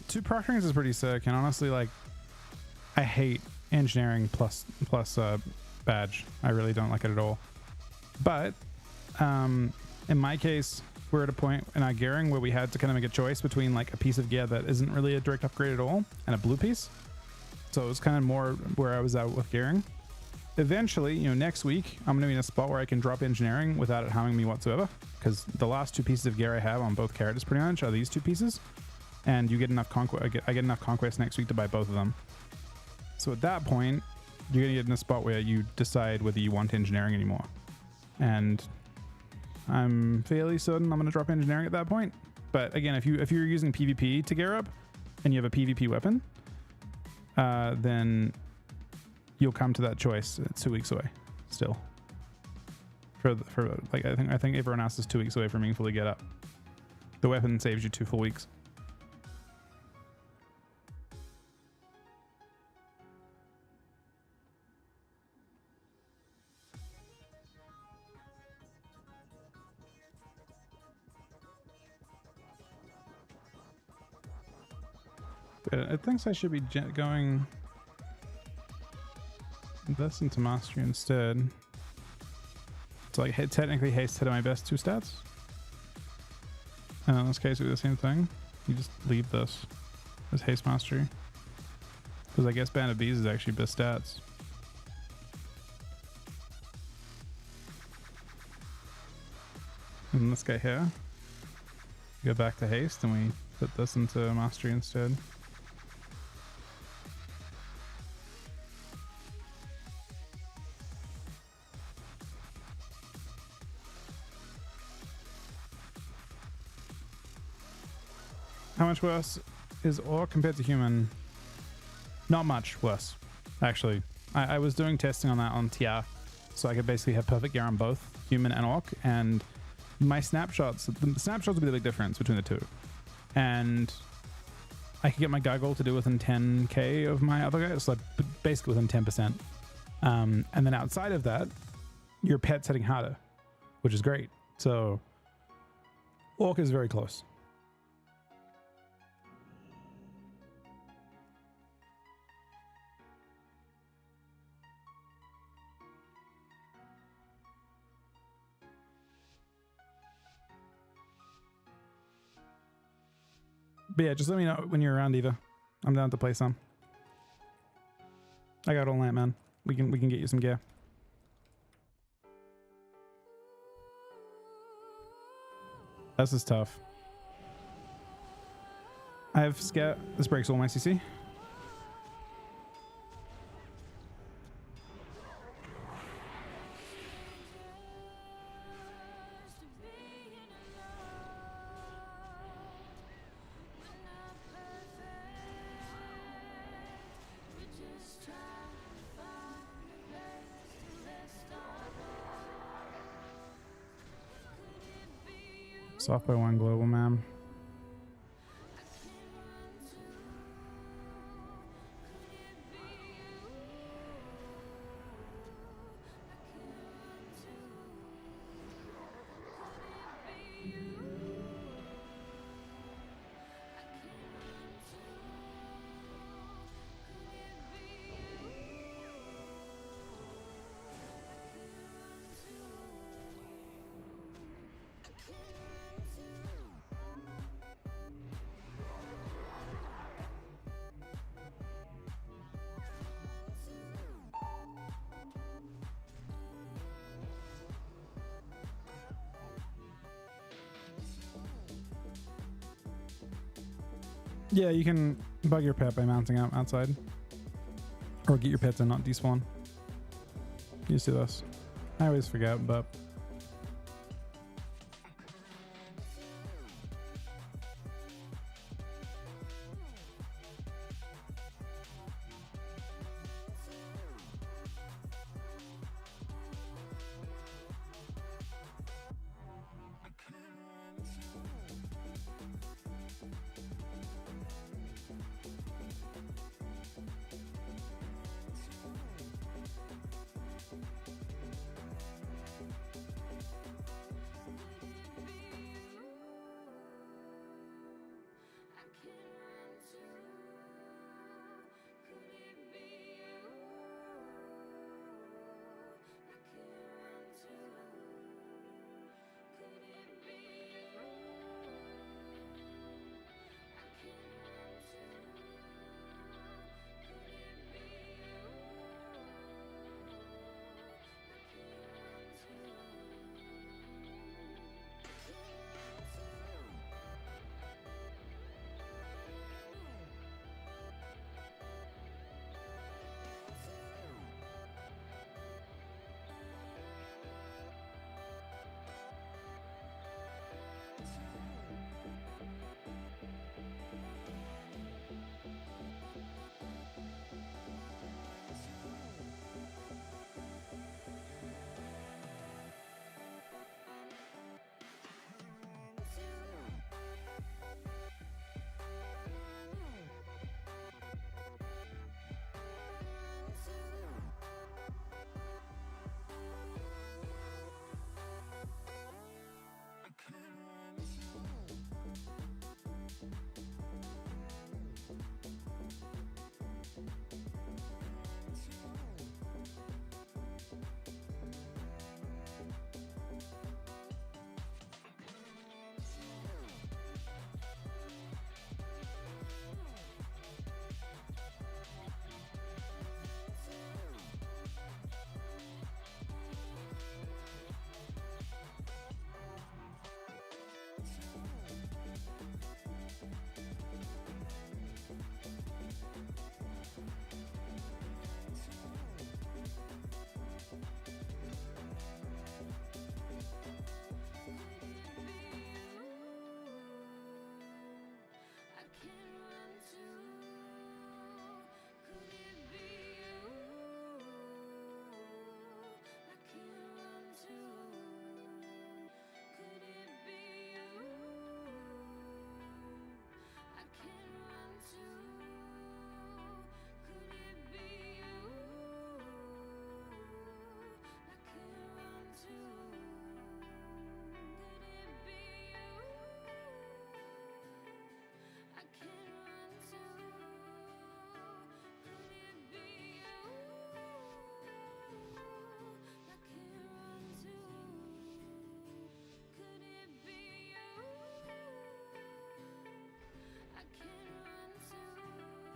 Two proctorings is pretty sick, and honestly, like, I hate engineering plus badge. I really don't like it at all. But in my case, we're at a point in our gearing where we had to kind of make a choice between like a piece of gear that isn't really a direct upgrade at all and a blue piece. So it was kind of more where I was at with gearing. Eventually, you know, next week I'm going to be in a spot where I can drop engineering without it harming me whatsoever, because the last 2 pieces of gear I have on both characters pretty much are these 2 pieces. And you get enough conquest. I get enough conquest next week to buy both of them. So at that point, you're gonna get in a spot where you decide whether you want engineering anymore. And I'm fairly certain I'm gonna drop engineering at that point. But again, if you're using PvP to gear up and you have a PvP weapon, then you'll come to that choice. It's 2 weeks away, still. For like I think everyone else is 2 weeks away from being fully get up. The weapon saves you 2 full weeks. It thinks I should be going this into mastery instead. So like technically haste hit my best 2 stats. And in this case we do the same thing. You just leave this as haste mastery. Because I guess Band of Bees is actually best stats. And this guy here. Go back to haste and we put this into mastery instead. How much worse is orc compared to human? Not much worse, actually. I was doing testing on that on TR, so I could basically have perfect gear on both human and orc, and my snapshots, the snapshots would be the big difference between the two. And I could get my gargoyle to do within 10k of my other guy, so like basically within 10%. And then outside of that, your pet's hitting harder, which is great. So orc is very close. But yeah, just let me know when you're around, Eva. I'm down to play some. I got all night, man. We can get you some gear. This is tough. I have scat. This breaks all my CC. Soft by one global, man. Yeah, you can bug your pet by mounting out outside. Or get your pet to not despawn. You see this. I always forget, but...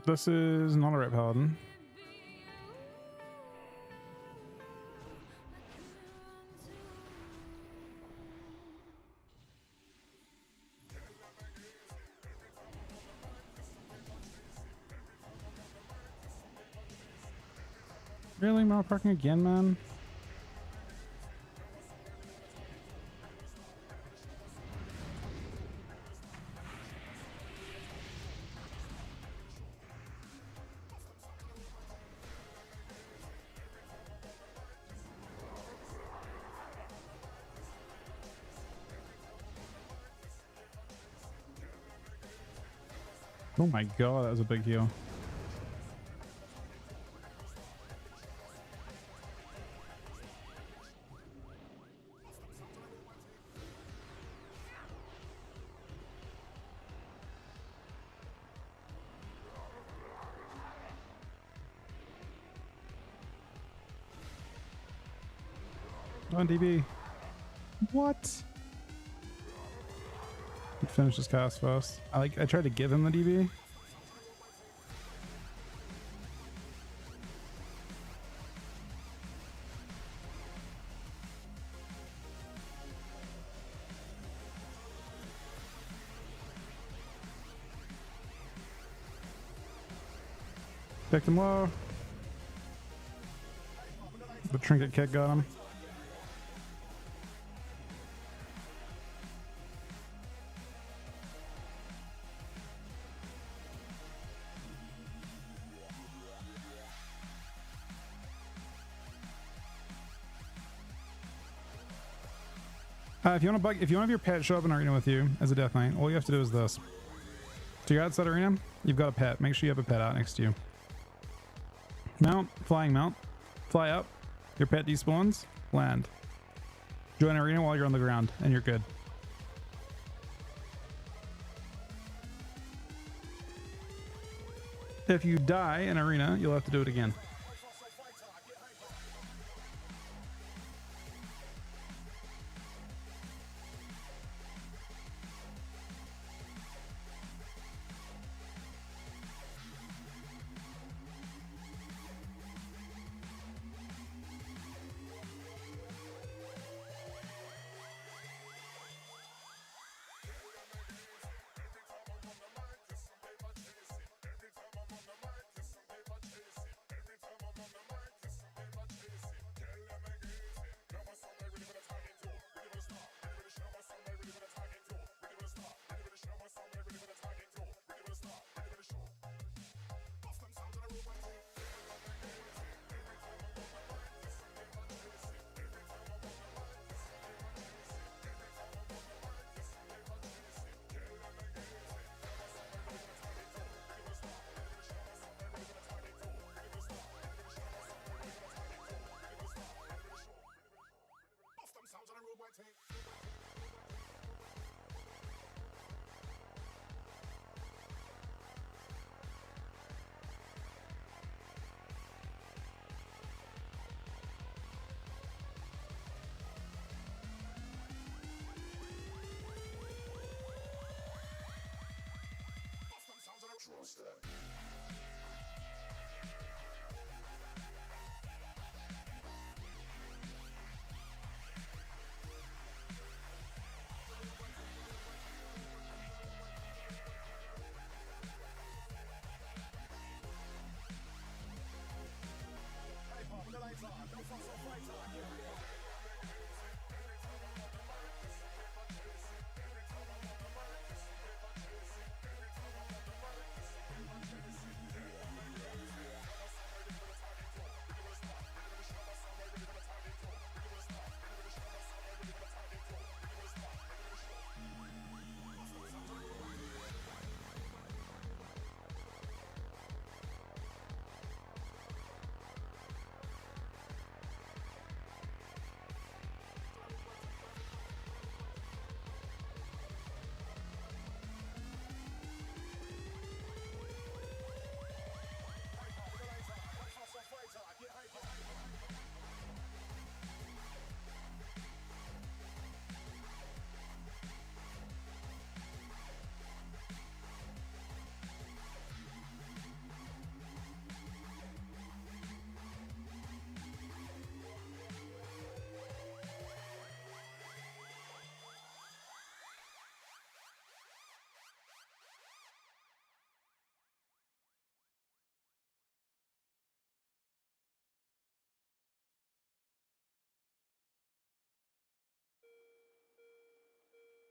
This is not a red paladin. Really, malparking again, man? Oh my god, that was a big heal. On DB. What? Finish this cast fast. I tried to give him the DB. Picked him low. The trinket kick got him. If you want to have your pet show up in arena with you as a death knight, all you have to do is this. So you're outside arena, you've got a pet. Make sure you have a pet out next to you. Mount, flying mount, fly up. Your pet despawns, land. Join arena while you're on the ground, and you're good. If you die in arena, you'll have to do it again.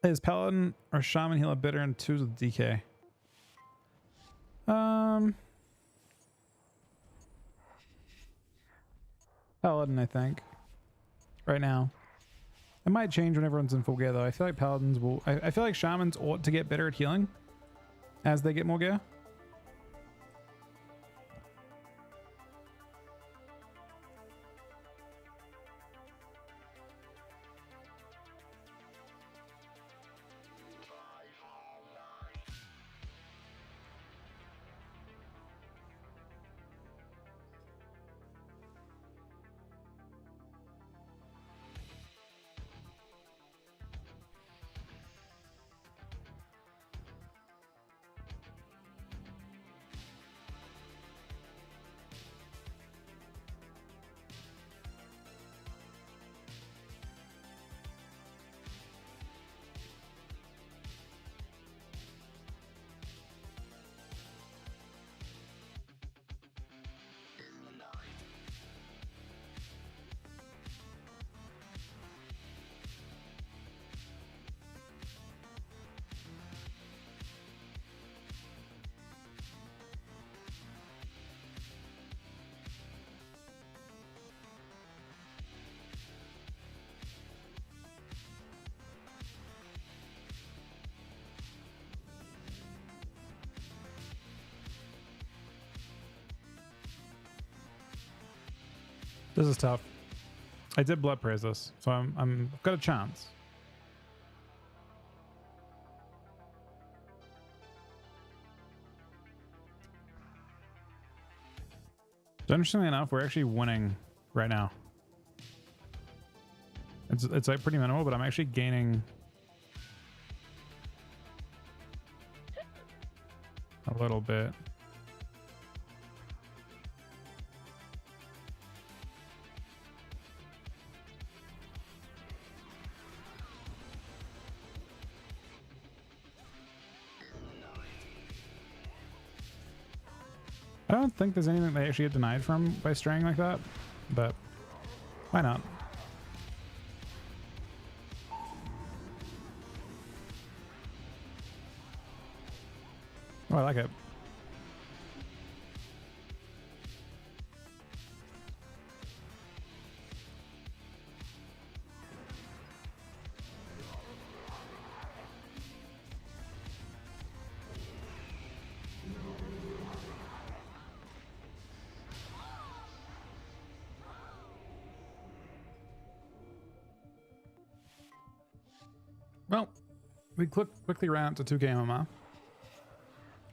Is Paladin or Shaman healer better in 2s with DK? Paladin, I think. Right now. It might change when everyone's in full gear though. I feel like Paladins will... I feel like Shamans ought to get better at healing as they get more gear. This is tough. I did blood praise this, so I've got a chance. So interestingly enough, we're actually winning right now. It's like pretty minimal, but I'm actually gaining a little bit. I don't think there's anything they actually get denied from by straying like that, but why not? Oh, I like it. Well, we quickly ran up to 2k MMR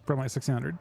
from like 1600.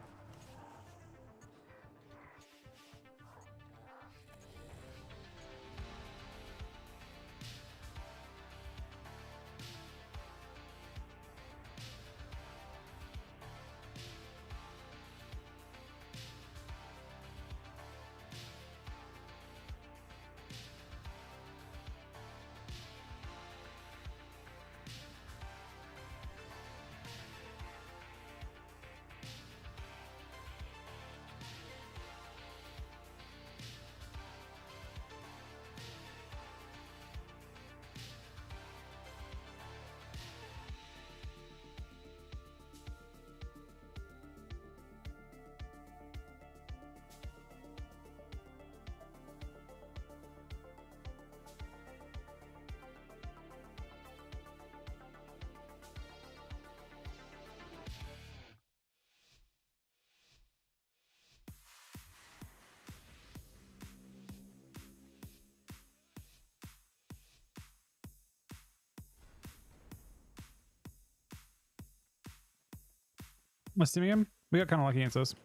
What's the game? We got kind of lucky against this.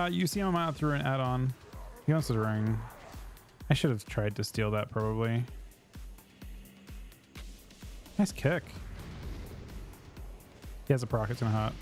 You see him out through an add-on. He wants his ring. I should have tried to steal that probably. Nice kick. He has a proc, it's gonna hurt.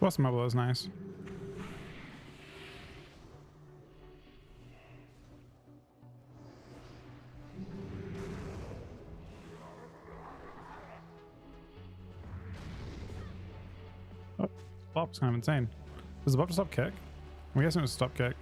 Boss mobile is nice. Oh, Bop's kind of insane. Was the Bop to stop kick? I'm guessing it was stop kick.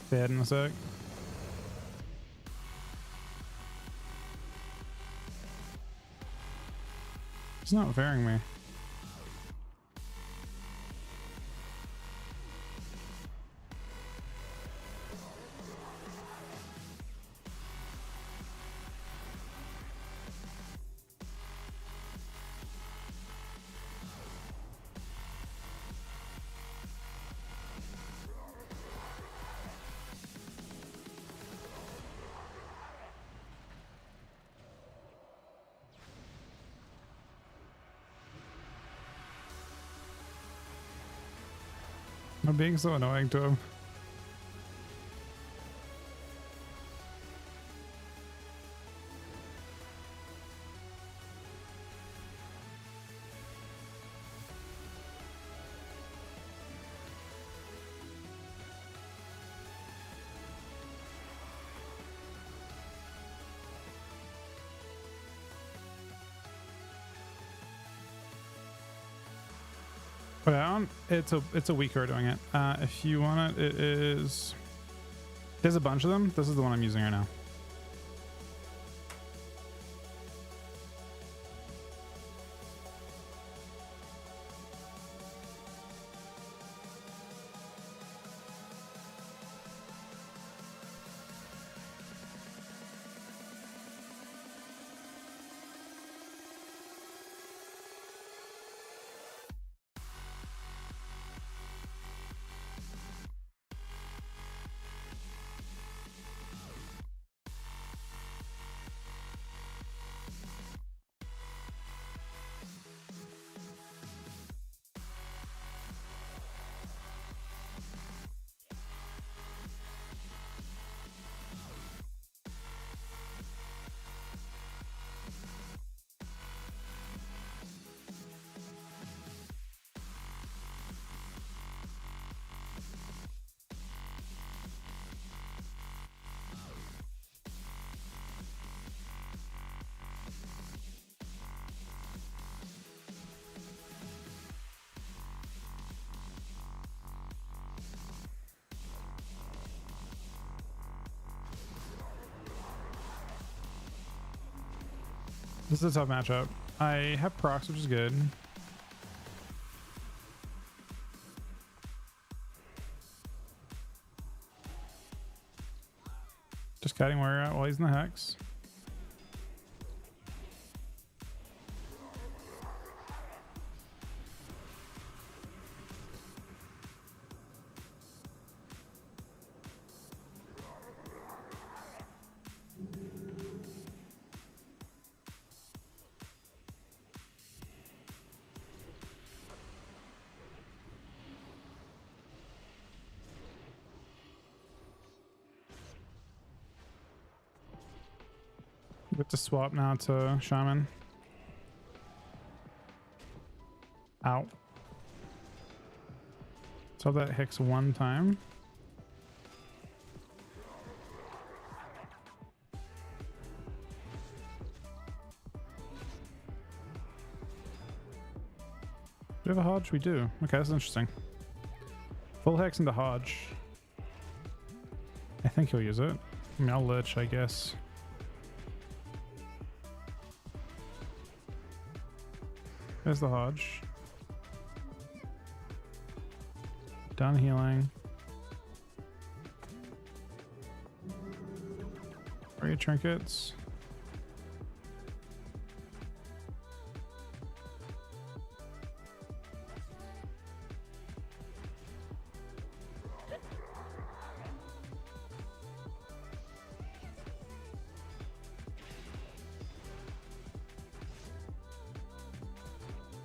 Dead in a sec. He's not varying me. I'm being so annoying to him. Well, it's a weaker doing it. If you want it, it is. There's a bunch of them. This is the one I'm using right now. This is a tough matchup. I have procs, which is good. Just cutting where you're at while he's in the hex. Get to swap now to Shaman. Ow. So that hicks one time. Do we have a Hodge? We do. Okay, that's interesting. Full hex into Hodge. I think he'll use it. I mean, I'll Lich, I guess. There's the Hodge. Done healing. Where are your trinkets?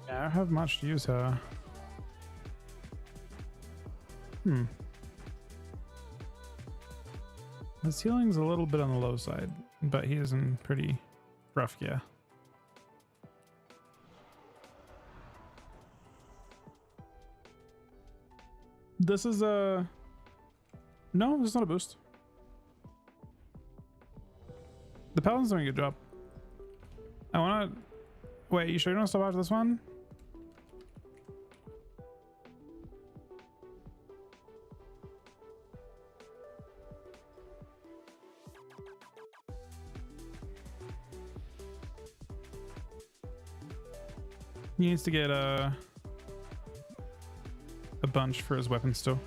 Yeah, I don't have much to use her. His healing's a little bit on the low side, but he is in pretty rough gear. This is a... No, this is not a boost. The Paladin's doing a good job. I want to... Wait, you sure you don't stop after this one? He needs to get a bunch for his weapon still.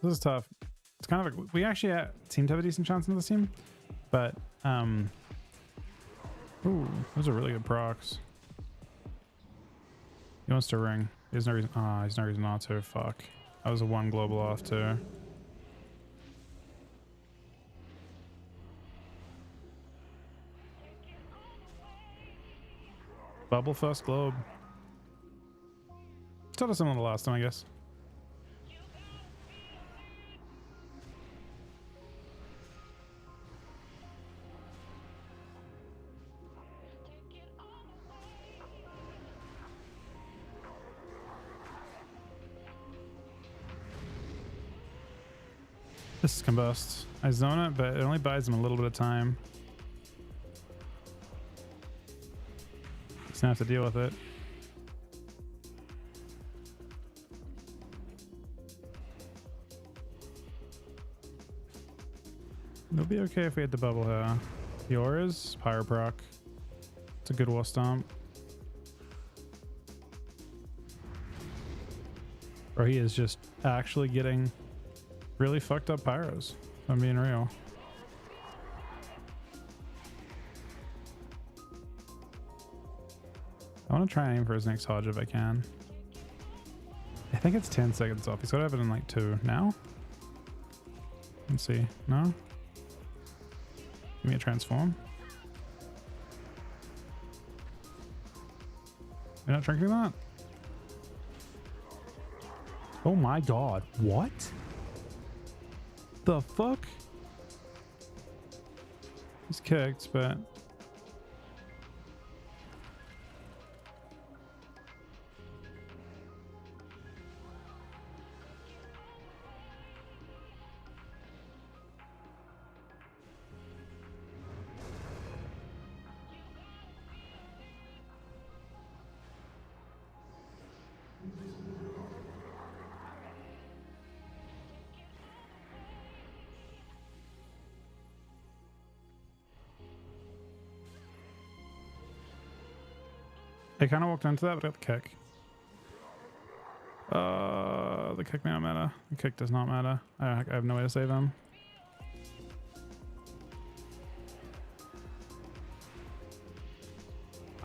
This is tough. It's kind of like we actually seem to have a decent chance in this team, but ooh, those are really good procs. He wants to ring. There's no reason. Ah, there's no reason not to. Fuck. That was a one global off too. Bubble first globe. Still similar to last time, I guess. This is combust. I zone it, but it only buys him a little bit of time. He's gonna have to deal with it. It'll be okay if we hit the bubble here. The auras, pyro proc. It's a good war stomp. Or he is just actually getting really fucked up pyros, if I'm being real. I want to try and aim for his next Hodge if I can. I think it's 10 seconds off. He's got to have it in like 2 now. Let's see. No? Give me a transform. You're not drinking that? Oh my god. What? The fuck? He's kicked, but I kind of walked into that, but I got the kick. The kick may not matter. The kick does not matter. I have no way to save him.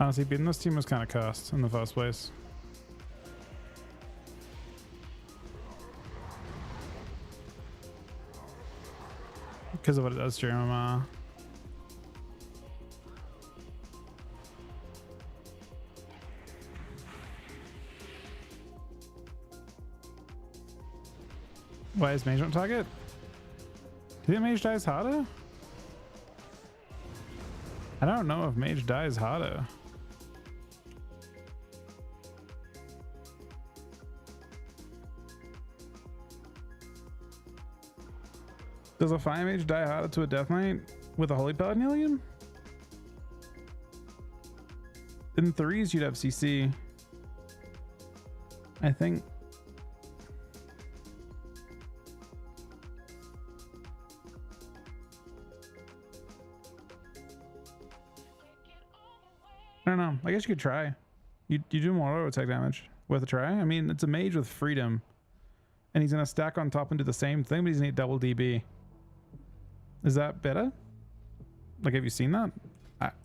Honestly, beating this team was kind of cursed in the first place. Because of what it does to your MMR. Why is Mage on target? Do you think Mage dies harder? I don't know if Mage dies harder. Does a Fire Mage die harder to a Death Knight with a Holy Paladin healing him? In 3s you'd have CC. I think. I don't know. I guess you could try. You do more auto attack damage. Worth a try. I mean, it's a mage with freedom. And he's going to stack on top and do the same thing, but he's going to need double DB. Is that better? Like, have you seen that?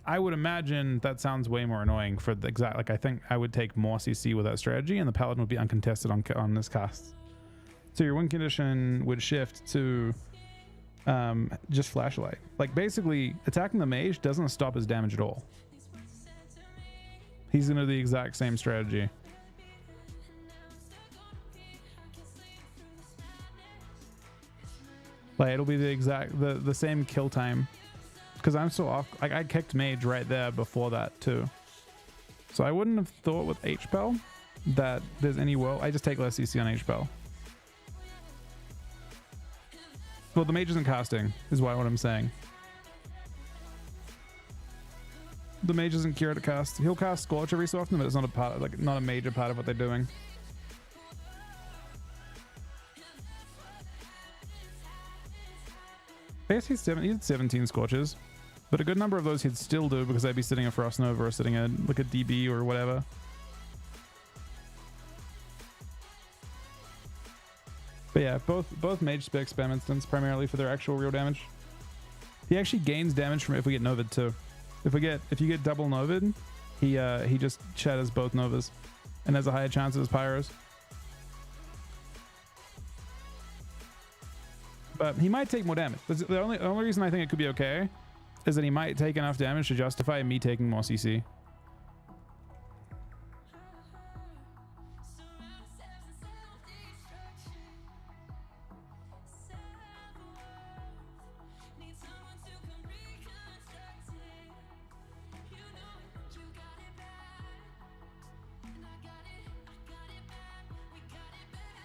I would imagine that sounds way more annoying for the exact... Like, I think I would take more CC with that strategy, and the Paladin would be uncontested on this cast. So your win condition would shift to just Flashlight. Like, basically, attacking the mage doesn't stop his damage at all. He's going to do the exact same strategy. Like, it'll be the exact the same kill time, because I'm still off. Like, I kicked mage right there before that too, so I wouldn't have thought with H-Pel that there's any will. I just take less CC on H-Pel. Well, the mage isn't casting is what I'm saying. The mage isn't cured to cast. He'll cast Scorch every so often, but it's not a part, like, not a major part of what they're doing. I guess he had 17 Scorches, but a good number of those he'd still do because they'd be sitting a Frost Nova or sitting a like a DB or whatever. But yeah, both mage spec spam instants primarily for their actual real damage. He actually gains damage from it if we get Novid too. If you get double Novid, he just shatters both Novas and has a higher chance of his Pyros. But he might take more damage. The only reason I think it could be okay is that he might take enough damage to justify me taking more CC.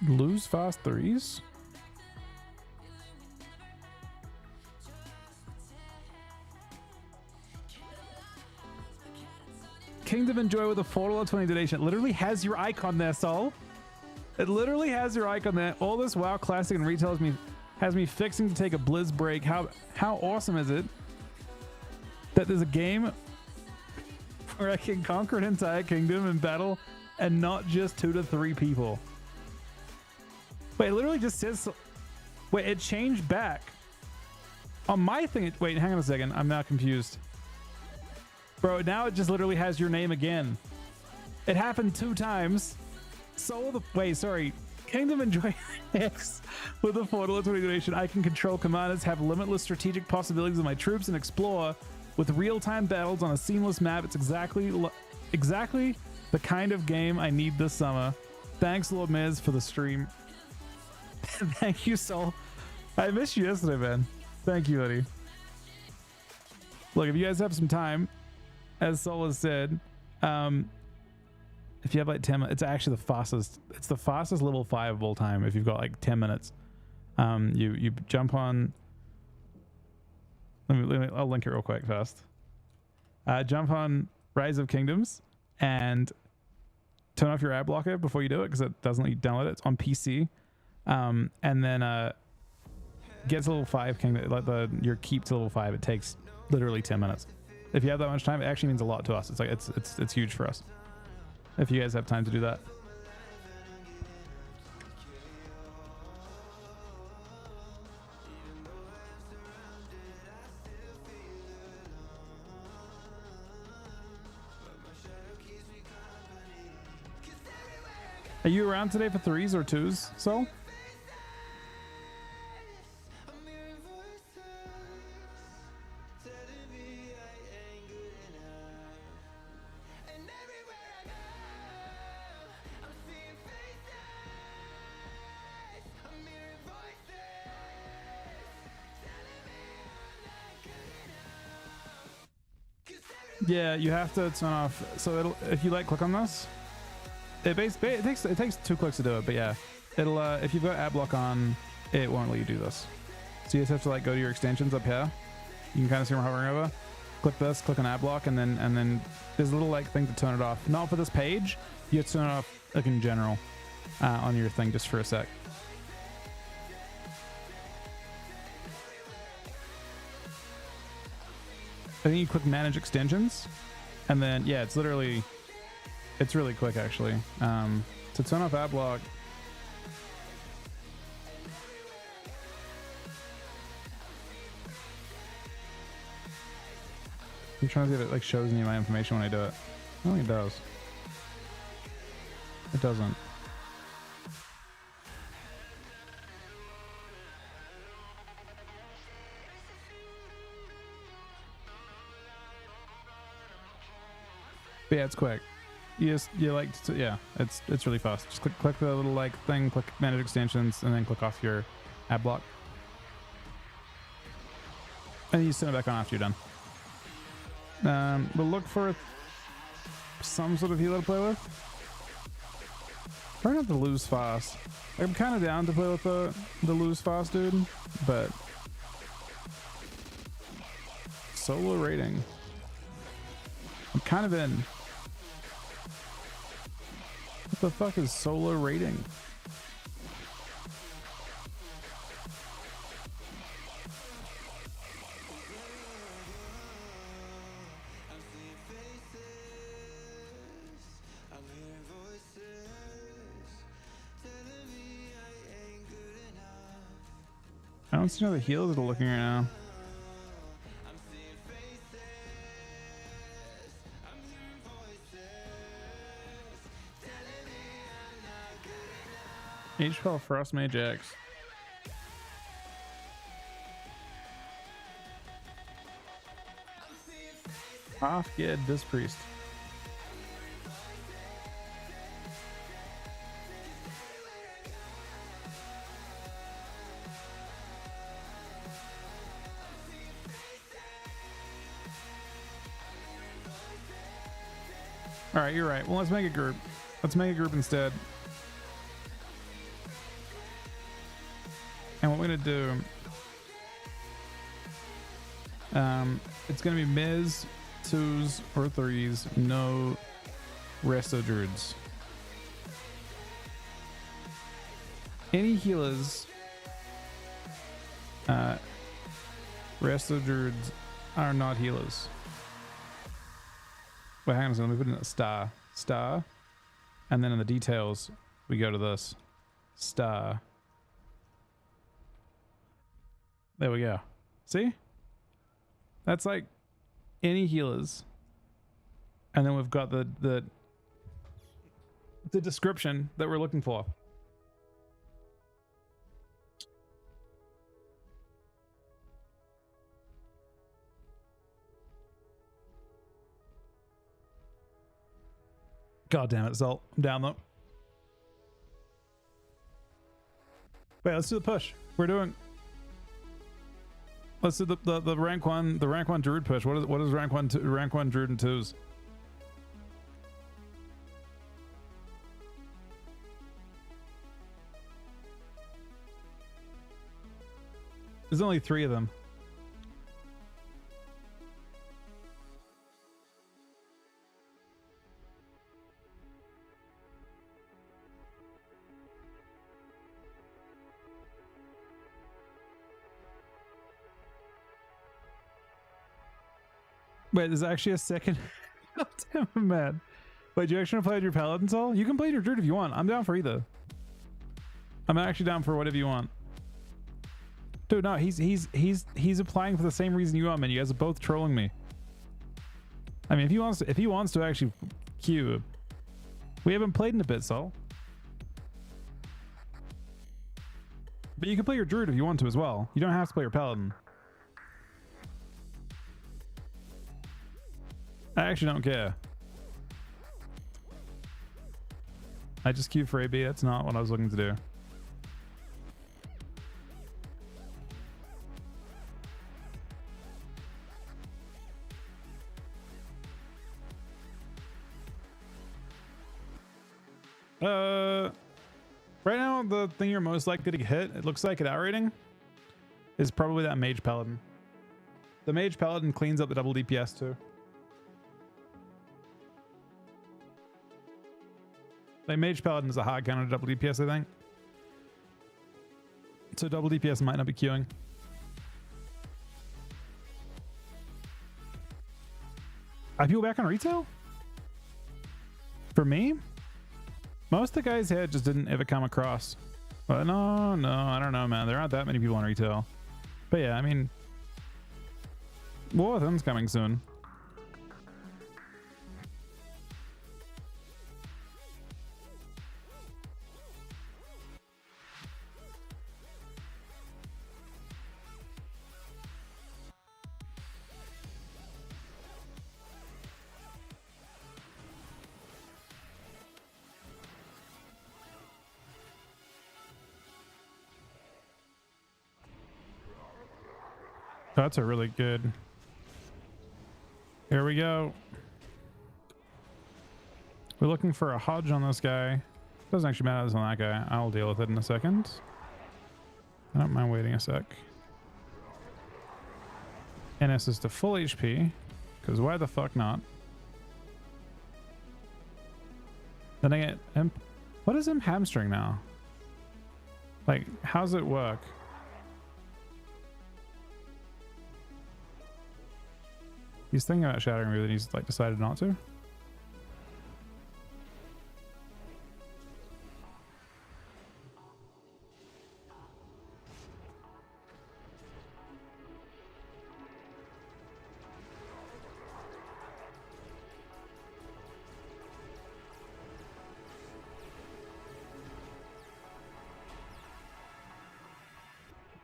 Lose fast threes? Kingdom Enjoy with a $4.20 donation. It literally has your icon there, Sol. It literally has your icon there. All this WoW Classic and retail has me fixing to take a Blizz break. How awesome is it that there's a game where I can conquer an entire kingdom in battle and not just 2 to 3 people? Wait, it literally just says... Wait, it changed back. On my thing... Wait, hang on a second. I'm now confused. Bro, now it just literally has your name again. It happened 2 times. Wait, sorry. Kingdom Enjoy X with a $4.20 donation. I can control commanders, have limitless strategic possibilities of my troops, and explore with real-time battles on a seamless map. It's exactly the kind of game I need this summer. Thanks, Lord Miz, for the stream. Thank you, Sol. I missed you yesterday, man. Thank you, buddy. Look, if you guys have some time, as Sol has said, if you have like 10 minutes, it's actually the fastest. It's the fastest level 5 of all time. If you've got like 10 minutes, you jump on. I'll link it real quick fast. Jump on Rise of Kingdoms and turn off your ad blocker before you do it because it doesn't let you download it. It's on PC, and then get to level 5 kingdom, like your keep to level 5. It takes literally 10 minutes. If you have that much time, it actually means a lot to us. It's like it's huge for us. If you guys have time to do that. Are you around today for 3s or 2s, Sol? Yeah, you have to turn off. So if you click on this, it takes 2 clicks to do it. But yeah, it'll if you've got ad block on, it won't let you do this. So you just have to go to your extensions up here. You can kind of see where I'm hovering over. Click this, click on ad block, and then there's a little thing to turn it off. Not for this page. You have to turn it off in general on your thing just for a sec. I think you click manage extensions, And then, yeah, it's literally, it's really quick actually. To turn off ad block, I'm trying to see if it like shows me my information when I do it. I don't think it does. It doesn't. But yeah, it's quick. You like yeah, it's really fast. Just click the little like thing, click manage extensions, and then click off your ad block, and you send it back on after you're done. We'll look for some sort of healer to play with. Try not to lose fast. I'm kind of down to play with the lose fast dude, but solo rating, I'm kind of in. What the fuck is solo rating? I don't see no other heals that are looking right now. H-Fell Frost Mage X. Off Gid this priest. All right, you're right. Well, let's make a group. Let's make a group instead. And what we're gonna do, it's gonna be Miz, 2s or 3s, no resto druids. Any healers, resto druids are not healers. Wait, hang on a second, let me put in a star, and then in the details, we go to this, star. There we go. See? That's like any healers. And then we've got the description that we're looking for. God damn it, Zol. I'm down though. Wait, let's do the push. Let's do the rank one druid push. What is rank one druid and 2s? There's only 3 of them. Wait, there's actually a second. God damn, I'm mad. Wait, do you actually want to play with your paladin soul? You can play your druid if you want. I'm down for either. I'm actually down for whatever you want. Dude, no, he's applying for the same reason you are, man. You guys are both trolling me. I mean, if he wants to actually queue, we haven't played in a bit, Sol. But you can play your druid if you want to as well. You don't have to play your paladin. I actually don't care. I just queued for AB. That's not what I was looking to do. Right now, the thing you're most likely to hit, it looks like at outrating, is probably that Mage Paladin. The Mage Paladin cleans up the double DPS too. Like Mage Paladin is a hard counter to double DPS, I think. So double DPS might not be queuing. Are people back on retail? For me, most of the guys here just didn't ever come across. But no, I don't know, man. There aren't that many people on retail. But yeah, I mean, War Within's coming soon. That's a really good. Here we go. We're looking for a Hodge on this guy. Doesn't actually matter on that guy. I'll deal with it in a second. I don't mind waiting a sec. NS is to full HP, because why the fuck not? Then I get Imp. What is Imp hamstring now? Like, how's it work? He's thinking about shattering me, and he's like decided not to.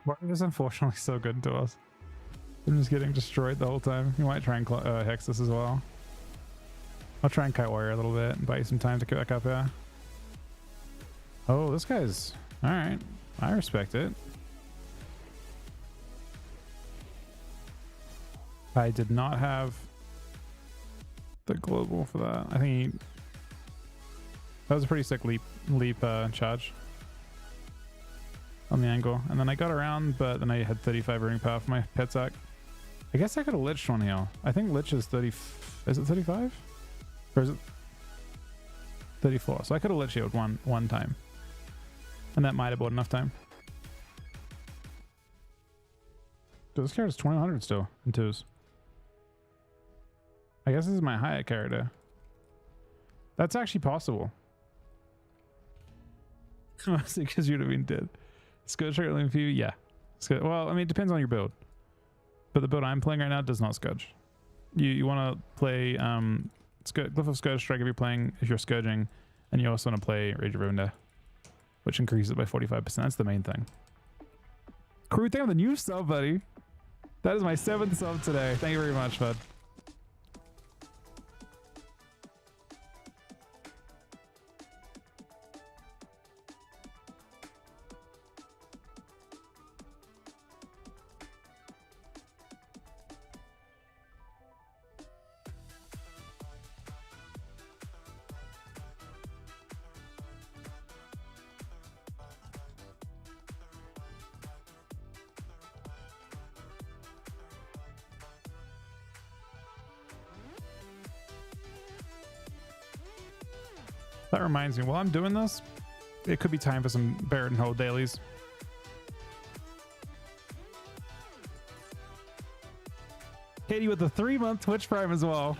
Martin is unfortunately so good to us. I'm just getting destroyed the whole time. You might try and hex this as well. I'll try and kite warrior a little bit and buy you some time to get back up here. Oh, this guy's all right. I respect it. I did not have the global for that. I think that was a pretty sick leap charge on the angle, and then I got around, but then I had 35 ring power for my pet sack. I guess I could have liched one here. I think lich is 30. Is it 35? Or is it 34? So I could have lich healed one time, and that might have bought enough time. Dude, this character's 2100 still in twos. I guess this is my higher character. That's actually possible. Mostly because you'd have been dead. Scourge in few, yeah. Well, I mean, it depends on your build. But the build I'm playing right now does not Scourge. You want to play Glyph of Scourge Strike if you're Scourging, and you also want to play Rage of Ravenda, which increases it by 45%. That's the main thing. Crew, thank you for the new sub, buddy. That is my 7th sub today. Thank you very much, bud. That reminds me, while I'm doing this, it could be time for some Barrett and Hold dailies. Katie with the 3-month Twitch Prime as well.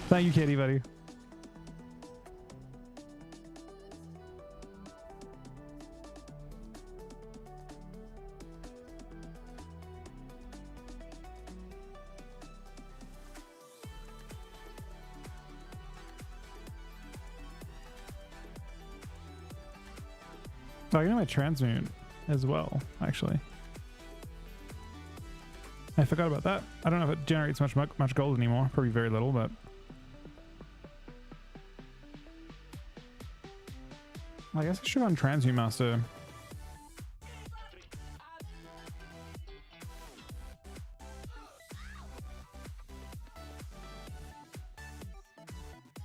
Thank you, Katie, buddy. Oh, I might transmute as well, actually. I forgot about that. I don't know if it generates much gold anymore. Probably very little, but... I guess I should go on Transmute Master.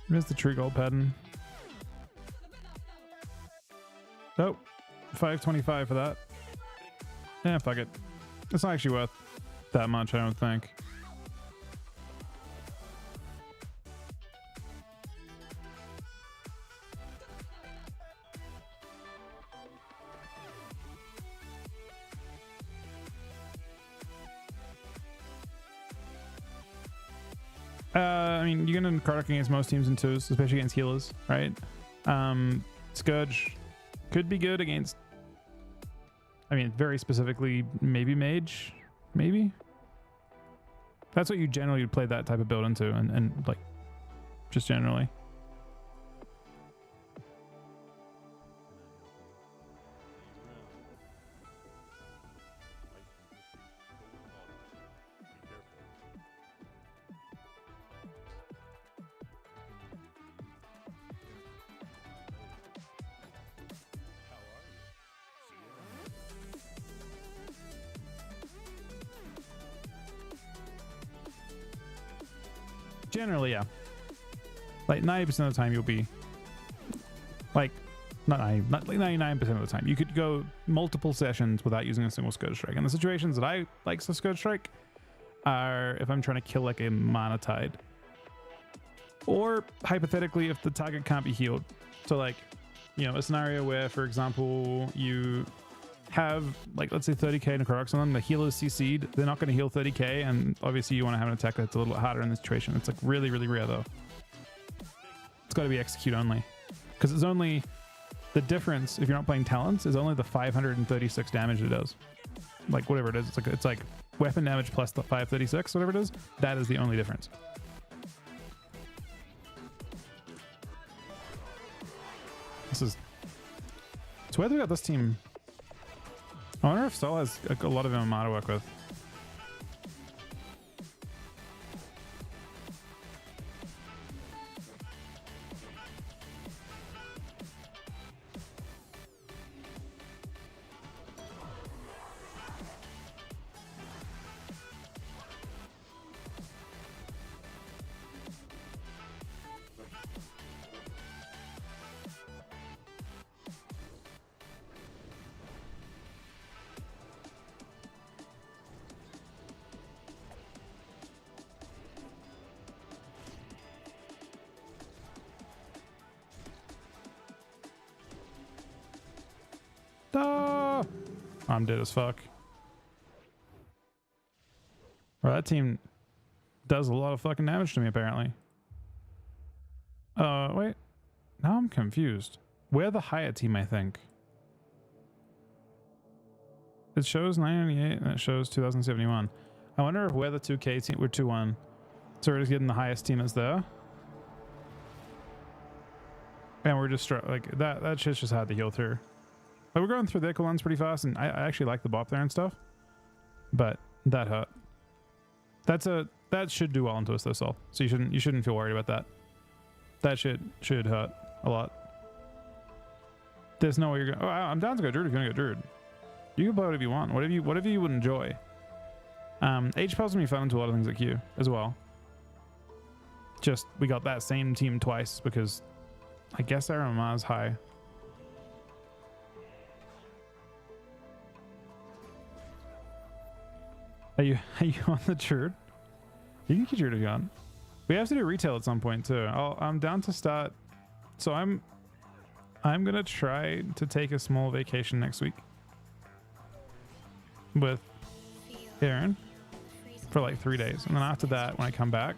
Here's the true gold pattern. Oh, 525 for that. Yeah, fuck it. It's not actually worth that much, I don't think. I mean, you're gonna card against most teams in 2s, especially against healers, right? Scourge could be good against, I mean, very specifically, maybe Mage, maybe. That's what you generally would play that type of build into, and like, just generally. Generally, yeah. Like 90% of the time, you'll be like, not 99% of the time. You could go multiple sessions without using a single Scourge Strike. And the situations that I like to Scourge Strike are if I'm trying to kill like a Mana Tide, or hypothetically if the target can't be healed. So like, you know, a scenario where, for example, you have like, let's say 30k necrotics on them, the healer's CC'd, they're not going to heal 30k, and obviously you want to have an attack that's a little bit harder in this situation. It's like really, really rare though. It's got to be execute only, because it's only the difference if you're not playing talents is only the 536 damage it does. Like whatever it is, it's like weapon damage plus the 536, whatever it is. That is the only difference. It's weird we got this team. I wonder if Sol has a lot of MMR to work with. Ah! I'm dead as fuck. Well, that team does a lot of fucking damage to me, apparently. Wait. Now I'm confused. We're the higher team, I think. It shows 998 and it shows 2071. I wonder if we're the 2K team. We're 2-1. So we're just getting the highest team that's there. And we're just like that shit's just hard to heal through. Like we're going through their cooldowns pretty fast, and I actually like the bop there and stuff. But that hurt. That should do well into us though, Sol. So you shouldn't feel worried about that. That shit should hurt a lot. There's no way you're going. Oh, I'm down to go Druid if you want to go Druid. You can play whatever you want, whatever you would enjoy. H-Pulse can be fun into a lot of things at Q as well. Just we got that same team twice because I guess our MMR is high. Are you on the Druid? You can get Druid if you want. We have to do retail at some point too. I'm down to start. So I'm gonna try to take a small vacation next week with Aaron for like 3 days, and then after that, when I come back,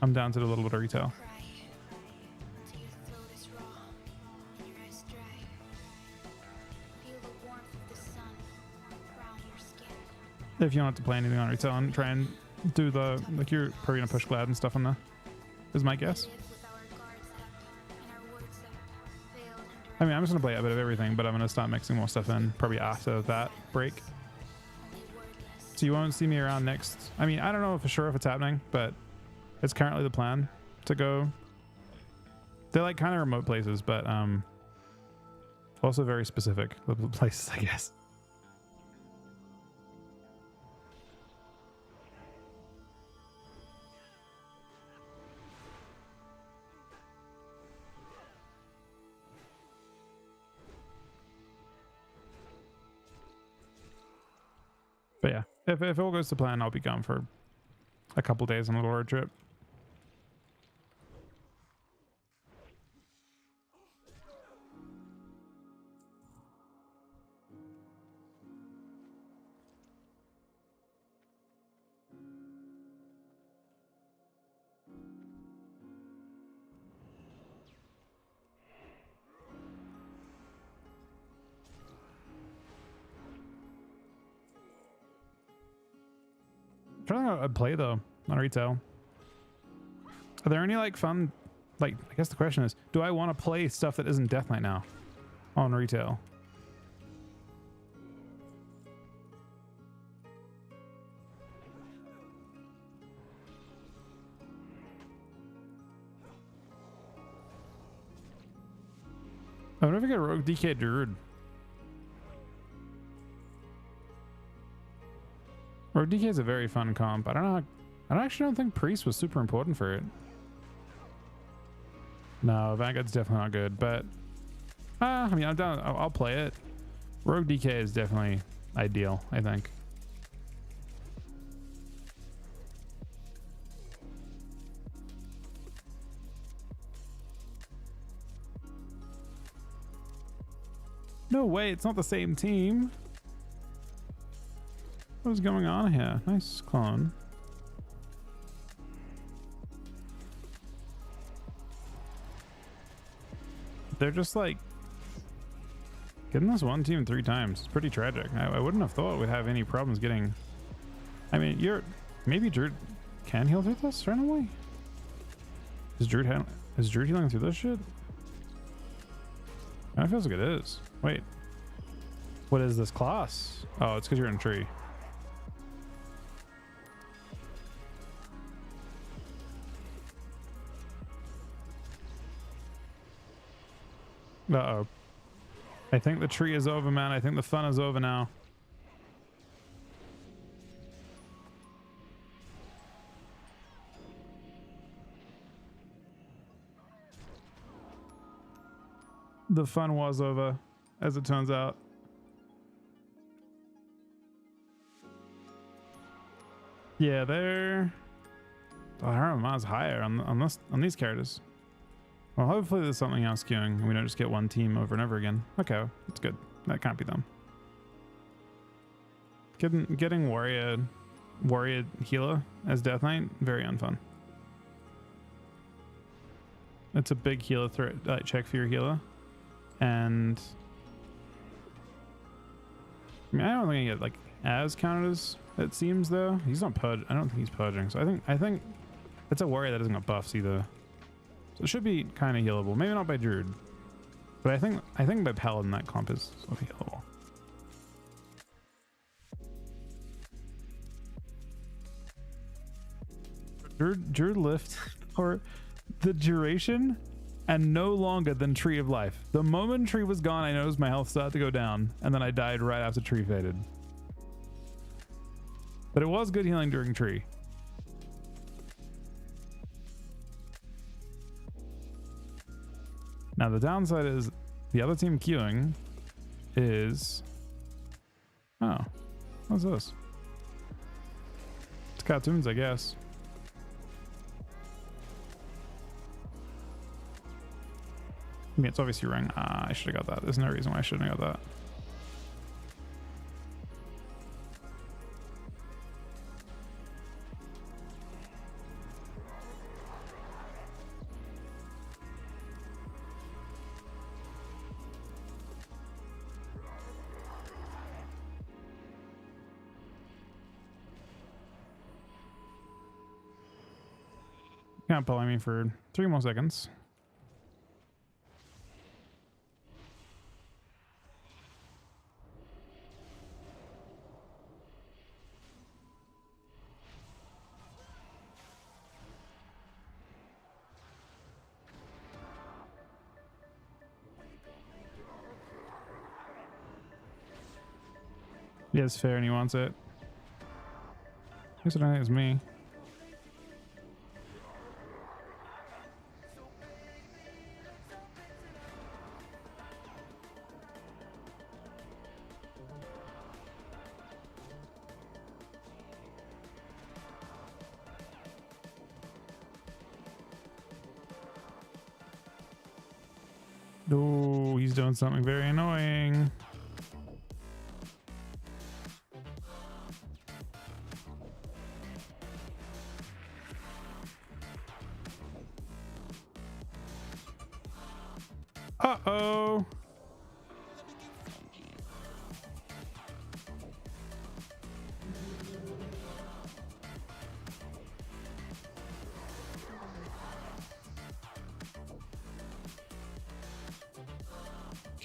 I'm down to do a little bit of retail. If you don't have to play anything on retail and try and do the, like, you're probably gonna push Glad and stuff on there, is my guess. I mean, I'm just gonna play a bit of everything, but I'm gonna start mixing more stuff in probably after that break. So you won't see me around next. I mean, I don't know for sure if it's happening, but it's currently the plan to go. They're like kind of remote places, but also very specific places, I guess. But yeah, if all goes to plan, I'll be gone for a couple days on a little road trip. trying to play though on retail. Are there any like fun, like, I guess the question is, do I want to play stuff that isn't Death Knight now on retail? I wonder if I get Rogue DK Druid. Rogue DK is a very fun comp. I don't know. I actually don't think Priest was super important for it. No, Vanguard's definitely not good, but I mean, I'm down. I'll play it. Rogue DK is definitely ideal, I think. No way, it's not the same team. What is going on here? Nice clone. They're just like getting this one team 3 times. It's pretty tragic. I wouldn't have thought we'd have any problems getting. I mean, maybe Druid can heal through this randomly. Is Druid healing through this shit? It feels like it is. Wait, what is this class? Oh, it's because you're in a tree. Uh-oh. I think the tree is over, man. I think the fun is over now. The fun was over, as it turns out. Yeah, they're... Oh, I don't know, miles higher on these characters. Well, hopefully there's something else queuing and we don't just get one team over and over again. Okay, that's good. That can't be them. Getting warrior healer as Death Knight, very unfun. It's a big healer threat, check for your healer. And I mean, I don't think I get like as counted as it seems though. He's not purge. I don't think he's purging. So I think it's a warrior that doesn't get buffs either. So it should be kind of healable. Maybe not by Druid, but I think by Paladin that comp is sort of healable. Druid lift for the duration and no longer than Tree of Life. The moment Tree was gone, I noticed my health started to go down, and then I died right after Tree faded. But it was good healing during Tree. Now the downside is the other team queuing is... Oh, what's this? It's cartoons, I guess. I mean, it's obviously ring. I should have got that. There's no reason why I shouldn't have got that. Can't poly me for 3 more seconds. Yeah, it's fair and he wants it. I guess I don't think it's me. Oh, he's doing something very annoying. Uh-oh.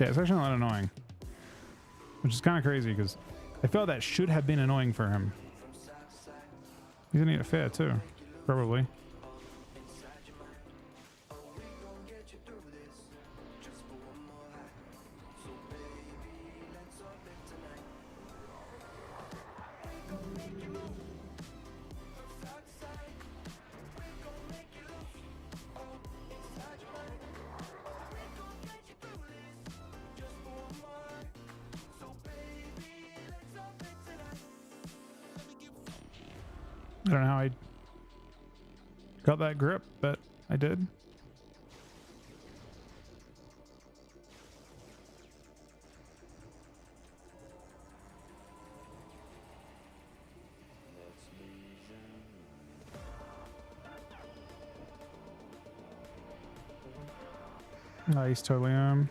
Okay, it's actually not annoying. Which is kind of crazy because I felt that should have been annoying for him. He's gonna need a fair too, probably. I don't know how I got that grip, but I did. Nice, totally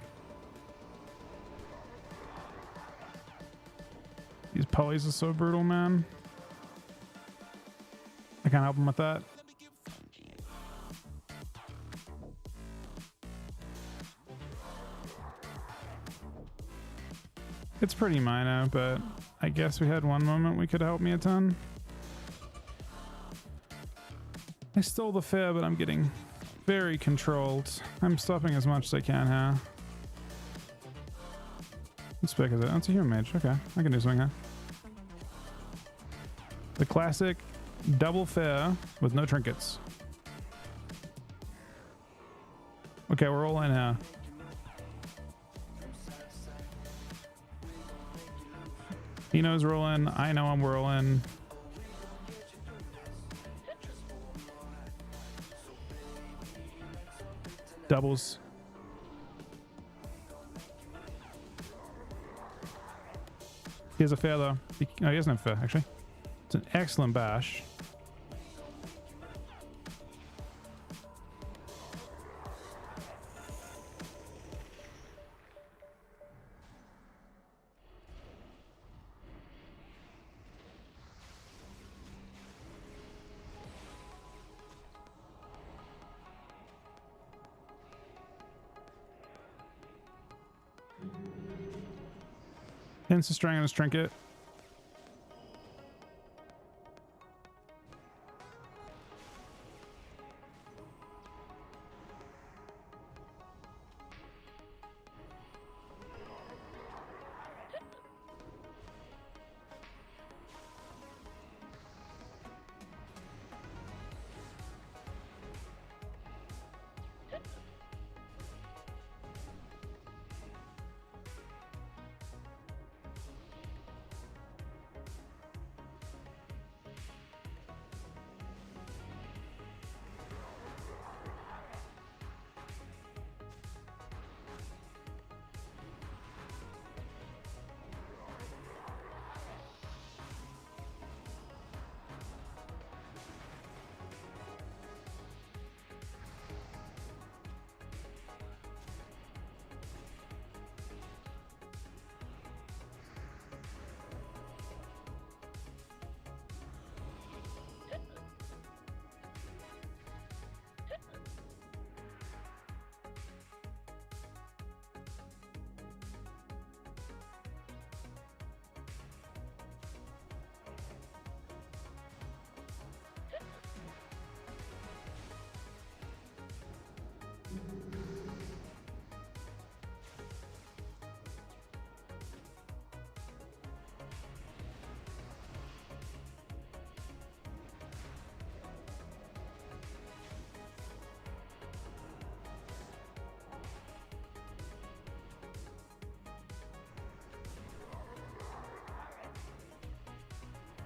These pulleys are so brutal, man. I can't help him with that. It's pretty minor, but I guess we had one moment we could help me a ton. I stole the fair, but I'm getting very controlled. I'm stopping as much as I can here. What spec is it? That's a human mage. Okay, I can do something here. The classic double fair with no trinkets. Okay, we're all in here. He knows rolling. I know I'm rolling. Doubles. He has a fair though. No, he doesn't have fair actually. It's an excellent bash. Insta string on his trinket.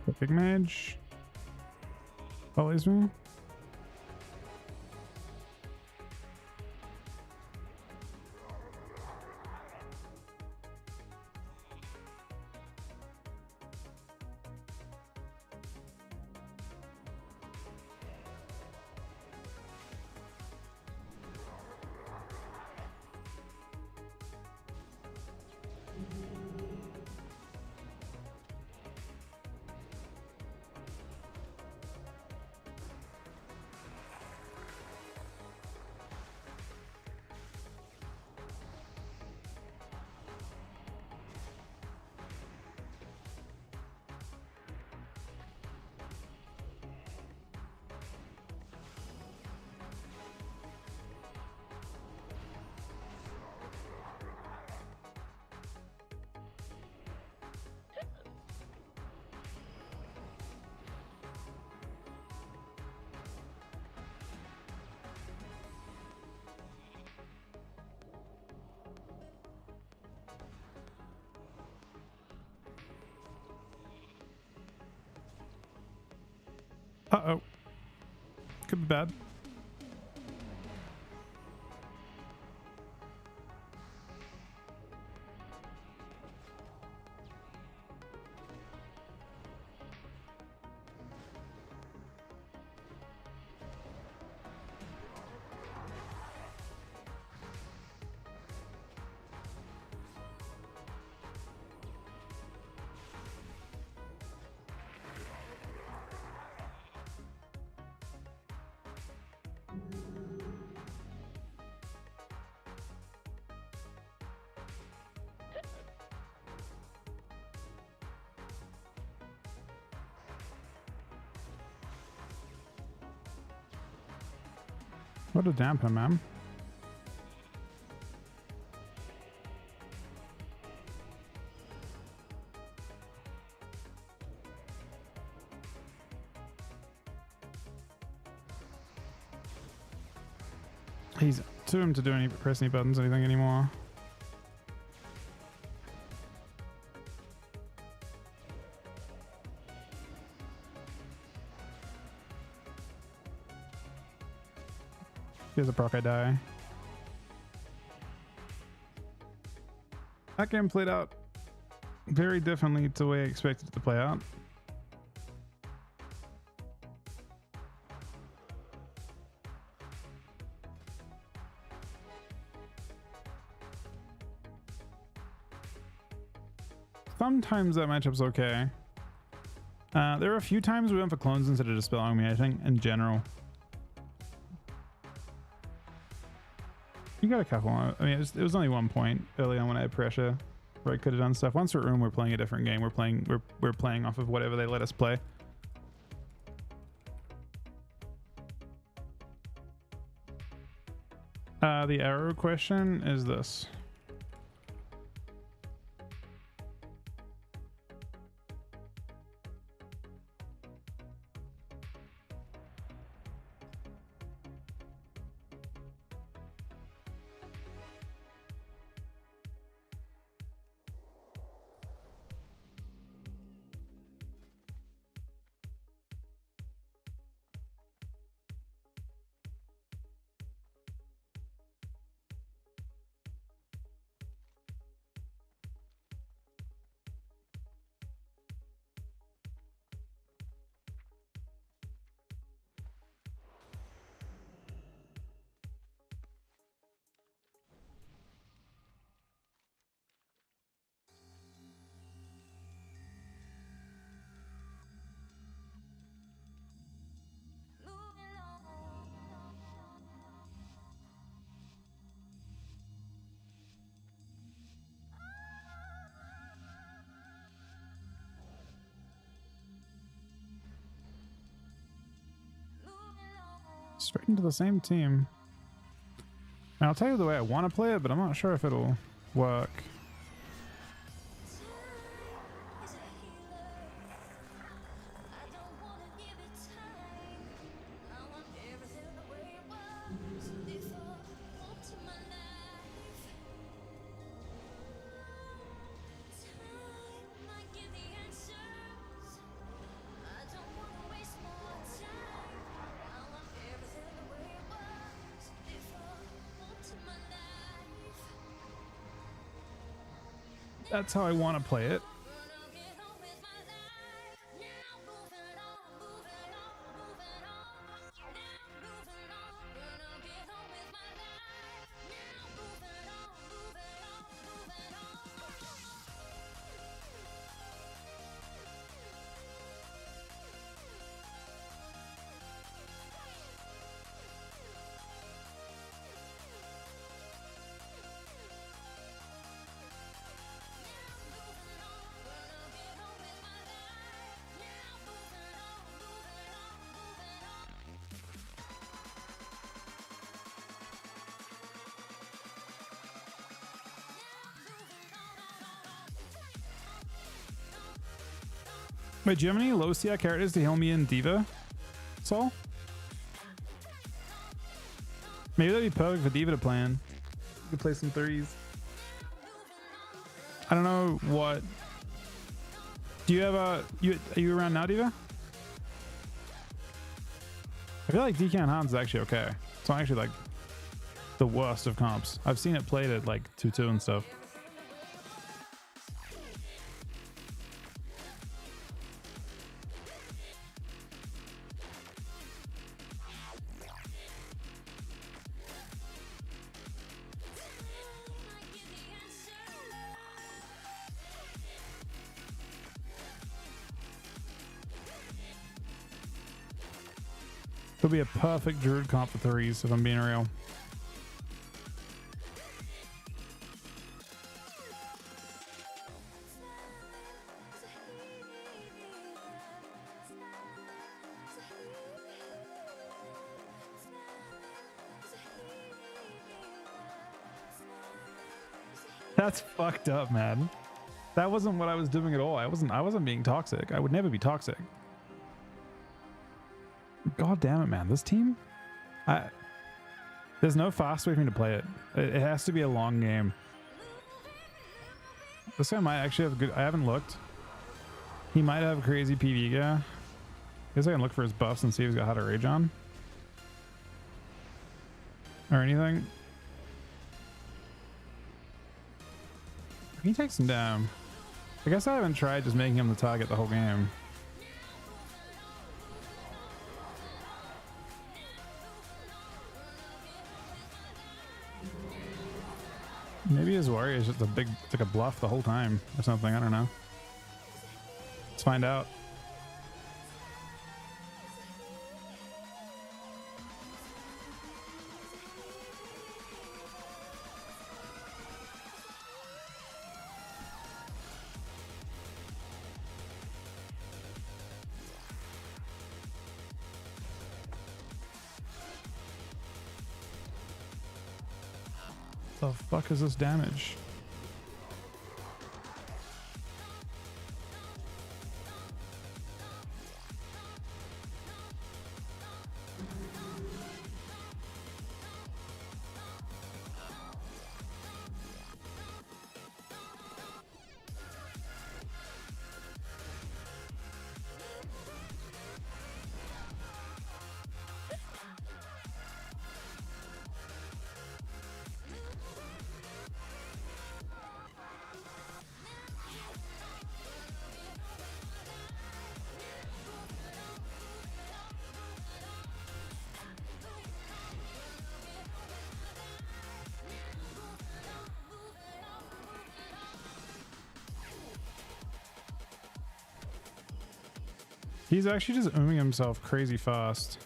The big mage follows me. Uh-oh. Could be bad. What a damper, man. He's too him to do any press any buttons or anything anymore. Here's a proc I die. That game played out very differently to the way I expected it to play out. Sometimes that matchup's okay. There were a few times we went for clones instead of dispelling me, I think, in general. You got a couple. I mean, it was only 1 point early on when I had pressure where I could have done stuff. Once we're at room, we're playing a different game. We're playing off of whatever they let us play. The arrow question is this. Straight into the same team. And I'll tell you the way I want to play it, but I'm not sure if it'll work. That's how I want to play it. Wait, do you have any low CR characters to heal me in Diva, Sol? Maybe that'd be perfect for Diva to play in. You could play some threes. I don't know what. Do you have a... Are you around now, Diva? feel like DK on Hans is actually okay. It's not actually like the worst of comps. I've seen it played at like 2-2 and stuff. Could be a perfect druid comp for threes if I'm being real. That's fucked up, man. That wasn't what I was doing at all. I wasn't being toxic. I would never be toxic. God damn it, man. This team, there's no fast way for me to play it. It has to be a long game. This guy might actually have good, I haven't looked. He might have a crazy PV guy. I guess I can look for his buffs and see if he's got how to rage on. Or anything. He takes him down. I guess I haven't tried just making him the target the whole game. Maybe his warrior is just a big, it's like a bluff the whole time or something. I don't know. Let's find out. The fuck is this damage? He's actually just ooming himself crazy fast.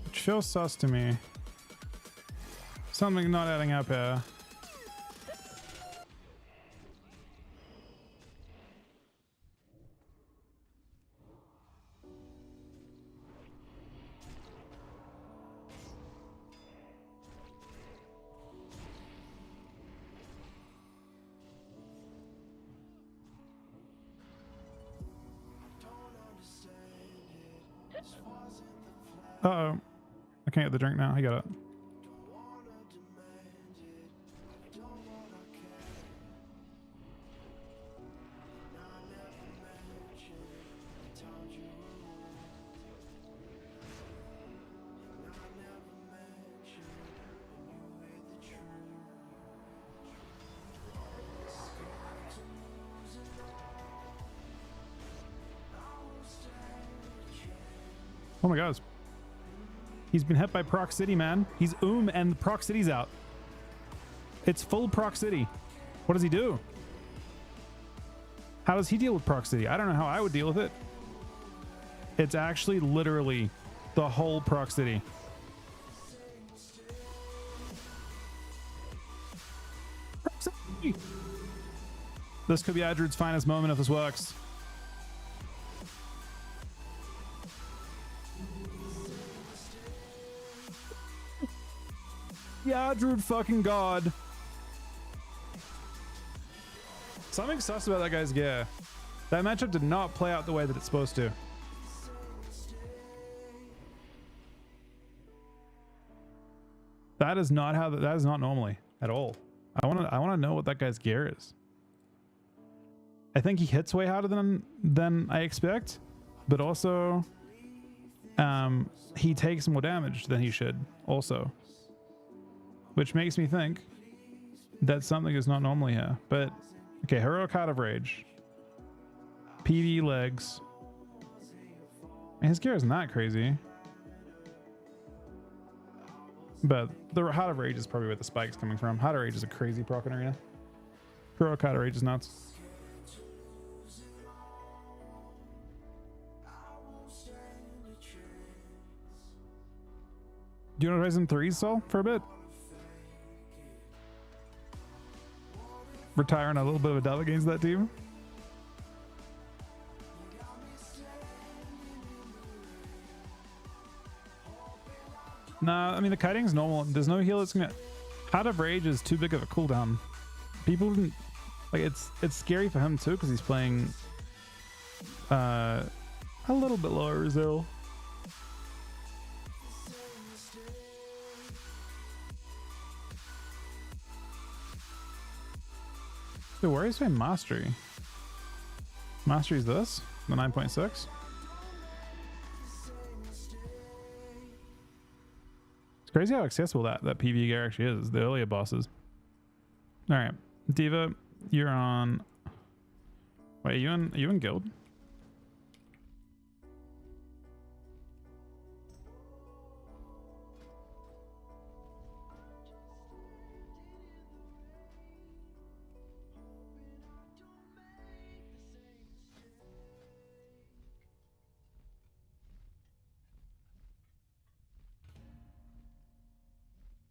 Which feels sus to me. Something not adding up here. Uh-oh. I can't get the drink now. I got it. Oh my god. He's been hit by Proc City, man. He's and the Proc City's out. It's full Proc City. What does he do? How does he deal with Proc City? I don't know how I would deal with it. It's actually literally the whole Proc City. This could be Adrude's finest moment if this works. Yeah, Druid fucking god. Something sus about that guy's gear. That matchup did not play out the way that it's supposed to. That is not how that is not normally at all. I want to know what that guy's gear is. I think he hits way harder than I expect, but also he takes more damage than he should also, which makes me think that something is not normally here. But okay, heroic heart of rage, PV legs, and his gear isn't that crazy. But the Heart of Rage is probably where the spike's coming from. Heart of Rage is a crazy proc in arena. Heroic Heart of Rage is nuts. Do you want to try some threes, Sol, for a bit? Retiring a little bit of a dub against that team. Nah, I mean the kiting's normal. There's no heal that's gonna. Heart of Rage is too big of a cooldown. People didn't like it's scary for him too because he's playing a little bit lower Zil. So where is my mastery? Mastery is this, the 9.6. It's crazy how accessible that PvE gear actually is. The earlier bosses. All right, Diva, you're on. Wait, are you in guild?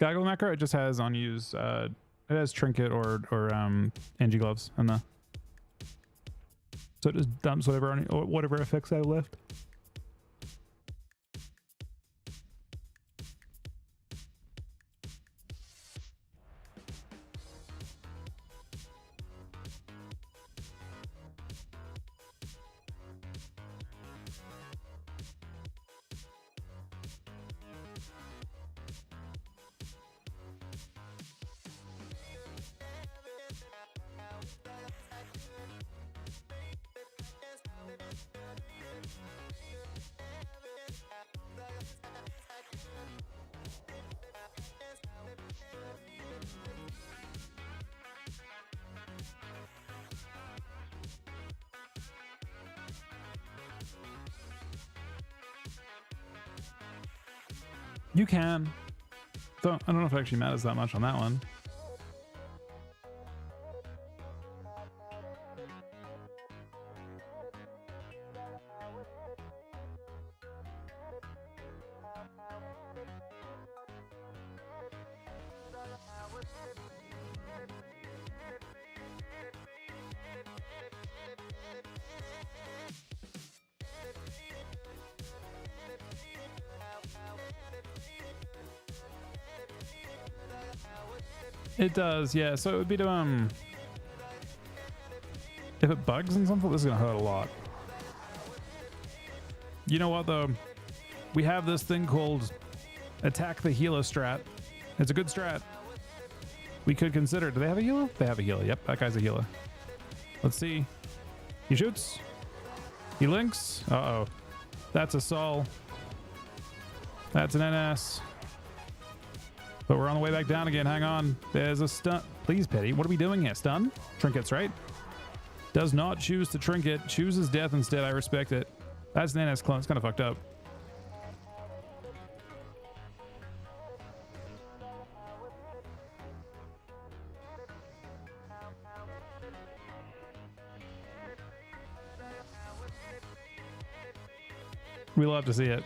Goggle macro, it just has unused, it has trinket or NG gloves in the, so it just dumps whatever effects I left. You can. So I don't know if it actually matters that much on that one. It does, yeah. So it would be to if it bugs and something, this is gonna hurt a lot. You know what though? We have this thing called attack the healer strat. It's a good strat. We could consider. Do they have a healer? They have a healer. Yep, that guy's a healer. Let's see. He shoots. He links. Uh-oh. That's a Sol. That's an NS. But we're on the way back down again. Hang on. There's a stun. Please, Petty. What are we doing here? Stun? Trinkets, right? Does not choose to trinket. Chooses death instead. I respect it. That's an NS clone. It's kind of fucked up. We love to see it.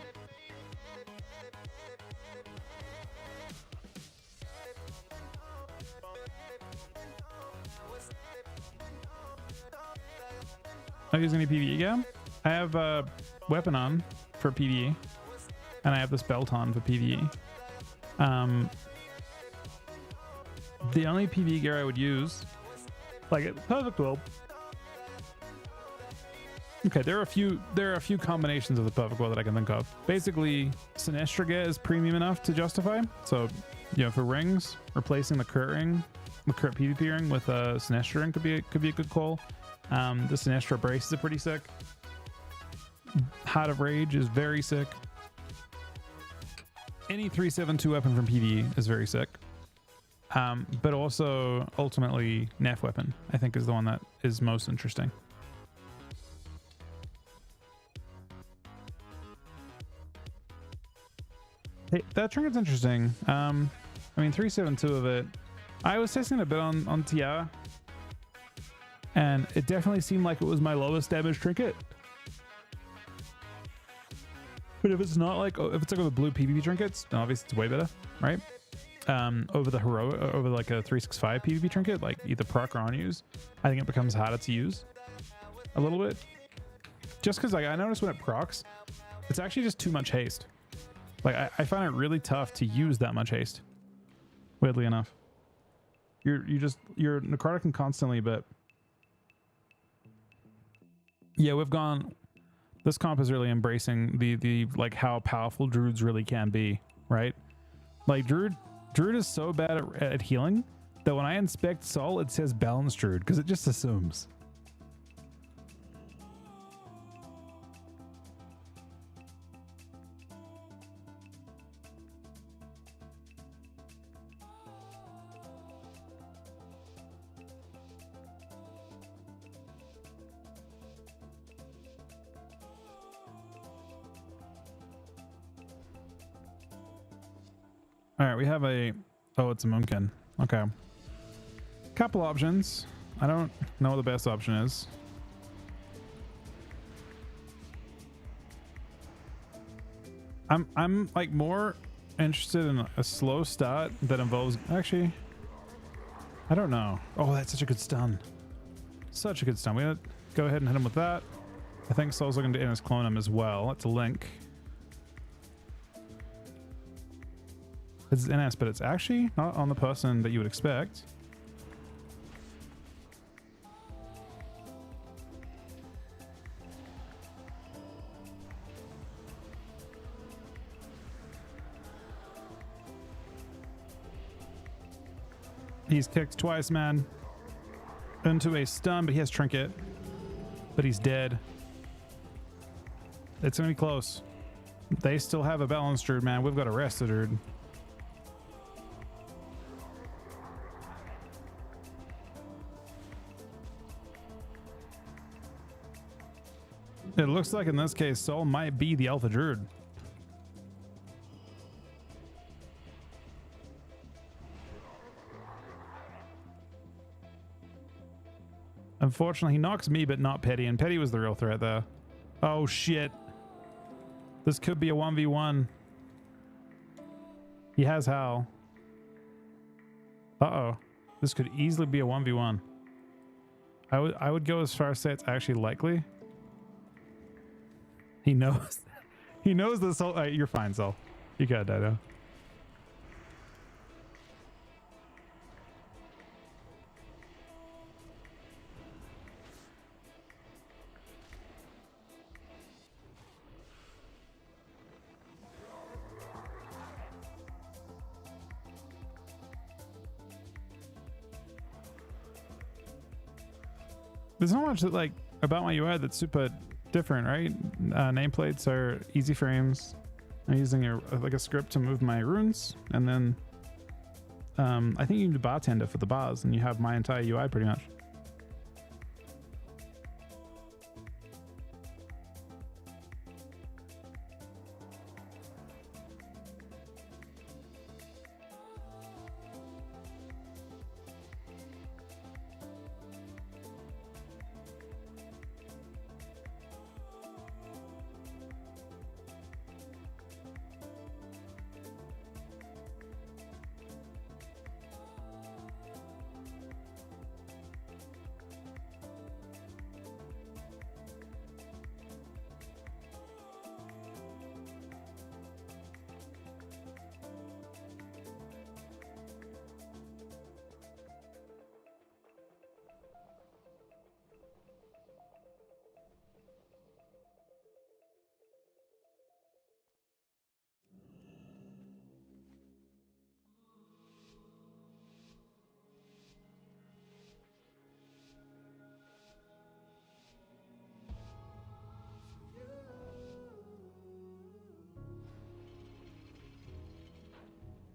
Not using any PvE gear. I have a weapon on for PvE, and I have this belt on for PvE. The only PvE gear I would use, like perfect world. Okay, there are a few combinations of the perfect world that I can think of. Basically, Sinestra gear is premium enough to justify. So you know, for rings, replacing the crit ring, the crit PvP ring with a Sinestro ring could be a good call. The Sinestro braces are pretty sick. Heart of Rage is very sick. Any 372 weapon from PvE is very sick. But also ultimately Nef weapon, I think, is the one that is most interesting. Hey, that trinket's interesting. I mean, 372 of it. I was testing a bit on TR, and it definitely seemed like it was my lowest damage trinket. But if it's not like, if it's like with blue PvP trinkets, then obviously it's way better, right? Over the heroic, over like a 365 PvP trinket, like either proc or on use, I think it becomes harder to use a little bit. Just because like I noticed when it procs, it's actually just too much haste. Like I find it really tough to use that much haste. Weirdly enough, you're necrotic constantly, but yeah, we've gone. This comp is really embracing the like how powerful druids really can be, right? Like druid is so bad at healing that when I inspect Sol, it says balanced druid because it just assumes. All right, we have a, oh, it's a Moonkin. Okay. Couple options. I don't know what the best option is. I'm like more interested in a slow start that involves, actually, I don't know. Oh, that's such a good stun. Such a good stun. We're gonna go ahead and hit him with that. I think Sol's looking to Innis clone him as well. That's a link. It's NS, but it's actually not on the person that you would expect. He's kicked twice, man. Into a stun, but he has trinket. But he's dead. It's gonna be close. They still have a balanced druid, man. We've got a rested druid. It looks like in this case, Sol might be the Alpha Druid. Unfortunately, he knocks me, but not Petty, and Petty was the real threat there. Oh, shit. This could be a 1v1. He has Howl. Uh-oh. This could easily be a 1v1. I would go as far as say it's actually likely. He knows. He knows this whole... you're fine, Sol. You got that, though. There's not much that, like, about my UI that's super different, right? Nameplates are easy frames. I'm using a script to move my runes, and then I think you need a bartender for the bars, and you have my entire UI pretty much.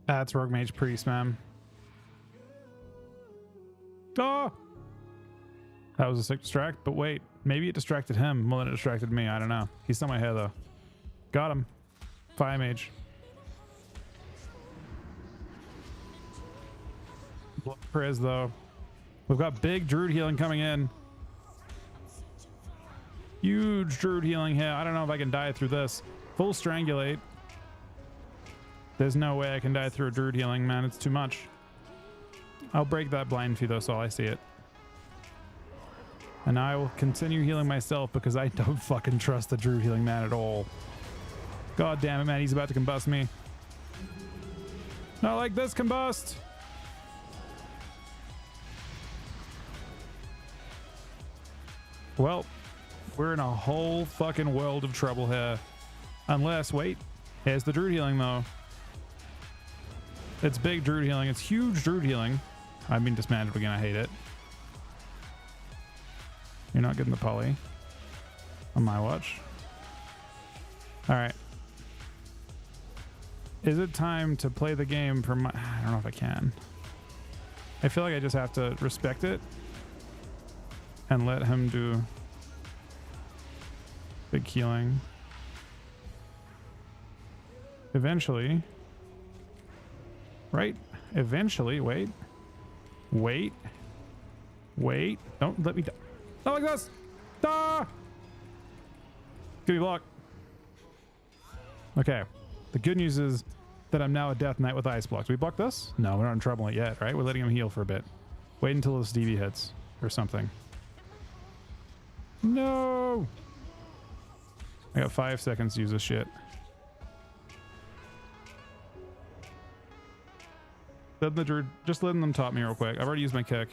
That's Rogue Mage Priest, man. Oh! That was a sick distract, but wait. Maybe it distracted him more than it distracted me. I don't know. He's still my hair, though. Got him. Fire Mage. Blood Priz, though. We've got big Druid healing coming in. Huge Druid healing here. I don't know if I can die through this. Full Strangulate. There's no way I can die through a Druid healing, man. It's too much. I'll break that blind feed though, so I see it. And I will continue healing myself because I don't fucking trust the Druid healing man at all. God damn it, man. He's about to combust me. Not like this, combust. Well, we're in a whole fucking world of trouble here. Unless, wait, here's the Druid healing though. It's big Druid healing. It's huge Druid healing. I'm being dismantled again. I hate it. You're not getting the poly on my watch. All right. Is it time to play the game for my... I don't know if I can. I feel like I just have to respect it and let him do big healing. Eventually. Right? Eventually. Wait. Wait. Wait. Don't let me die. Not like this. Ah! Give me block. Okay. The good news is that I'm now a Death Knight with Ice Block. Do we block this? No, we're not in trouble yet, right? We're letting him heal for a bit. Wait until this DV hits or something. No! I got 5 seconds to use this shit. Let the Druid, just letting them top me real quick. I've already used my kick.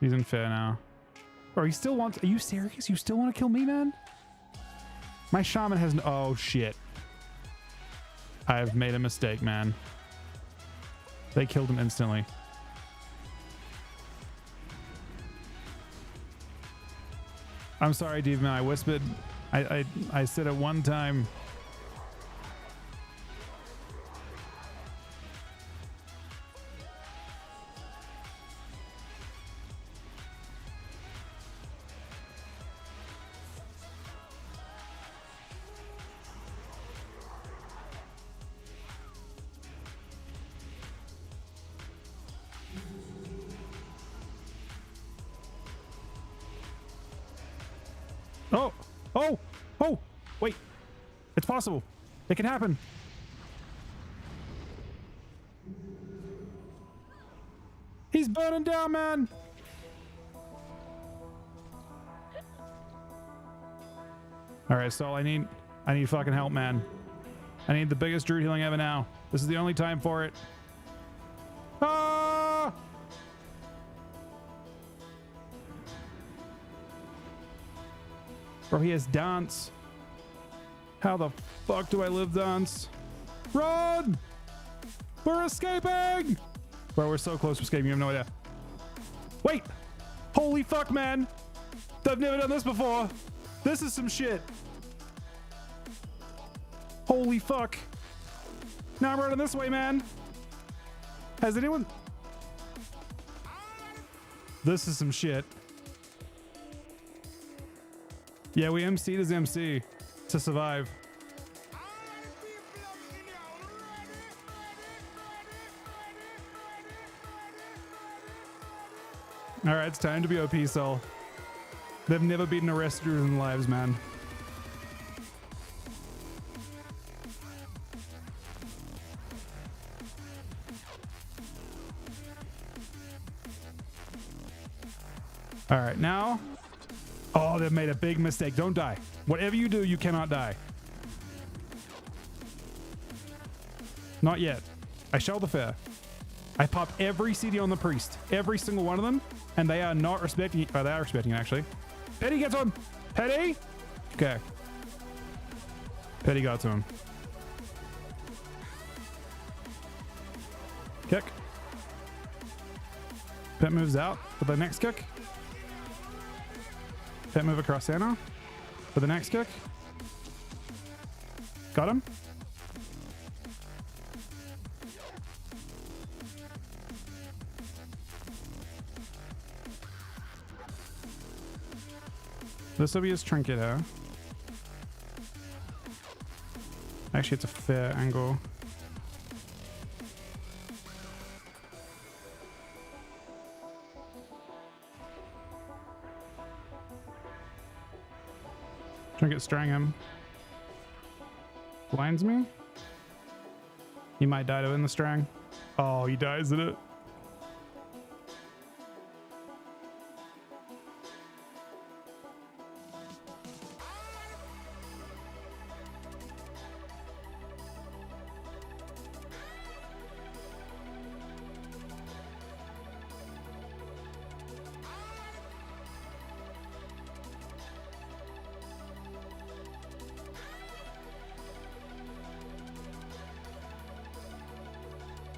He's in fair now. Or he still wants... Are you serious? You still want to kill me, man? My shaman has no... Oh, shit. I've made a mistake, man. They killed him instantly. I'm sorry, Demon. I whispered. I said it one time. Oh, oh, oh, wait. It's possible. It can happen. He's burning down, man. All right, so I need fucking help, man. I need the biggest Druid healing ever now. This is the only time for it. Ah! Bro, he has dance. How the fuck do I live dance? Run! We're escaping! Bro, we're so close to escaping. You have no idea. Wait! Holy fuck, man! I've never done this before. This is some shit. Holy fuck. Now I'm running this way, man. Has anyone... This is some shit. Yeah, we MC'd as MC to survive. All right, it's time to be OP, Soul. They've never beaten a rescuer in their lives, man. All right, now... Oh, they've made a big mistake. Don't die. Whatever you do, you cannot die. Not yet. I shall the fair. I popped every CD on the priest. Every single one of them. And they are not respecting it. Oh, they are respecting it, actually. Petty gets on. Petty? Okay. Petty got to him. Kick. Pet moves out for the next kick. Pet move across center for the next kick. Got him. This will be his trinket here. Actually, it's a fair angle. Trinket strang him. Blinds me. He might die to win the strang. Oh, he dies in it.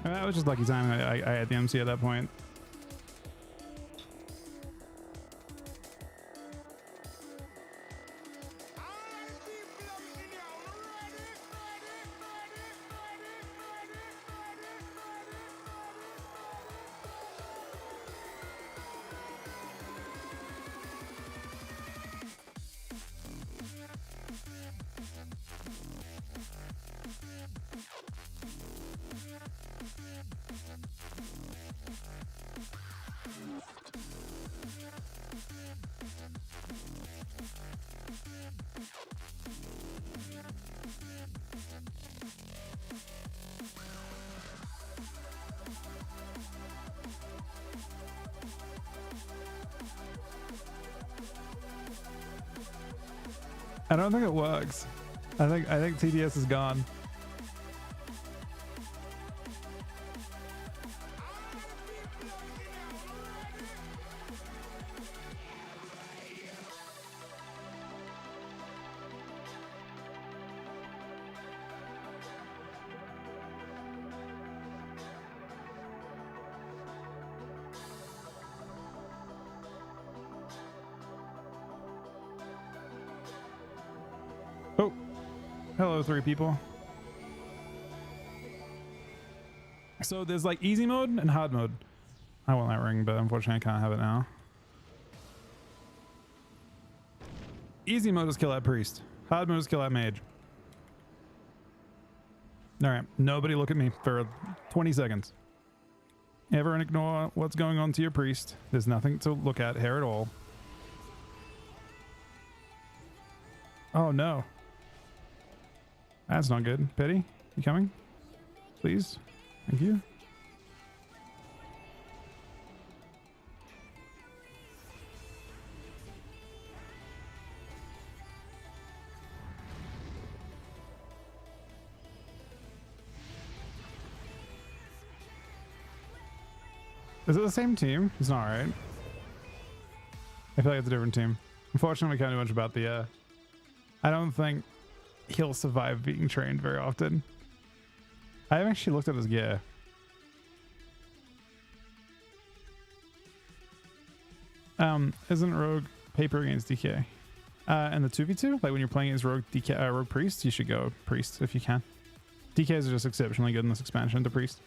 That was just lucky timing. I had the MC at that point. I don't think it works. I think TDS is gone. Oh, hello, 3 people. So there's like easy mode and hard mode. I want that ring, but unfortunately I can't have it now. Easy mode is kill that priest. Hard mode is kill that mage. All right, nobody look at me for 20 seconds. Everyone ignore what's going on to your priest. There's nothing to look at here at all. Oh no. That's not good. Petty, you coming? Please? Thank you. Is it the same team? It's not, right? I feel like it's a different team. Unfortunately, we can't do much about the, I don't think he'll survive being trained very often. I haven't actually looked at his gear. Isn't Rogue paper against DK? And the 2v2, like when you're playing as Rogue DK, Rogue Priest, you should go Priest if you can. DKs are just exceptionally good in this expansion to Priest.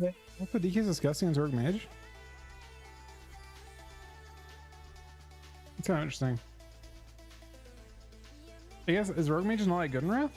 What the DK's disgusting into Rogue Mage? It's kind of interesting. I guess, is Rogue Mage not like good in Wrath?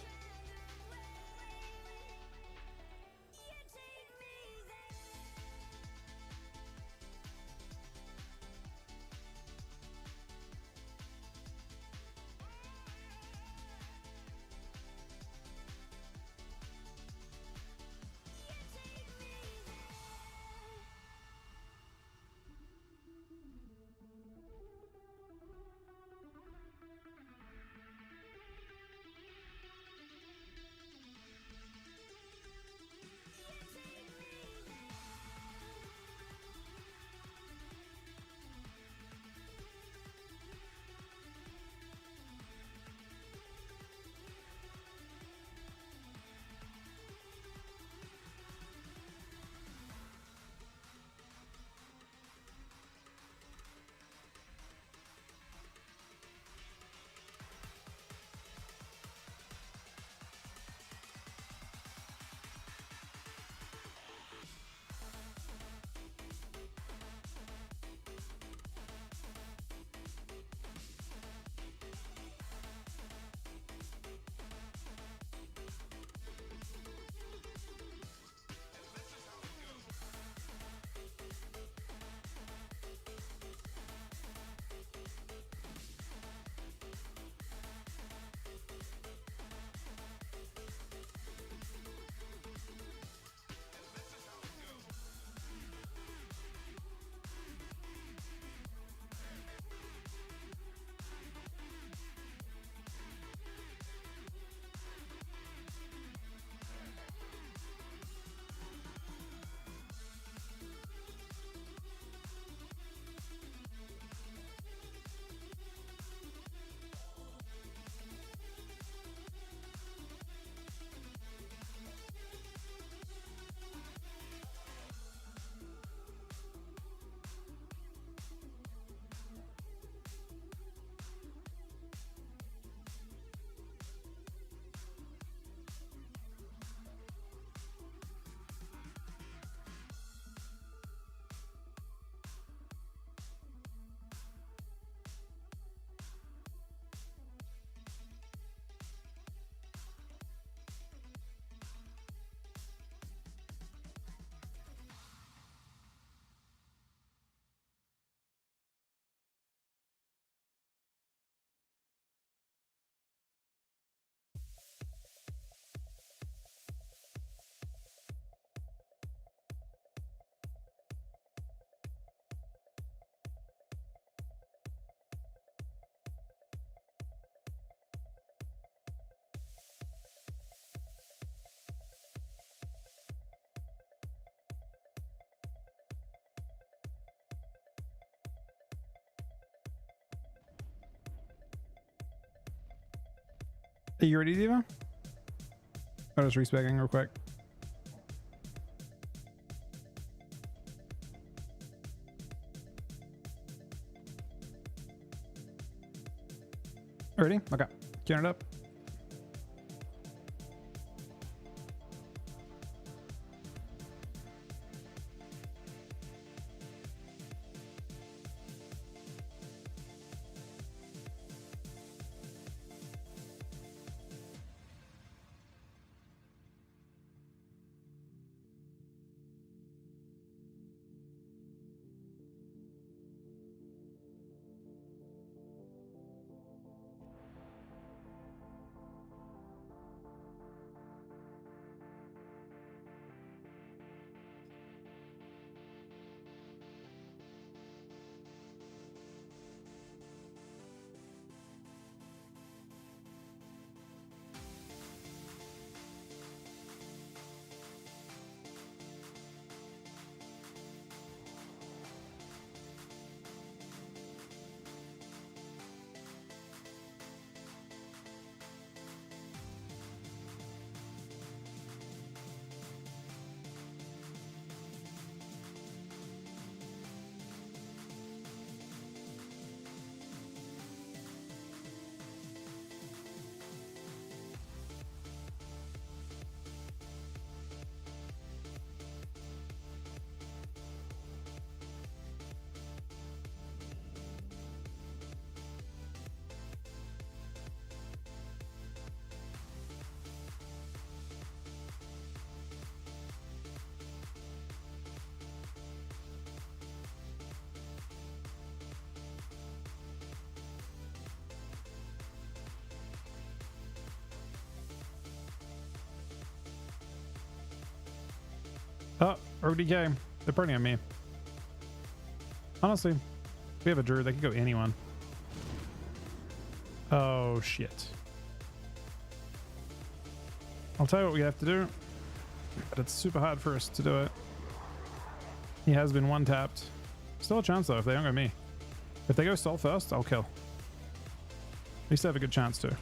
Are you ready, Diva? I'm just respeccing real quick. Ready? Okay. Count it up. Oh, Rogue DK. They're burning on me. Honestly, we have a druid. They could go anyone. Oh, shit. I'll tell you what we have to do, but it's super hard for us to do it. He has been one tapped. Still a chance though if they don't go me. If they go Sol first, I'll kill. At least I have a good chance to.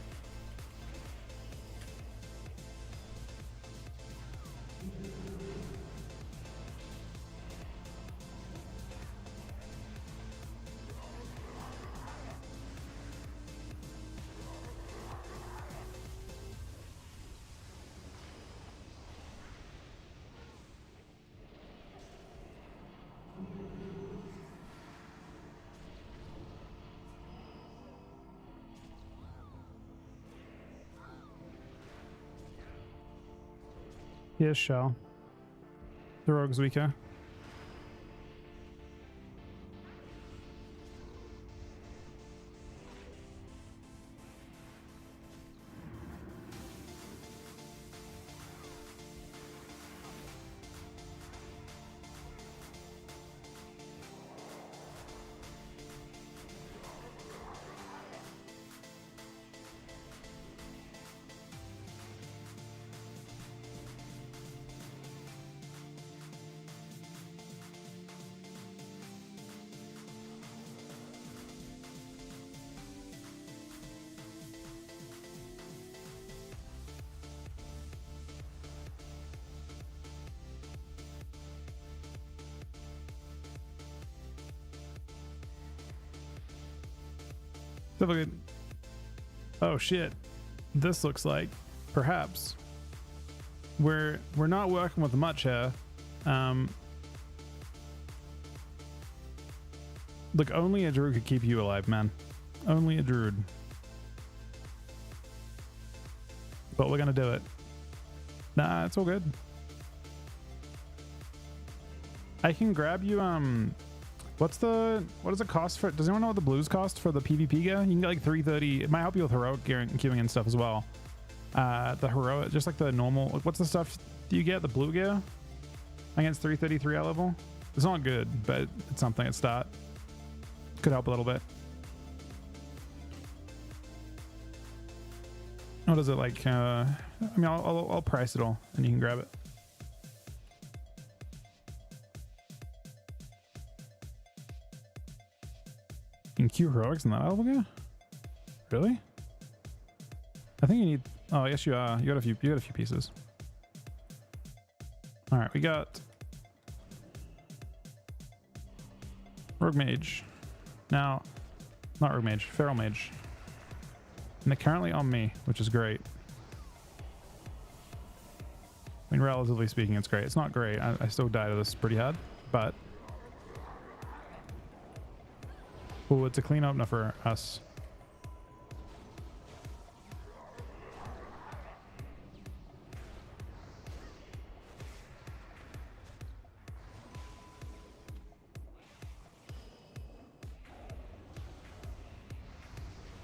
Here's Shell. The rogue's weaker. Oh shit. This looks like perhaps we're not working with much here. Look, only a druid could keep you alive, man. Only a druid. But we're gonna do it. Nah, it's all good. I can grab you what does it cost for? Does anyone know what the blues cost for the PvP gear? You can get like 330. It might help you with heroic gear and queuing and stuff as well. The heroic, just like the normal. What's the stuff do you get? The blue gear against 333 at level. It's not good, but it's something at start. Could help a little bit. What is it like? I mean, I'll price it all, and you can grab it. You can queue heroics in that level gear? Really? I think you need. Oh, yes, you are. You got a few pieces. All right, we got Rogue Mage. Now, not Rogue Mage, Feral Mage. And they're currently on me, which is great. I mean, relatively speaking, it's great. It's not great. I still die to this pretty hard, but oh, it's a clean opener for us.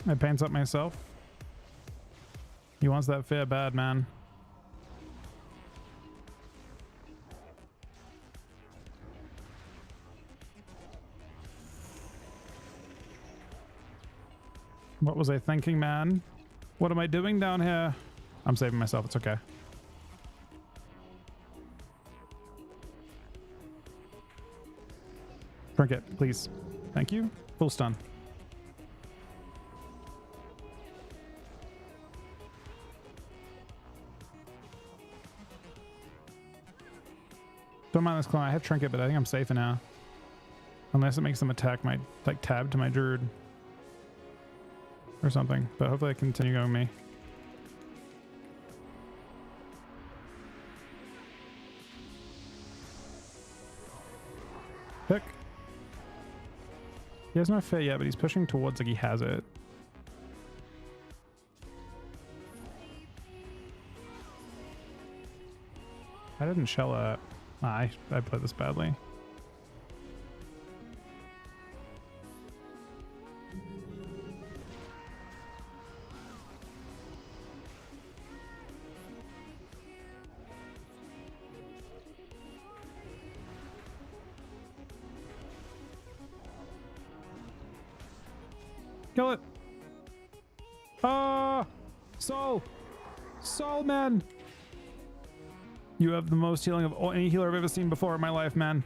I paints up myself. He wants that fair bad, man. What was I thinking, man? What am I doing down here? I'm saving myself. It's okay. Trinket, please. Thank you. Full stun. Don't mind this clone. I have Trinket, but I think I'm safer now. Unless it makes them attack my, like, tab to my druid. Or something. But hopefully I continue going me. Pick. He has no fear yet, but he's pushing towards like he has it. I didn't shell it. I played this badly. Kill it. Ah! Soul! Soul, man! You have the most healing of any healer I've ever seen before in my life, man.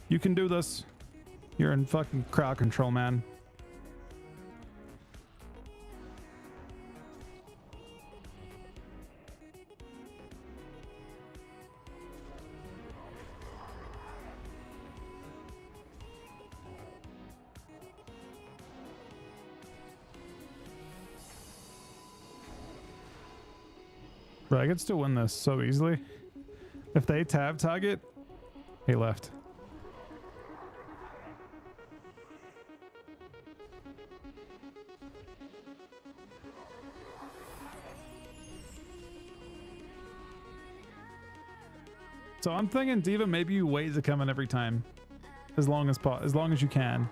You can do this. You're in fucking crowd control, man. Bro, I could still win this so easily. If they tab target, he left. So I'm thinking, Diva, maybe you wait to come in every time, as long as you can.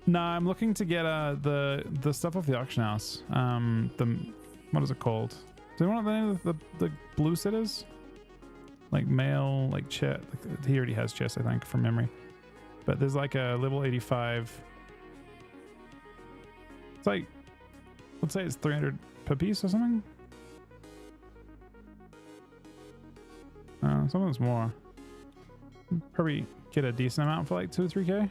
Nah, I'm looking to get the stuff off the auction house. What is it called? Do you want the name of the blue sitters? Like male, like chest. Like, he already has chest, I think, from memory. But there's like a level 85. It's like, let's say it's 300 per piece or something. Some of them's more. Probably get a decent amount for like 2 or 3K.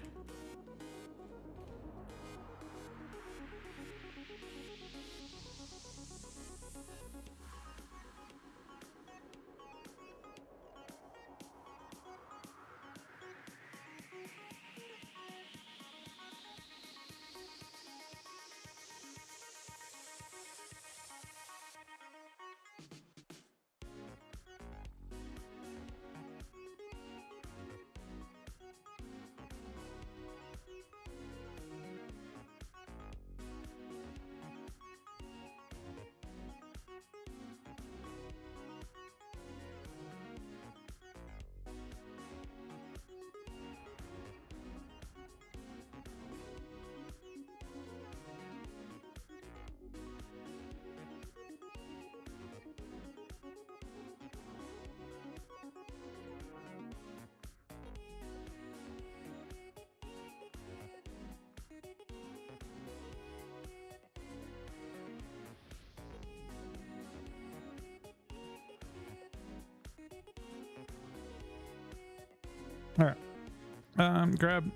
All right. Grab.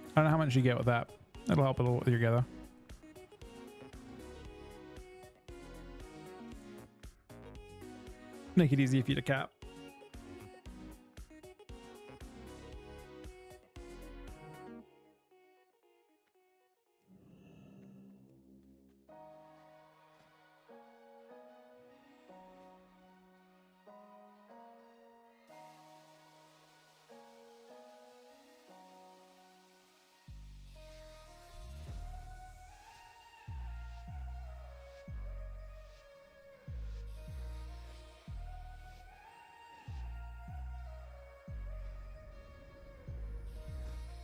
I don't know how much you get with that. It'll help a little with your gather. Make it easy for you to cap.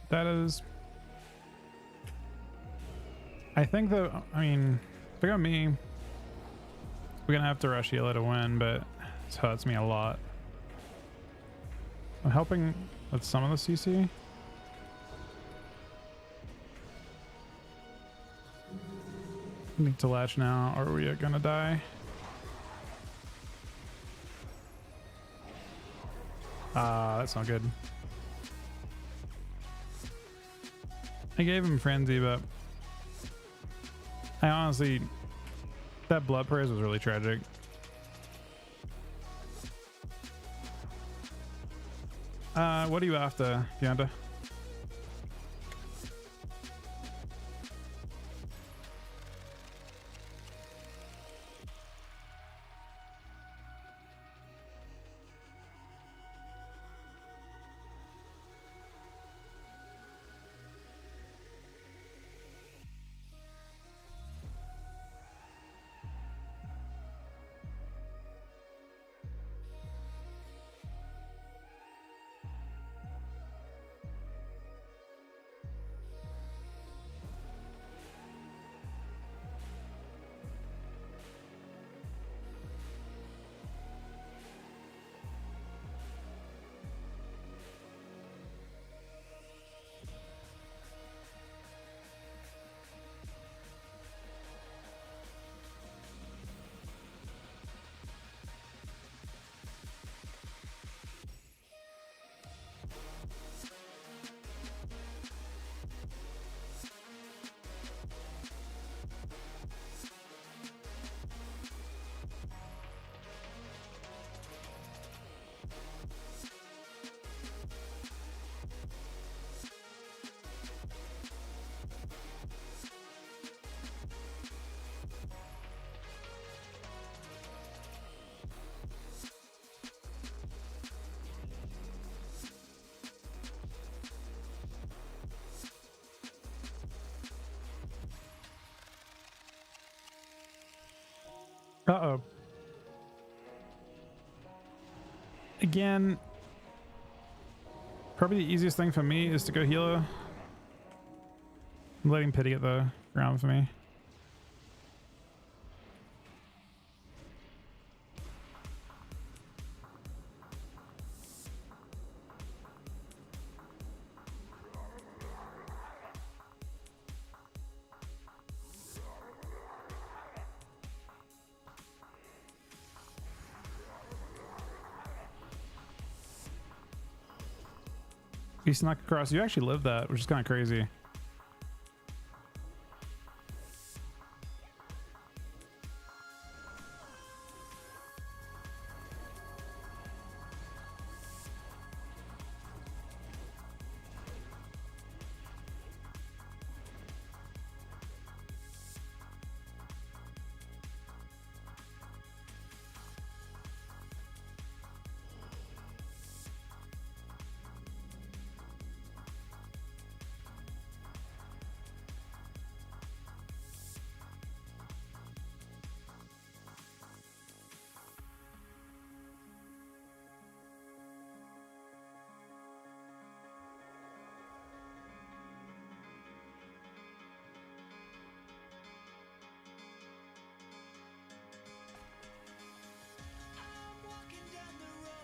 That is, I think that, I mean, if it got me, we're gonna have to rush Yellow to win, but this hurts me a lot. I'm helping with some of the CC. Need to latch now, or we are gonna die. That's not good. I gave him Frenzy, but I honestly, that blood praise was really tragic. What are you after, Yonda? Uh-oh. Again, probably the easiest thing for me is to go healer. I'm letting Pity get the ground for me. You snuck across. You actually lived that, which is kind of crazy.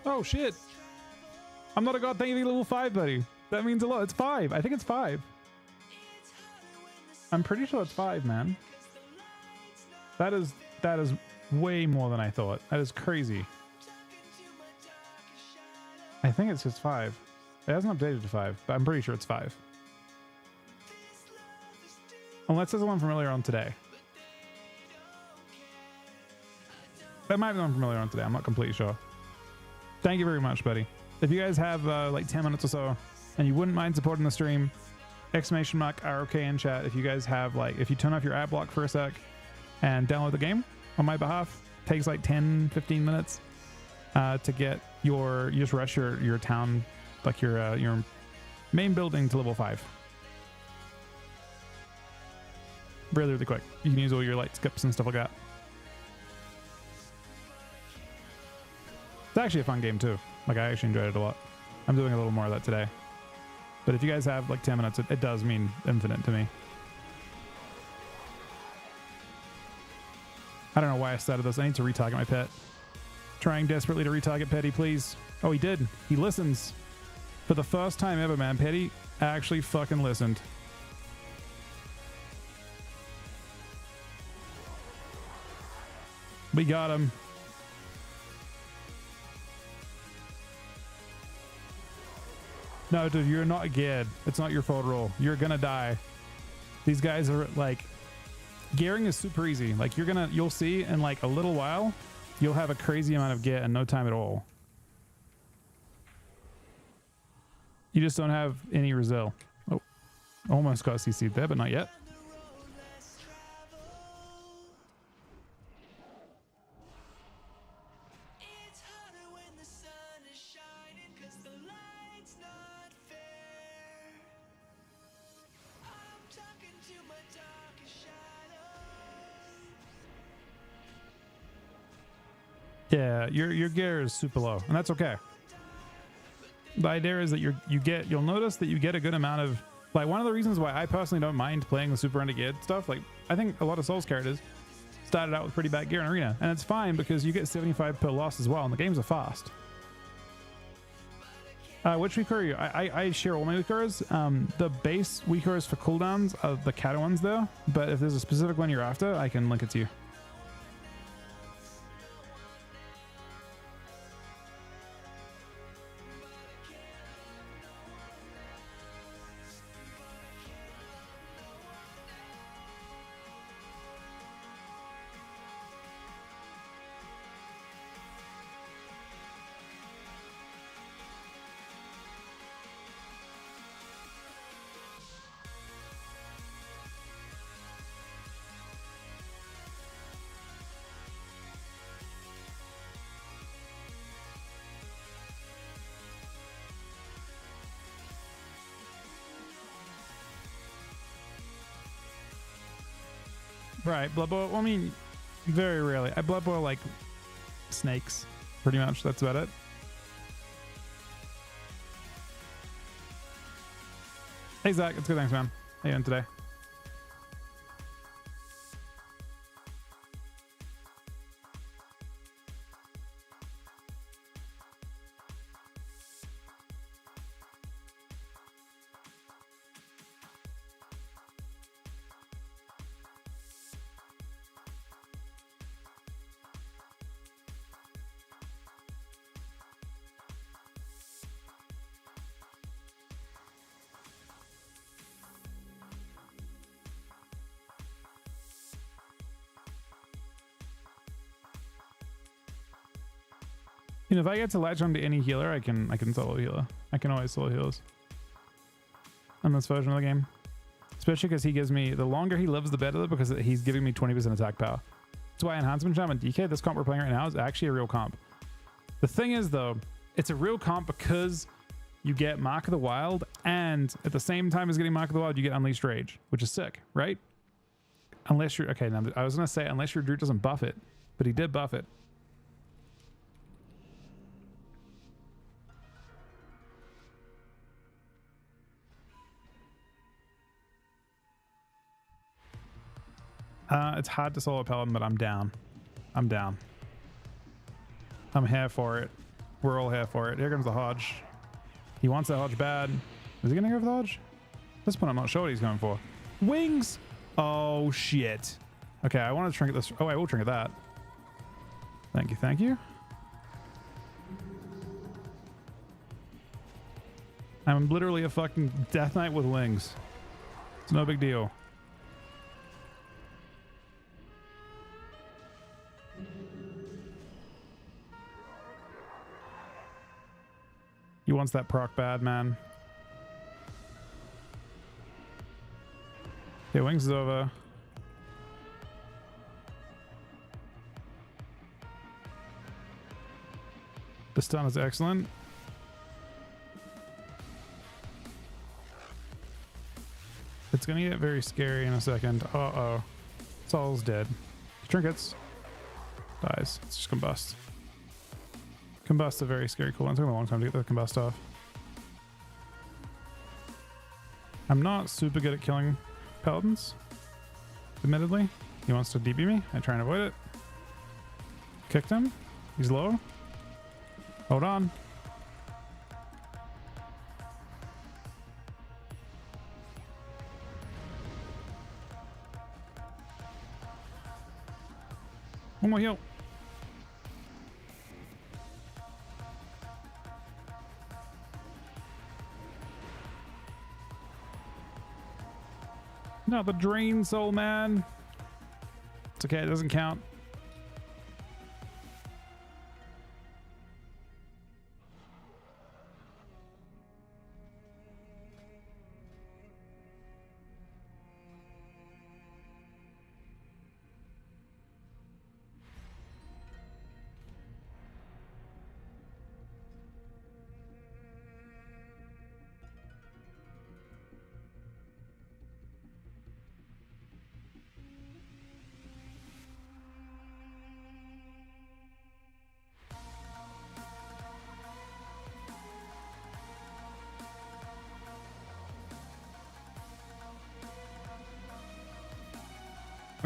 Oh shit! I'm not a god. Thank you, level 5, buddy. That means a lot. It's 5. I think it's 5. I'm pretty sure it's 5, man. That is way more than I thought. That is crazy. I think it's just 5. It hasn't updated to 5, but I'm pretty sure it's 5. Unless there's one from earlier on today. That might be one from earlier on today. I'm not completely sure. Thank you very much, buddy. If you guys have like 10 minutes or so and you wouldn't mind supporting the stream, exclamation mark ROK in chat. If you guys have like, if you turn off your ad block for a sec and download the game on my behalf, takes like 10, 15 minutes to get you just rush your town, like your main building to level 5. Really, really quick. You can use all your light skips and stuff like that. It's actually a fun game too. Like, I actually enjoyed it a lot. I'm doing a little more of that today. But if you guys have like 10 minutes, it does mean infinite to me. I don't know why I started this. I need to retarget my pet. Trying desperately to retarget Petty, please. Oh, he did. He listens. For the first time ever, man. Petty actually fucking listened. We got him. No, dude, you're not geared. It's not your fault roll. You're gonna die. These guys are like, gearing is super easy. Like you'll see in like a little while, you'll have a crazy amount of gear in no time at all. You just don't have any resil. Oh, almost got CC'd there, but not yet. Yeah, your gear is super low, and that's okay. The idea is that you'll notice that you get a good amount of, like, one of the reasons why I personally don't mind playing the super under-geared stuff, like, I think a lot of Souls characters started out with pretty bad gear in Arena, and it's fine because you get 75 per loss as well, and the games are fast. Which weaker are you? I share all my weakers. The base weakers for cooldowns are the Kata ones there, but if there's a specific one you're after, I can link it to you. Right, but I mean, Very rarely. I blood boil like snakes, pretty much. That's about it. Hey Zach, it's good. Thanks, man. How you doing today? You know, if I get to latch onto any healer, I can solo healer. I can always solo healers on this version of the game. Especially because he gives me, the longer he lives, the better, because he's giving me 20% attack power. That's why Enhancement Charm and DK, this comp we're playing right now, is actually a real comp. The thing is, though, it's a real comp because you get Mark of the Wild, and at the same time as getting Mark of the Wild, you get Unleashed Rage, which is sick, right? Unless you're, okay, now I was going to say, unless your Druid doesn't buff it, but he did buff it. It's hard to solo Paladin, but I'm down. I'm down. I'm here for it. We're all here for it. Here comes the Hodge. He wants that Hodge bad. Is he gonna go for the Hodge? At this point, I'm not sure what he's going for. Wings! Oh, shit. Okay, I want to trinket this. Oh, I will trinket that. Thank you, thank you. I'm literally a fucking Death Knight with wings. It's no big deal. He wants that proc bad, man. Okay, wings is over. The stun is excellent. It's gonna get very scary in a second. Uh-oh. Saul's dead. Trinkets. Dies. It's just combust. Combust a very scary cooldown. It's taking a long time to get the combust off. I'm not super good at killing paladins, admittedly. He wants to DB me. I try and avoid it. Kicked him. He's low. Hold on. One more heal. Not the drain soul, man. It's okay, it doesn't count.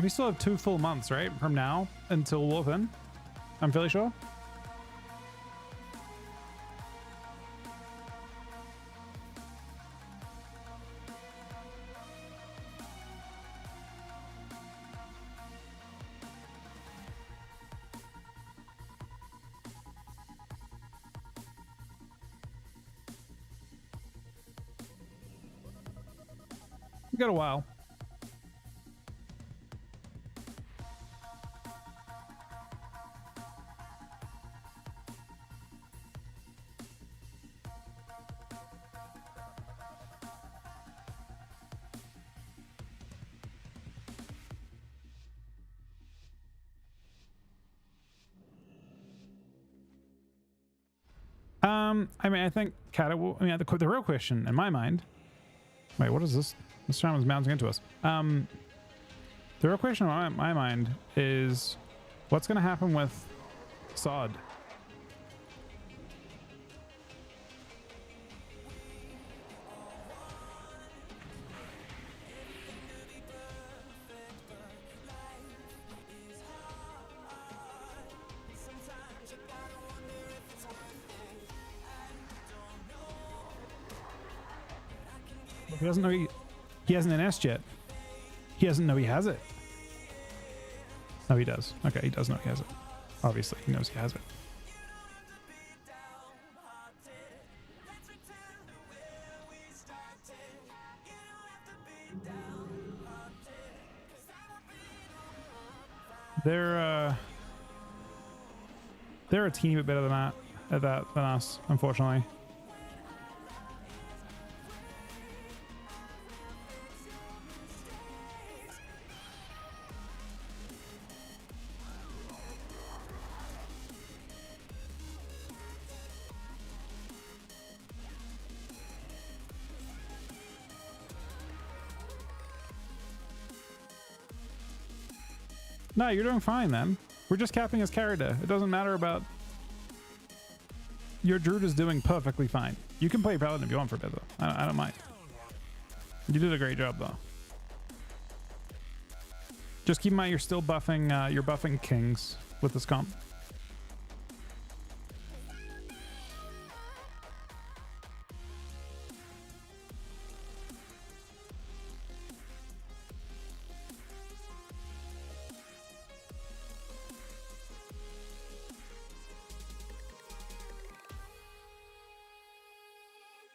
We still have 2 full months, right? From now until Wolfen. I'm fairly sure. We got a while. I mean, I think the real question in my mind. Wait, what is this? This shaman's bouncing into us. The real question in my mind is, What's gonna happen with Sod? He doesn't know he hasn't an S yet. He doesn't know he has it. No, he does. Okay, he does know he has it. Obviously, he knows he has it. They're a teeny bit better than that at that than us, unfortunately. No, you're doing fine, man. We're just capping his character. It doesn't matter about... Your Druid is doing perfectly fine. You can play Paladin if you want for a bit, though. I don't mind. You did a great job, though. Just keep in mind you're still buffing, you're buffing Kings with this comp.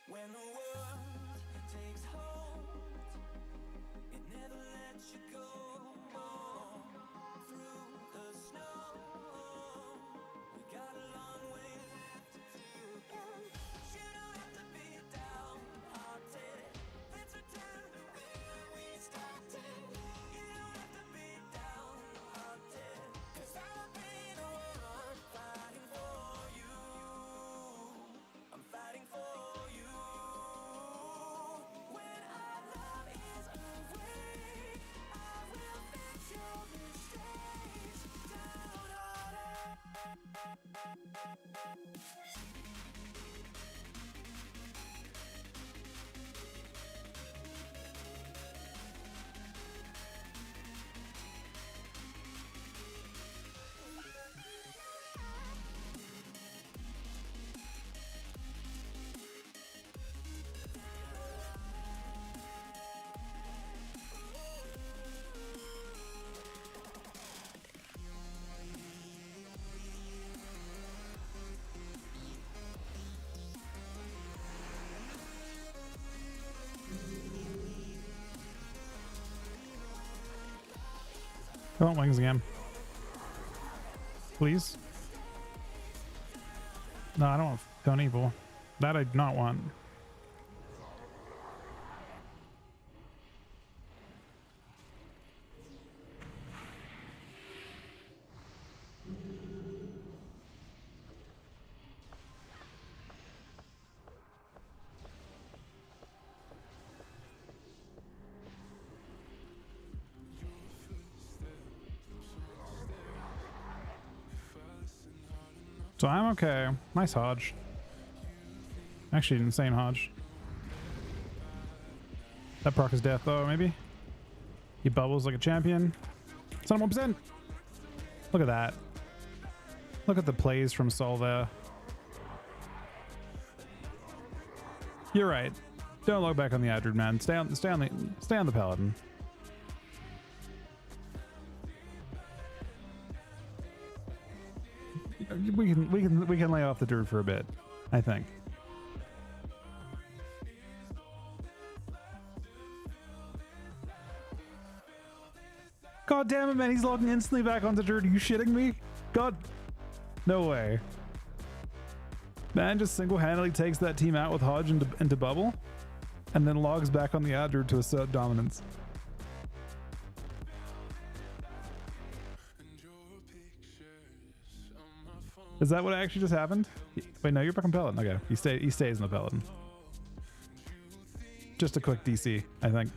When the world takes hold, it never lets you go. Through the snow, we got a long way left to do. You don't have to be downhearted. Let's return to where we started. You don't have to be downhearted, 'cause I'll be the one fighting for you. I'm fighting for you. I want wings again. Please? No, I don't want Stone Evil. That I do not want. So I'm okay. Nice Hodge. Actually, insane Hodge. That proc is death though, maybe? He bubbles like a champion. It's on 1%. Look at that. Look at the plays from Sol there. You're right. Don't look back on the Adrid, man. Stay on the Paladin. We can lay off the Druid for a bit, I think. God damn it, man, he's logging instantly back onto Druid. Are you shitting me? God, no way. Man just single-handedly takes that team out with Hodge into bubble, and then logs back on the Adrid to assert dominance. Is that what actually just happened? Wait, no, you're back on Paladin. Okay, he stays in the Paladin. Just a quick DC, I think.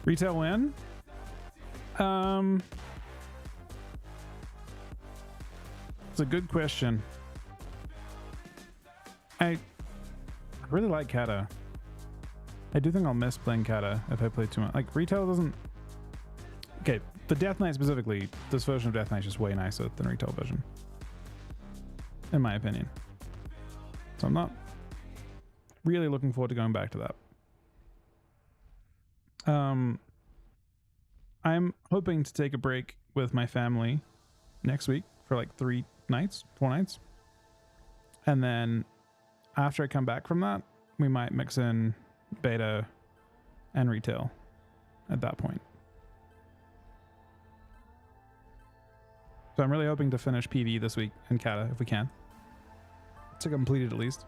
Retail win? It's a good question. I really like Kata. I do think I'll miss playing Kata if I play too much. Like, retail doesn't... Okay, the Death Knight specifically, this version of Death Knight is just way nicer than retail version. In my opinion. So I'm not really looking forward to going back to that. I'm hoping to take a break with my family next week for like 4 nights. And then after I come back from that, we might mix in beta and retail at that point. So I'm really hoping to finish PV this week in Kata if we can. To complete it at least.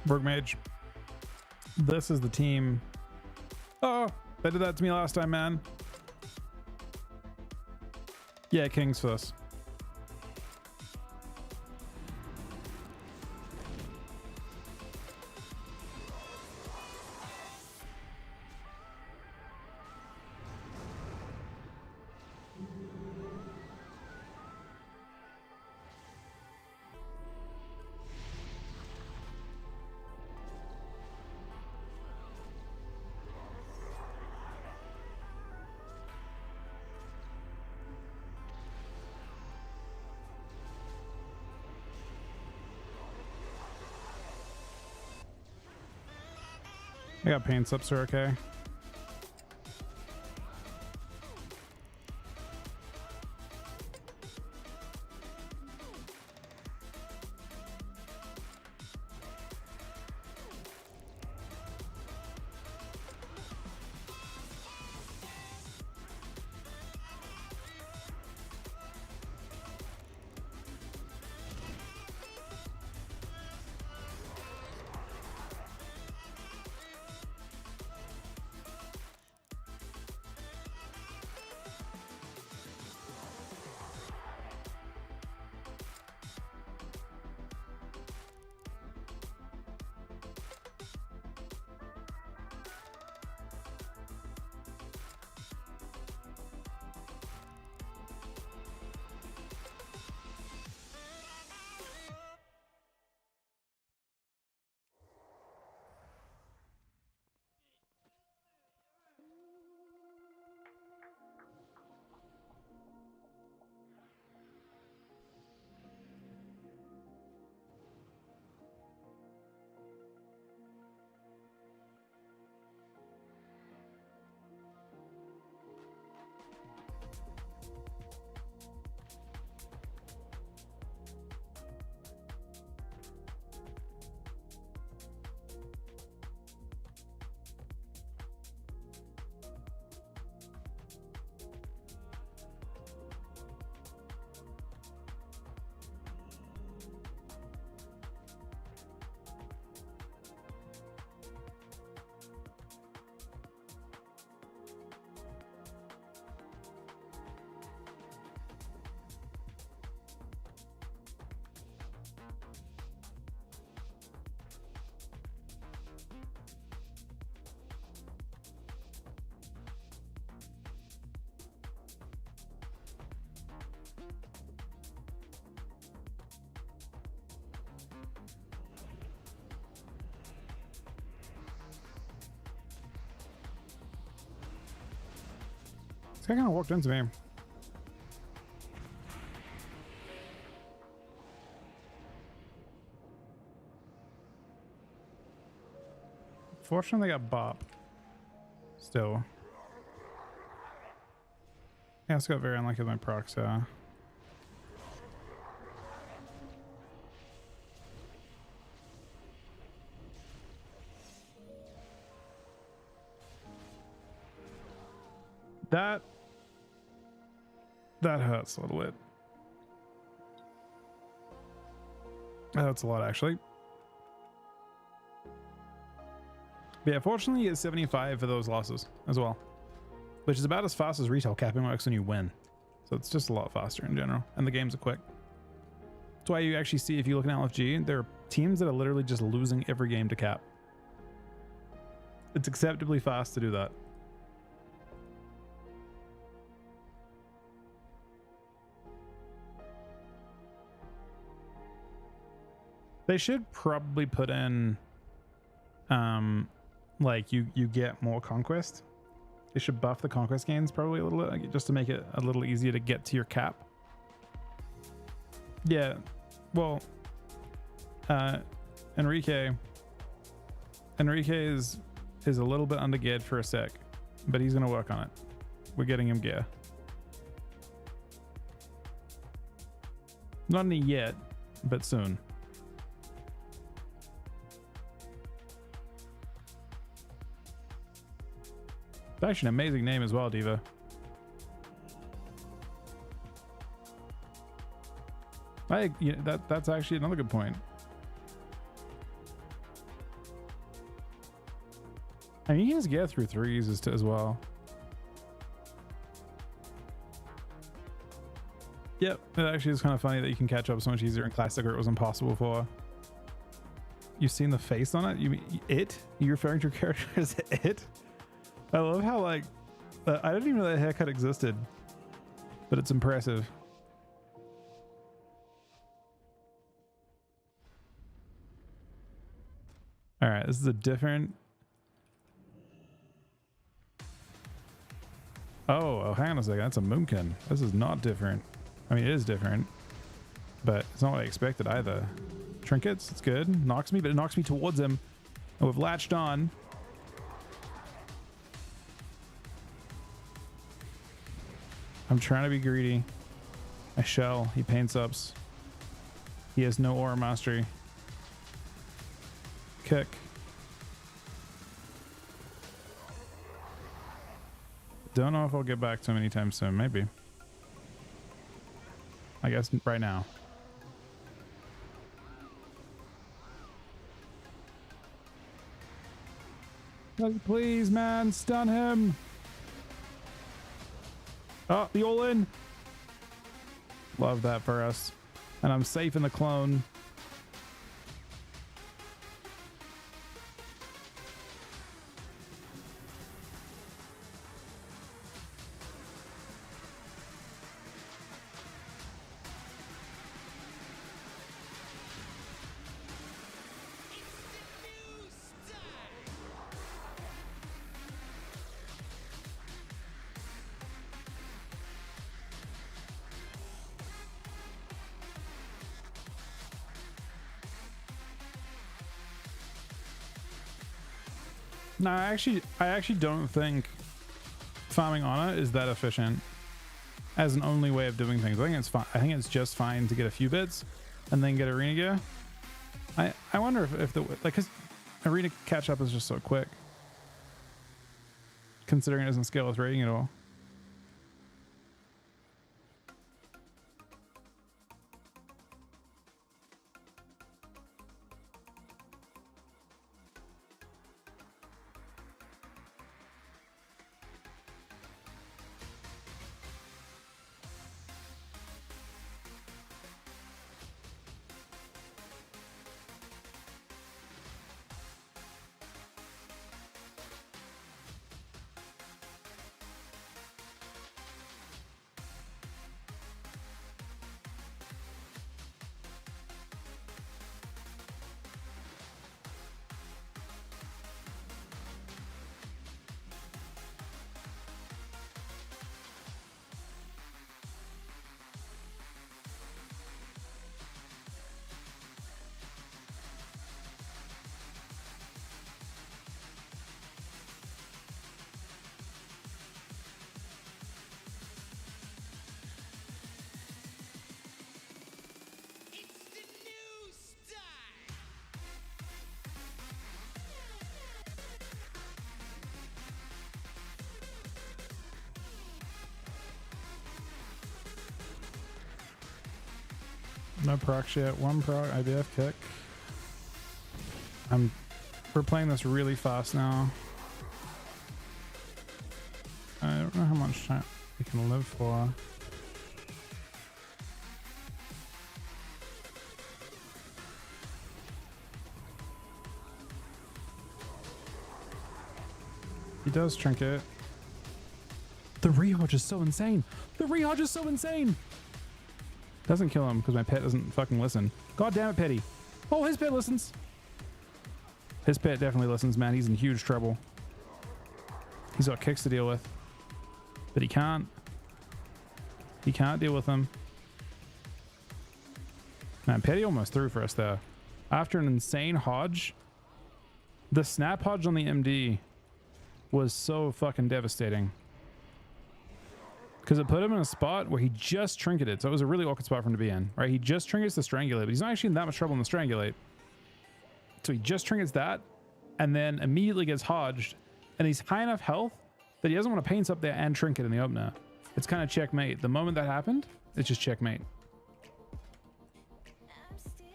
Berg Mage. This is the team. Oh, they did that to me last time, man. Yeah, Kings for this. I got paint slips are okay. This guy kind of walked into me. Fortunately, I got bop. Still. Yeah, I just got very unlucky with my procs, That hurts a little bit. That hurts a lot, actually. But yeah, fortunately, it's 75 for those losses as well, which is about as fast as retail capping works when you win. So it's just a lot faster in general, and the games are quick. That's why you actually see, if you look at LFG, there are teams that are literally just losing every game to cap. It's acceptably fast to do that. They should probably put in, like you get more conquest. They should buff the conquest gains probably a little bit, just to make it a little easier to get to your cap. Yeah, well, Enrique is a little bit under geared for a sec, but he's gonna work on it. We're getting him gear. Not any yet, but soon. It's actually an amazing name as well, Diva. That's actually another good point. I mean, you can just get through threes as well. Yep, it actually is kind of funny that you can catch up so much easier in Classic, where it was impossible for. You've seen the face on it? You mean it? You're referring to your character as it? I love how, like, I didn't even know that haircut existed, but it's impressive. All right, this is a different. Oh, hang on a second. That's a Moonkin. This is not different. I mean, it is different, but it's not what I expected either. Trinkets, it's good. Knocks me, but it knocks me towards him. And we've latched on. I'm trying to be greedy. I shall. He paints ups. He has no aura mastery. Kick. Don't know if I'll get back to him anytime soon. Maybe. I guess right now. Please, man, stun him. Oh, the all-in. Love that for us. And I'm safe in the clone. No, I actually don't think farming Honor is that efficient as an only way of doing things. I think it's fine. I think it's just fine to get a few bits and then get arena gear. I wonder if the, like, because arena catch up is just so quick, considering it doesn't scale with rating at all. No procs yet. One proc, IBF kick. We're playing this really fast now. I don't know how much time we can live for. He does trinket. The rehodge is so insane. The rehodge is so insane. Doesn't kill him because my pet doesn't fucking listen. God damn it, Petty. Oh, his pet listens. His pet definitely listens, man. He's in huge trouble. He's got kicks to deal with. But he can't. He can't deal with them. Man, Petty almost threw for us there. After an insane hodge, the snap hodge on the MD was so fucking devastating. Because it put him in a spot where he just trinketed. So it was a really awkward spot for him to be in, right? He just trinkets the strangulate, but he's not actually in that much trouble in the strangulate. So he just trinkets that and then immediately gets hodged. And he's high enough health that he doesn't want to paint up there and trinket in the opener. It's kind of checkmate. The moment that happened, it's just checkmate. I'm still,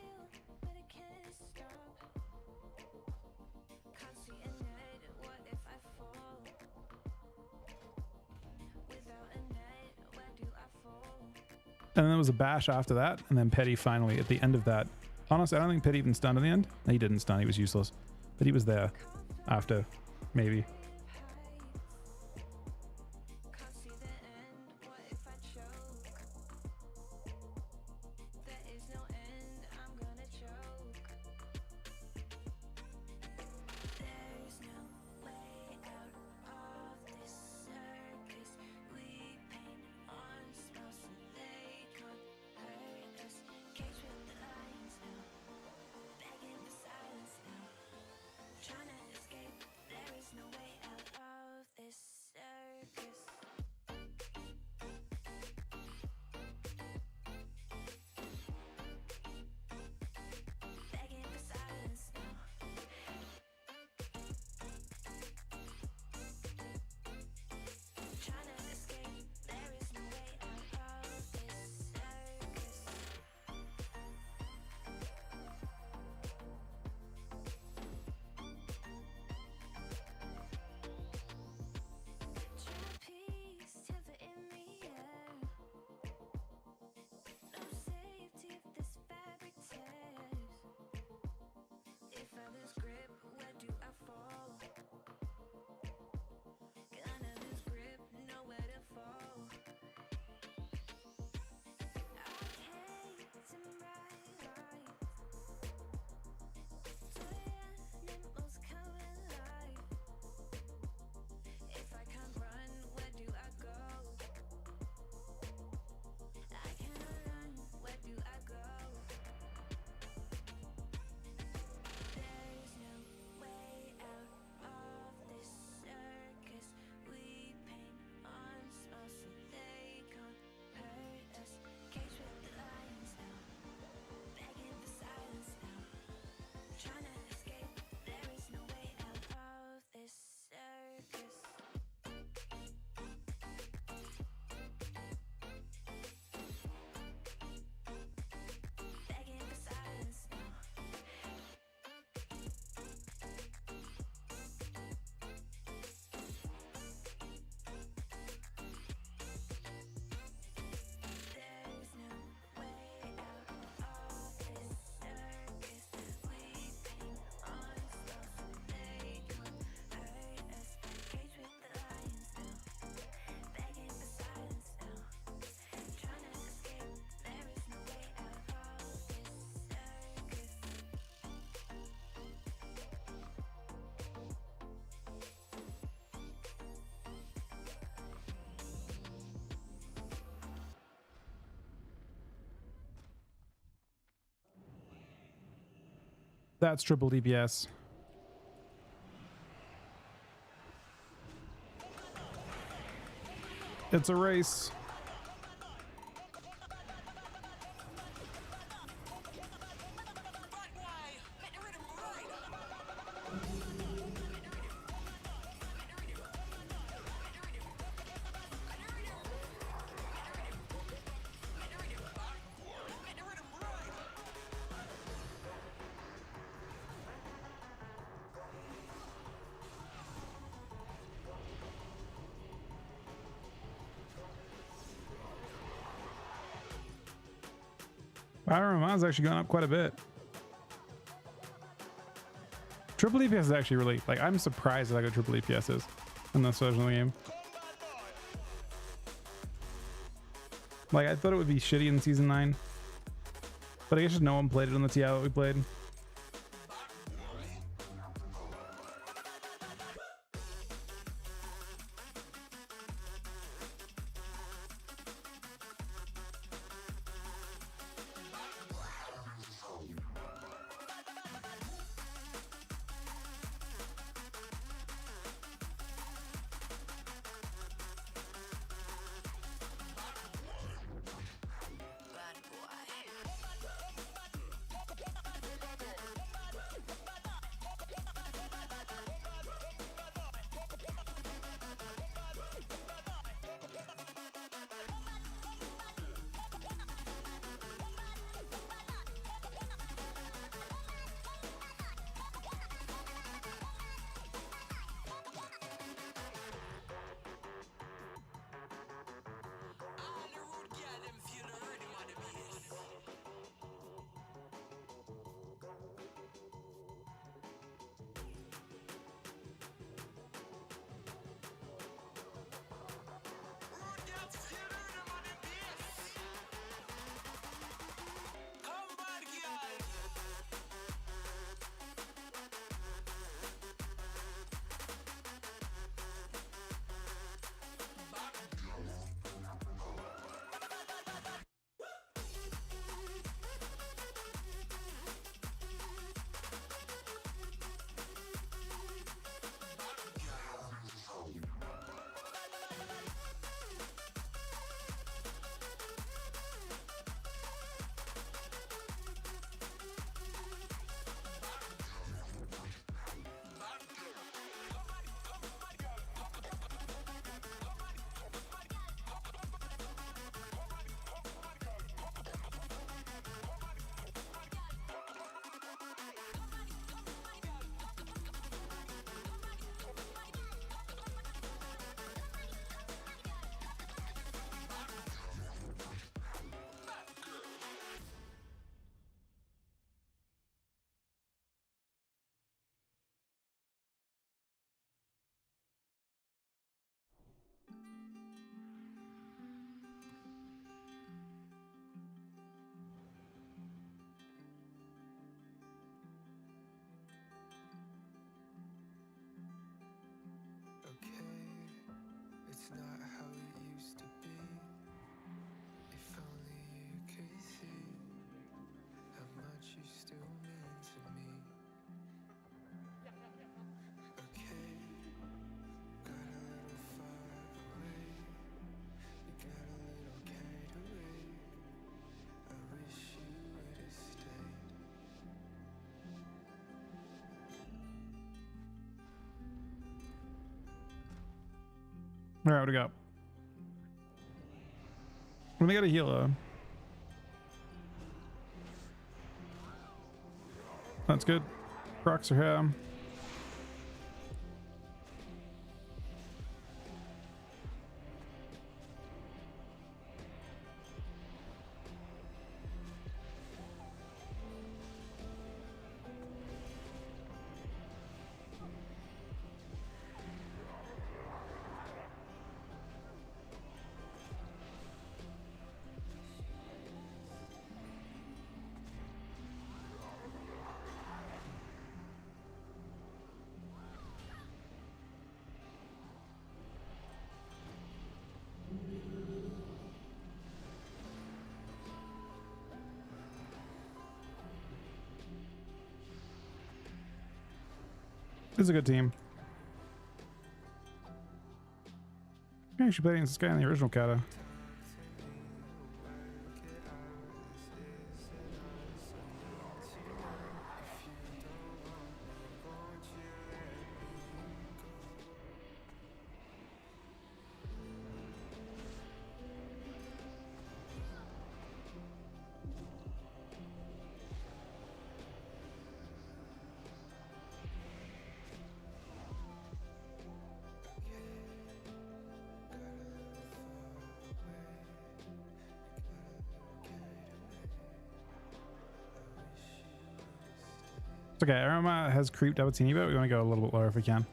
but I can't stop. Can't see a net. What if I fall? Without a net, where do I fall? And then there was a bash after that. And then Petty finally at the end of that. Honestly, I don't think Petty even stunned in the end. He didn't stun. He was useless. But he was there after, maybe. Can't see the end. What if I choke? There is no end. I'm gonna choke. There's no way out of this circus. We paint on smiles so they can't hurt us. Cage with the lions now. Begging for silence now. Trying to escape. There is no way out of this circus. Begging for silence now. Trying to escape. There is no way out of this circus. Trapeze, tilted in the air. No safety if this fabric tears. If I lose grip, where do I fall? Gonna lose grip, nowhere to fall. Arcades in my life. Toy animals come alive. If I can't run, where do I go? I cannot run, where do I go? There's no way out of this circus. We paint on smiles so they can't hurt us. Cage with the lions now. Begging for silence now. Trying to escape. There is no way out of this circus. Begging for silence now. There's no way out of this circus. We paint on stuff so they can't hurt us. Cage with the lions now. Begging for silence now. Trying to escape. There is no way out of this circus. That's triple DPS. It's a race. Power of mine's actually gone up quite a bit. Triple DPS is actually really, like, I'm surprised at how good triple DPS is in this version of the game. Like, I thought it would be shitty in season 9, but I guess just no one played it on the TI that we played. Okay, it's not how it used to be. If only you could see how much you still mean to me. Okay, got a little far away. You got a little carried away. I wish you would have stayed. All right, what do we got? When they got a healer. That's good. Crocs are here. This is a good team. I actually played against this guy in the original kata. It's okay. Aroma has creeped up a teeny bit. We want to go a little bit lower if we can.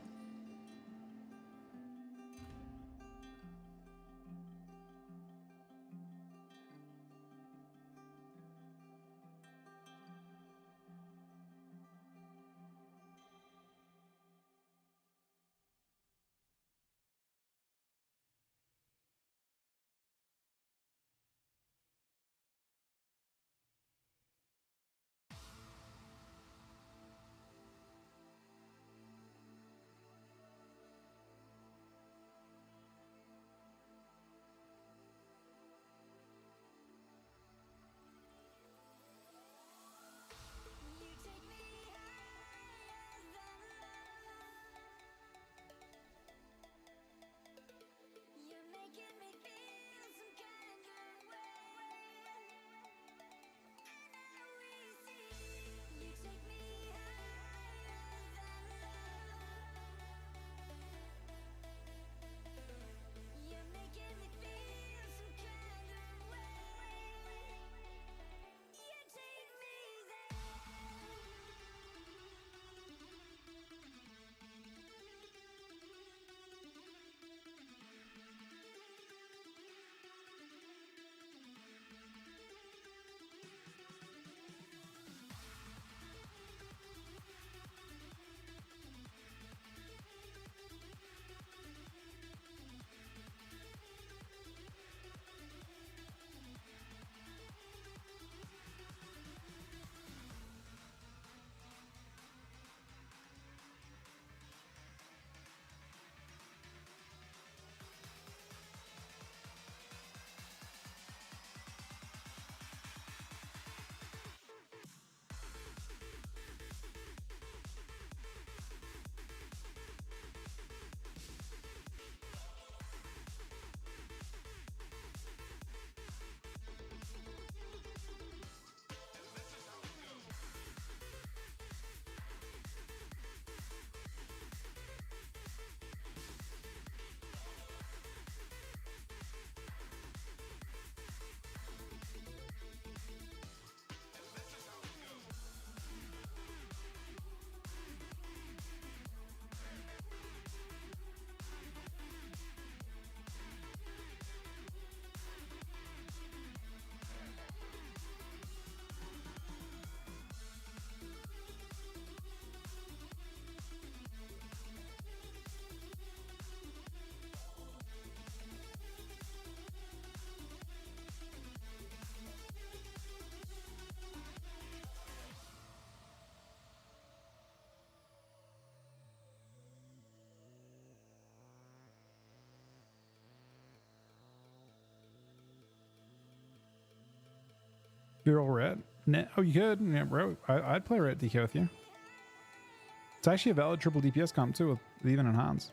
You take me higher than love. You're making me feel some kind of way. And now we see. You take me higher than love. You're making me feel some kind of way. You take me there. You're all red. Oh, you could. Yeah, bro. I'd play red DK with you. It's actually a valid triple DPS comp too with even and Hans.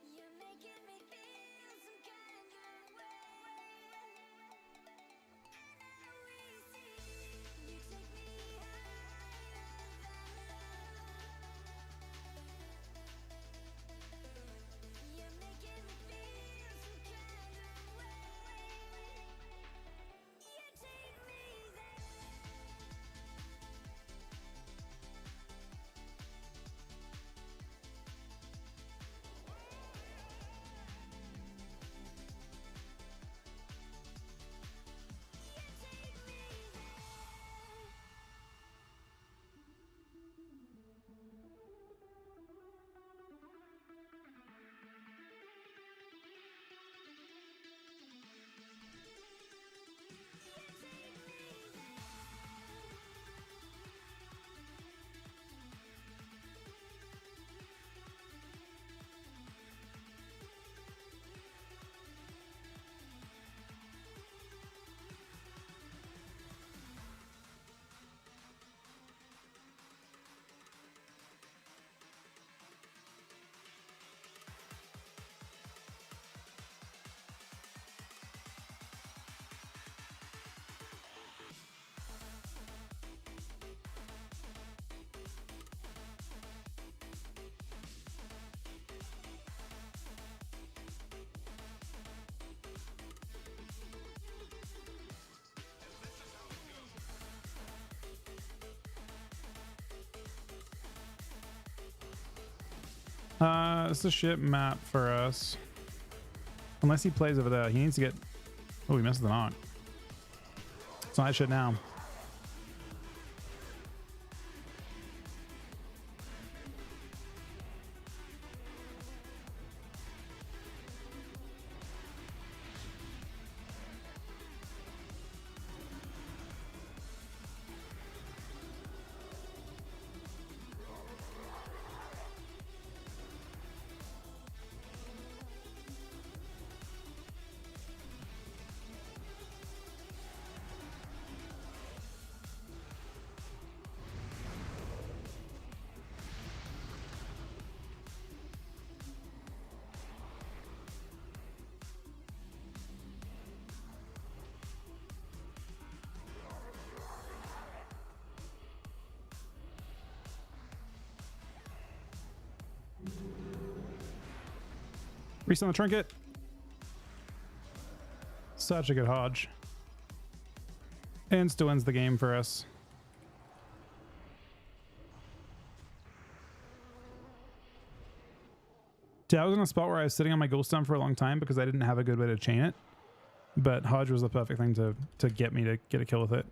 You're making me feel some kind of way. And now we see. You take me higher than love. You're making me feel some kind of way. You take me there. It's a shit map for us. Unless he plays over there. He needs to get... Oh, he missed the knock. It's not shit now. Reset the trinket. Such a good Hodge. And still wins the game for us. Dude, I was in a spot where I was sitting on my ghost stun for a long time because I didn't have a good way to chain it. But Hodge was the perfect thing to get me to get a kill with it.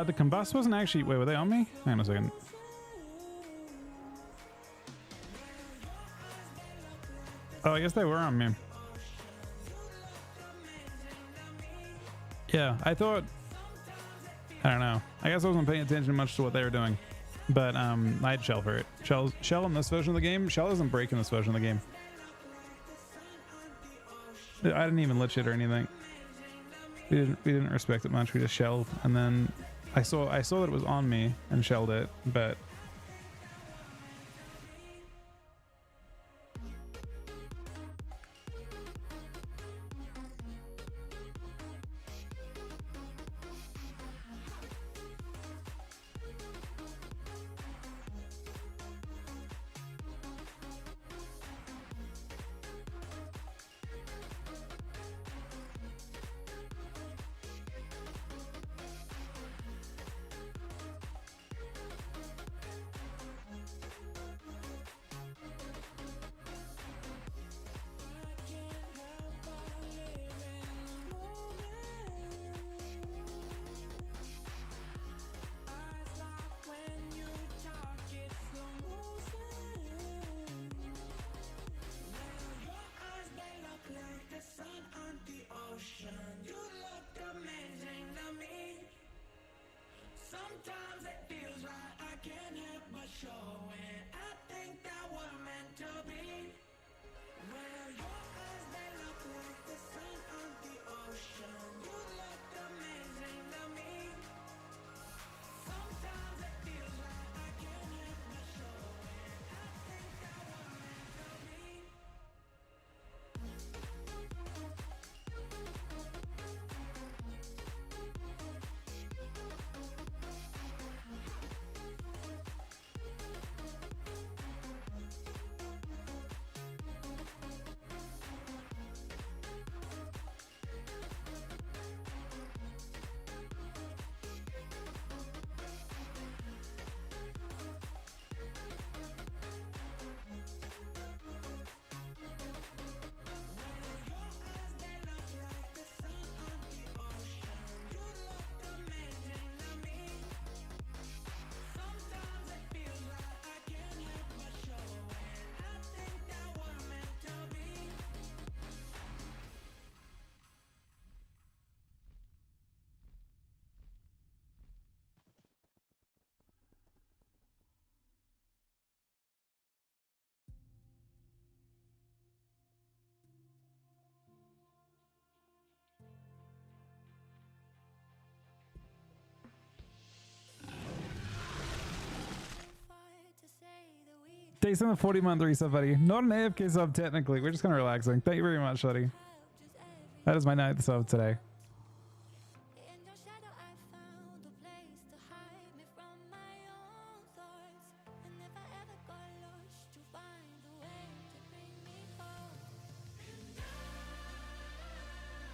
The combust wasn't actually... Wait, were they on me? Hang on a second. Oh, I guess they were on me. Yeah, I thought... I don't know. I guess I wasn't paying attention much to what they were doing. But I had Shell for it. Shell in this version of the game. Shell doesn't break in this version of the game. I didn't even lit shit or anything. We didn't respect it much. We just shelled, and then I saw that it was on me and shelled it, but Sometimes it feels like I can't help but show it. I think that we're meant to be. Well, your eyes, they look like the sun on the ocean. You look amazing to me. Sometimes it feels like I can't help but show it. I think that we're meant to be. Thanks on the 40-month resub, buddy. Not an AFK sub, technically. We're just kind of relaxing. Thank you very much, buddy. That is my 9th sub today. In your shadow, I found a place to hide me from my own thoughts. And if I ever got lost, you find a way to bring me home. And I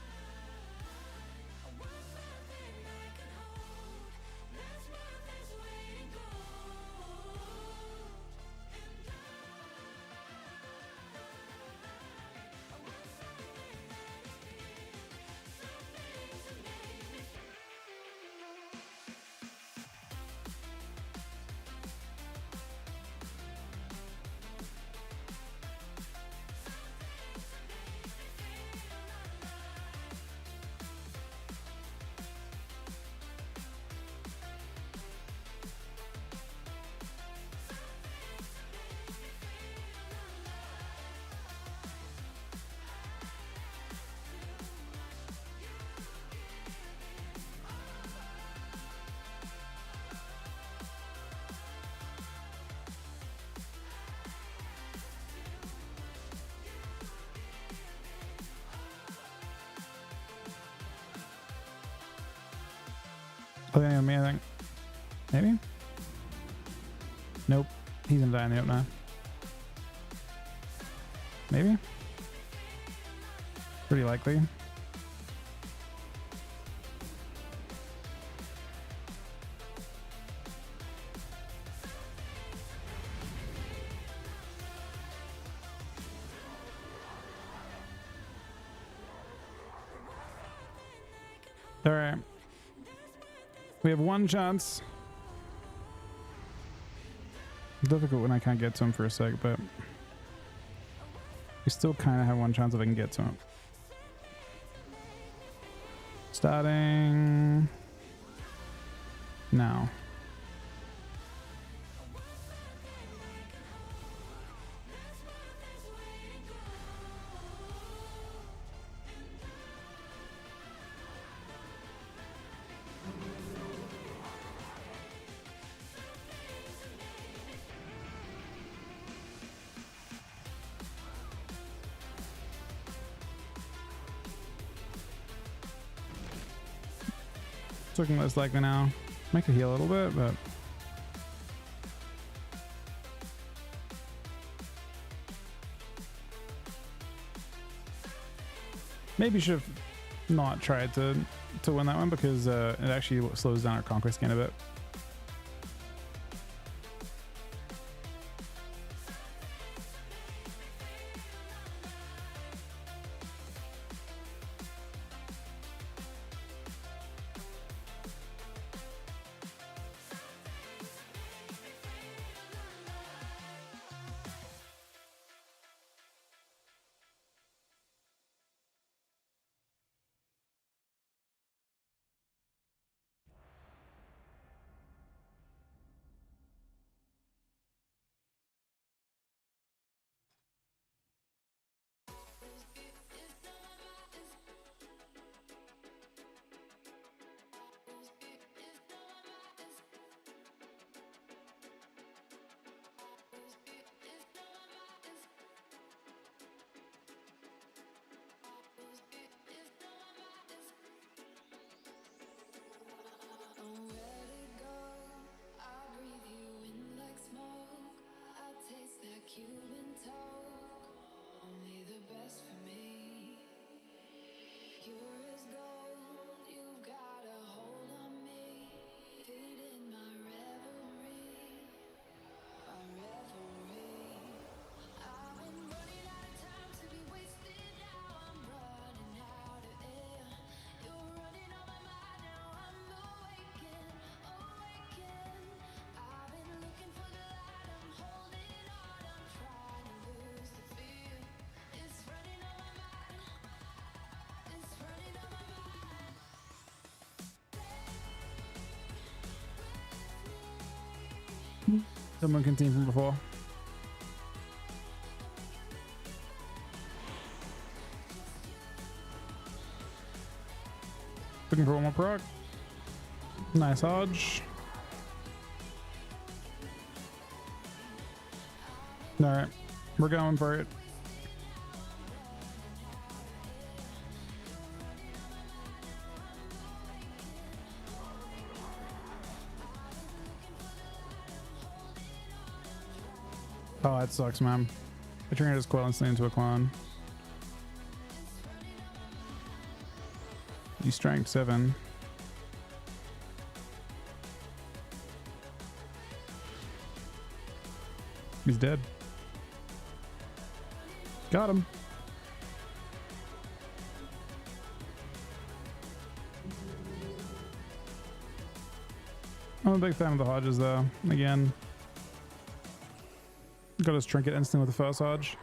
Oh, yeah, me, I think. Maybe? Nope. He's gonna die in the open now. Maybe? Pretty likely. All right. We have one chance. Difficult when I can't get to him for a sec, but we still kind of have one chance if I can get to him. Starting now. It's looking less likely now. Make it heal a little bit, but maybe should have not tried to win that one because it actually slows down our conquest gain a bit. Someone can team from before. Looking for one more proc. Nice hodge. Alright, we're going for it. Oh, that sucks, man. I turned his coil instantly into a clone. You strength 7. He's dead. Got him. I'm a big fan of the Hodges though. Again, got his trinket instant with the first Hodge.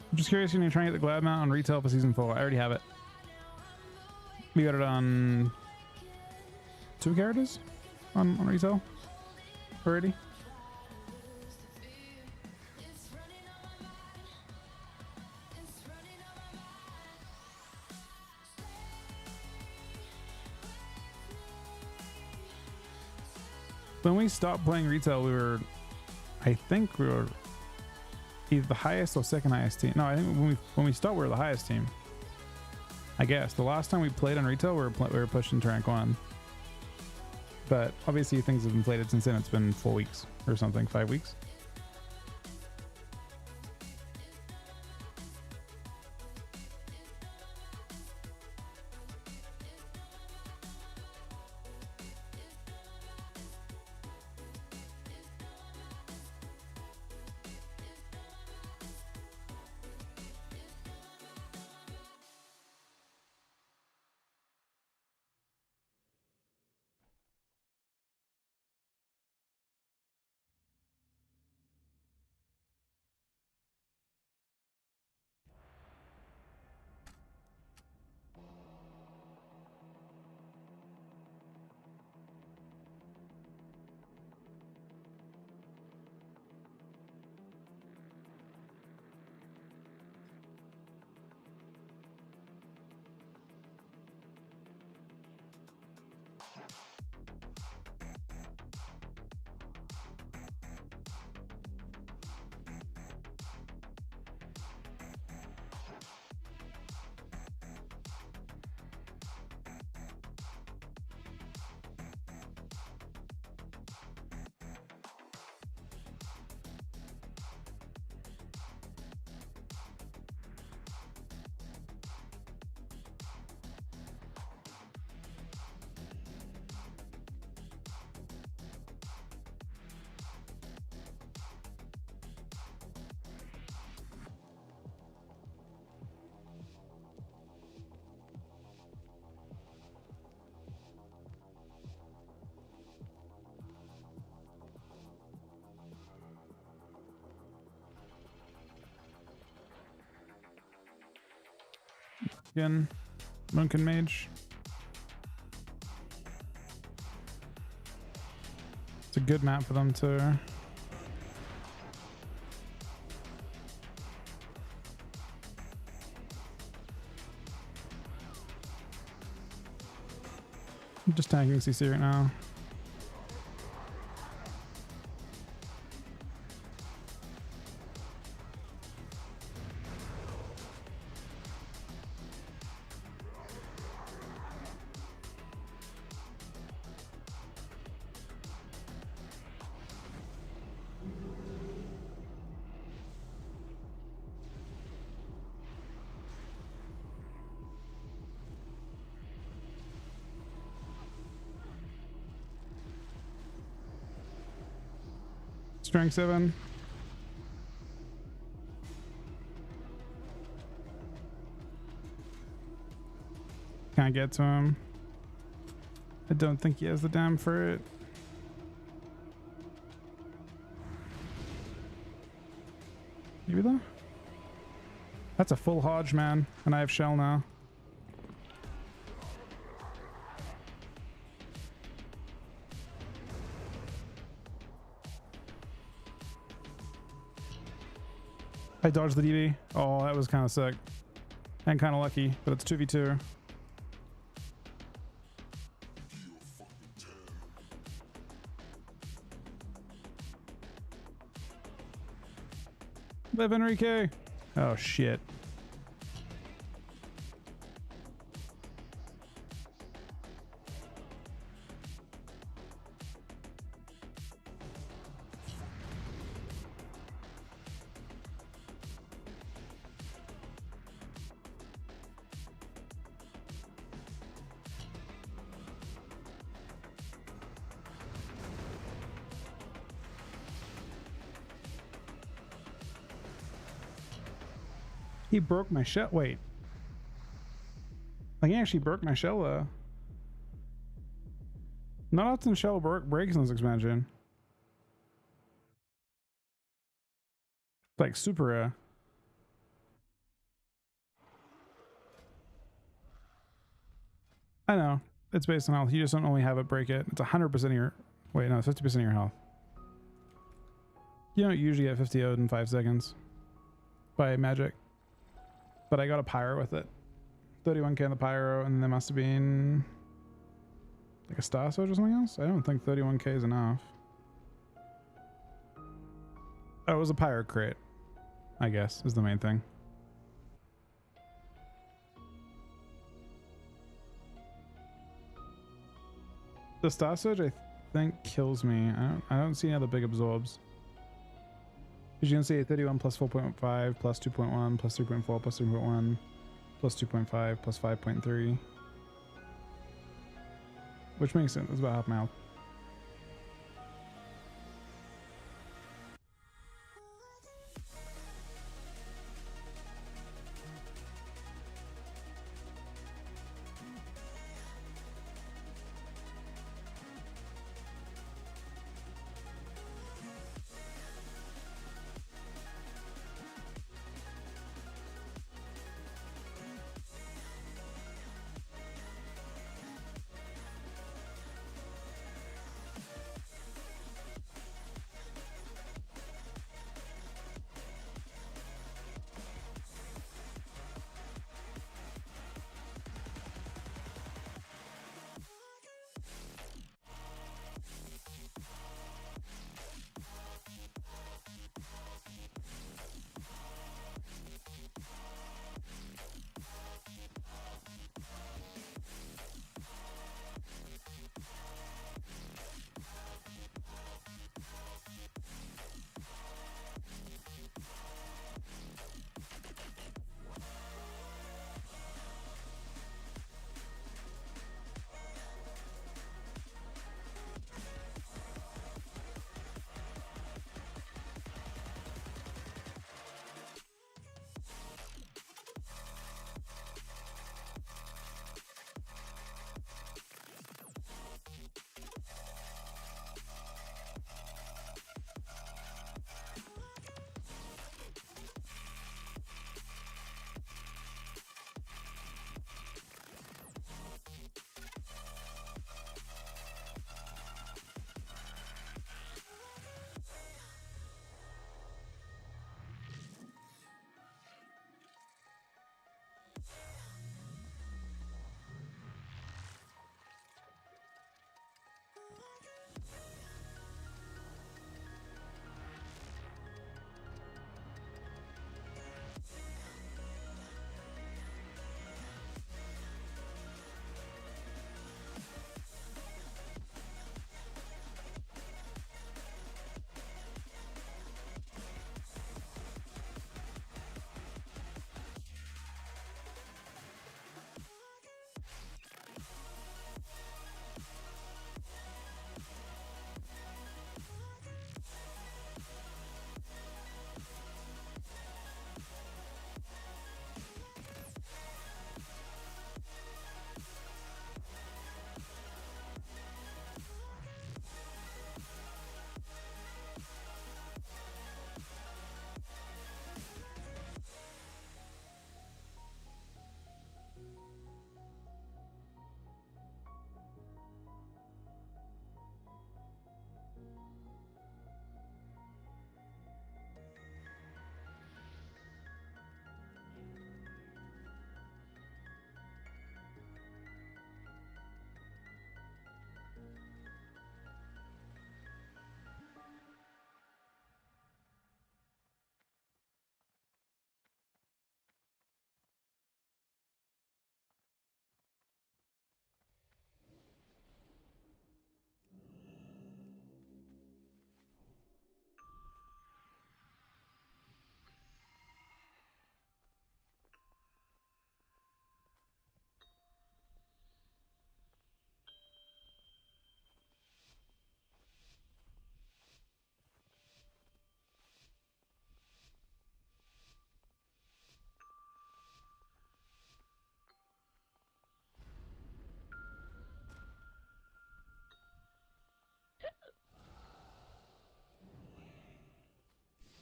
I'm just curious, you need to try and get the Glad Mount on retail for season 4. I already have it. We got it on 2 characters on retail already. When we stopped playing retail, we were, I think we were either the highest or second highest team. No, I think when we stopped, we were the highest team. I guess the last time we played on retail, we were pushing to rank 1. But obviously things have inflated since then. It's been 4 weeks or something, 5 weeks. Again, Monk and Mage. It's a good map for them to... I'm just tanking CC right now. Strength 7. Can't get to him. I don't think he has the dam for it. Maybe though? That's a full Hodge, man. And I have Shell now. I dodged the DB. Oh, that was kind of sick. And kind of lucky, but it's 2v2. Live Enrique. Oh, shit. He broke my shell. Wait. Like, he actually broke my shell, though. Not often shell breaks in this expansion. Like, super rare. I know. It's based on health. You just don't only have it break it. It's 100% of your... Wait, no, it's 50% of your health. You don't usually get 50 O'd in 5 seconds. By magic. But I got a pyro with it. 31k on the pyro, and then there must have been like a star surge or something else. I don't think 31k is enough. Oh, it was a pyro crit, I guess, is the main thing. The star surge, I think, kills me. I don't see any other big absorbs. Because you can see 31 plus 4.5 plus 2.1 plus 3.4 plus 3.1 plus 2.5 plus 5.3. Which makes sense. That's about half my health.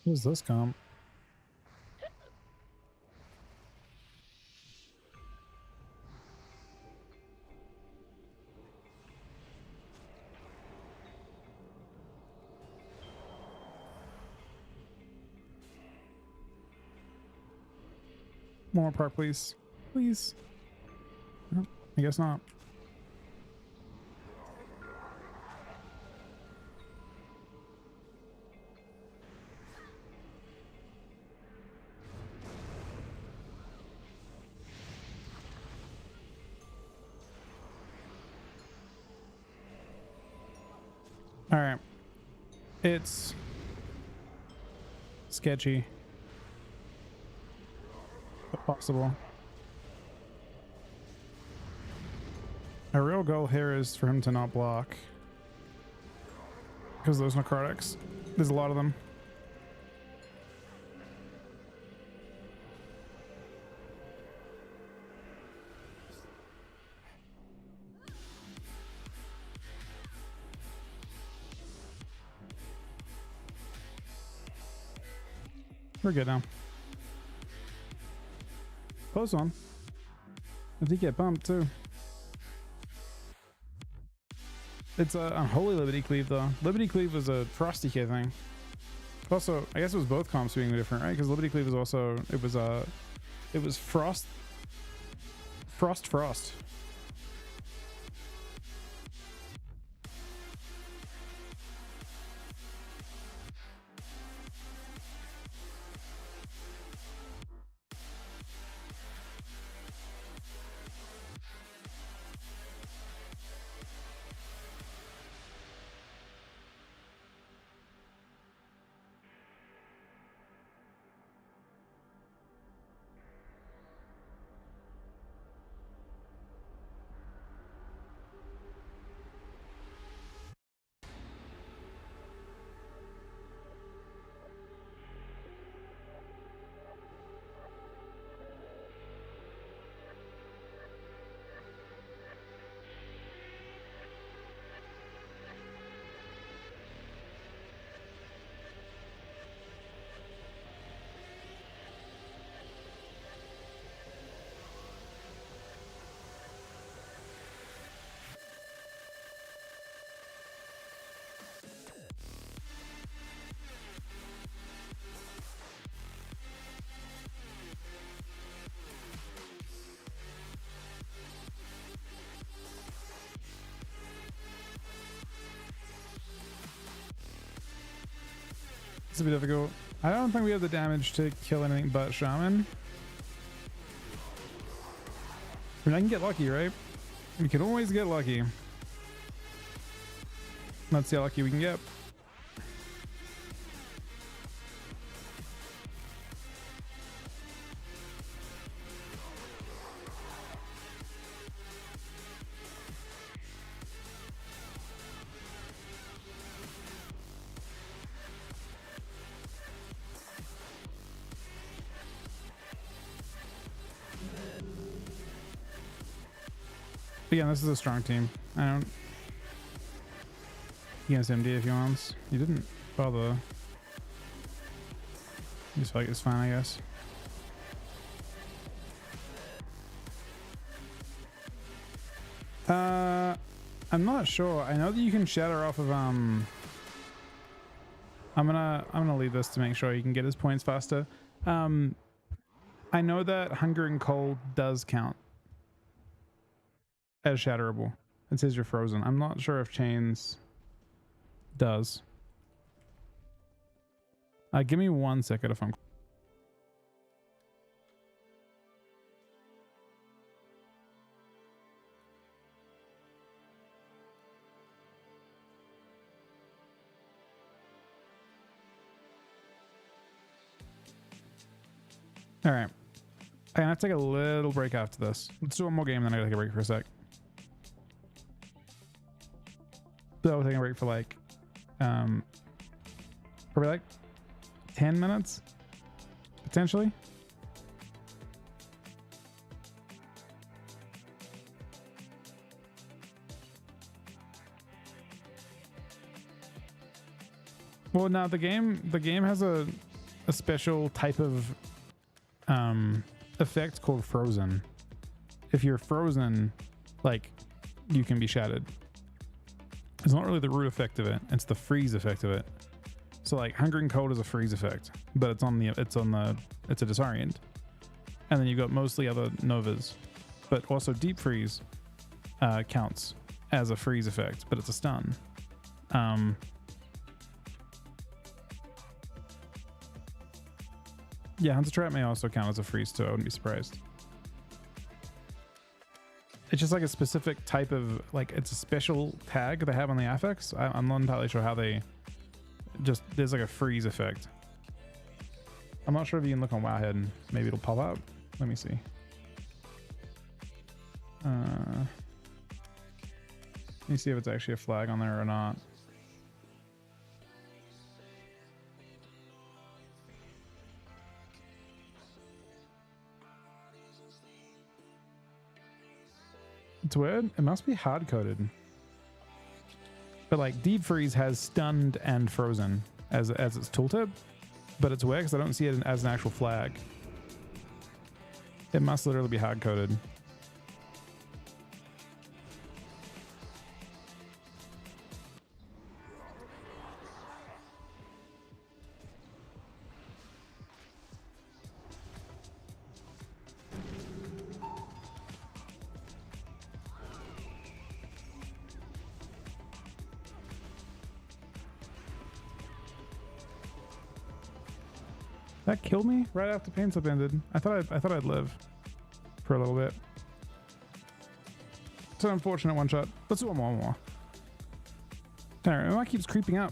Who's this comp? More part, please. Please. No, I guess not. All right. It's sketchy, but possible. Our real goal here is for him to not block. Because those necrotics, there's a lot of them. We're good now. Close one. If he get bumped too. It's a Unholy Liberty Cleave though. Liberty Cleave was a Frost DK thing. Also, I guess it was both comps being different, right? Because Liberty Cleave was also it was Frost. This will be difficult. I don't think we have the damage to kill anything but Shaman. I mean, I can get lucky, right? We can always get lucky. Let's see how lucky we can get. Again, this is a strong team. I don't. He has MD if he wants. He didn't bother. I just feel like it's fine, I guess. I'm not sure. I know that you can shatter off of I'm gonna leave this to make sure he can get his points faster. I know that Hunger and Cold does count as shatterable. It says you're frozen. I'm not sure if Chains does. Give me 1 second if I'm... All right. I'm gonna have to take a little break after this. Let's do one more game, then I gotta take a break for a sec. So we're taking a break for like, probably like 10 minutes, potentially. Well, now the game has a special type of effect called frozen. If you're frozen, like, you can be shattered. It's not really the root effect of it, it's the freeze effect of it. So like Hunger and Cold is a freeze effect, but it's a disorient. And then you've got mostly other novas, but also Deep Freeze counts as a freeze effect, but it's a stun. Yeah, Hunter Trap may also count as a freeze too, I wouldn't be surprised. It's just like a specific type of, like, it's a special tag they have on the affix. I'm not entirely sure how they just, there's like a freeze effect. I'm not sure if you can look on Wowhead and maybe it'll pop up. Let me see. Let me see if it's actually a flag on there or not. It's weird. It must be hard coded. But like Deep Freeze has stunned and frozen as its tooltip, but it's weird because I don't see it as an actual flag. It must literally be hard coded. That killed me right after Pain Slip ended. I thought I'd live for a little bit. It's an unfortunate one shot. Let's do one more. Alright, my mic keeps creeping up,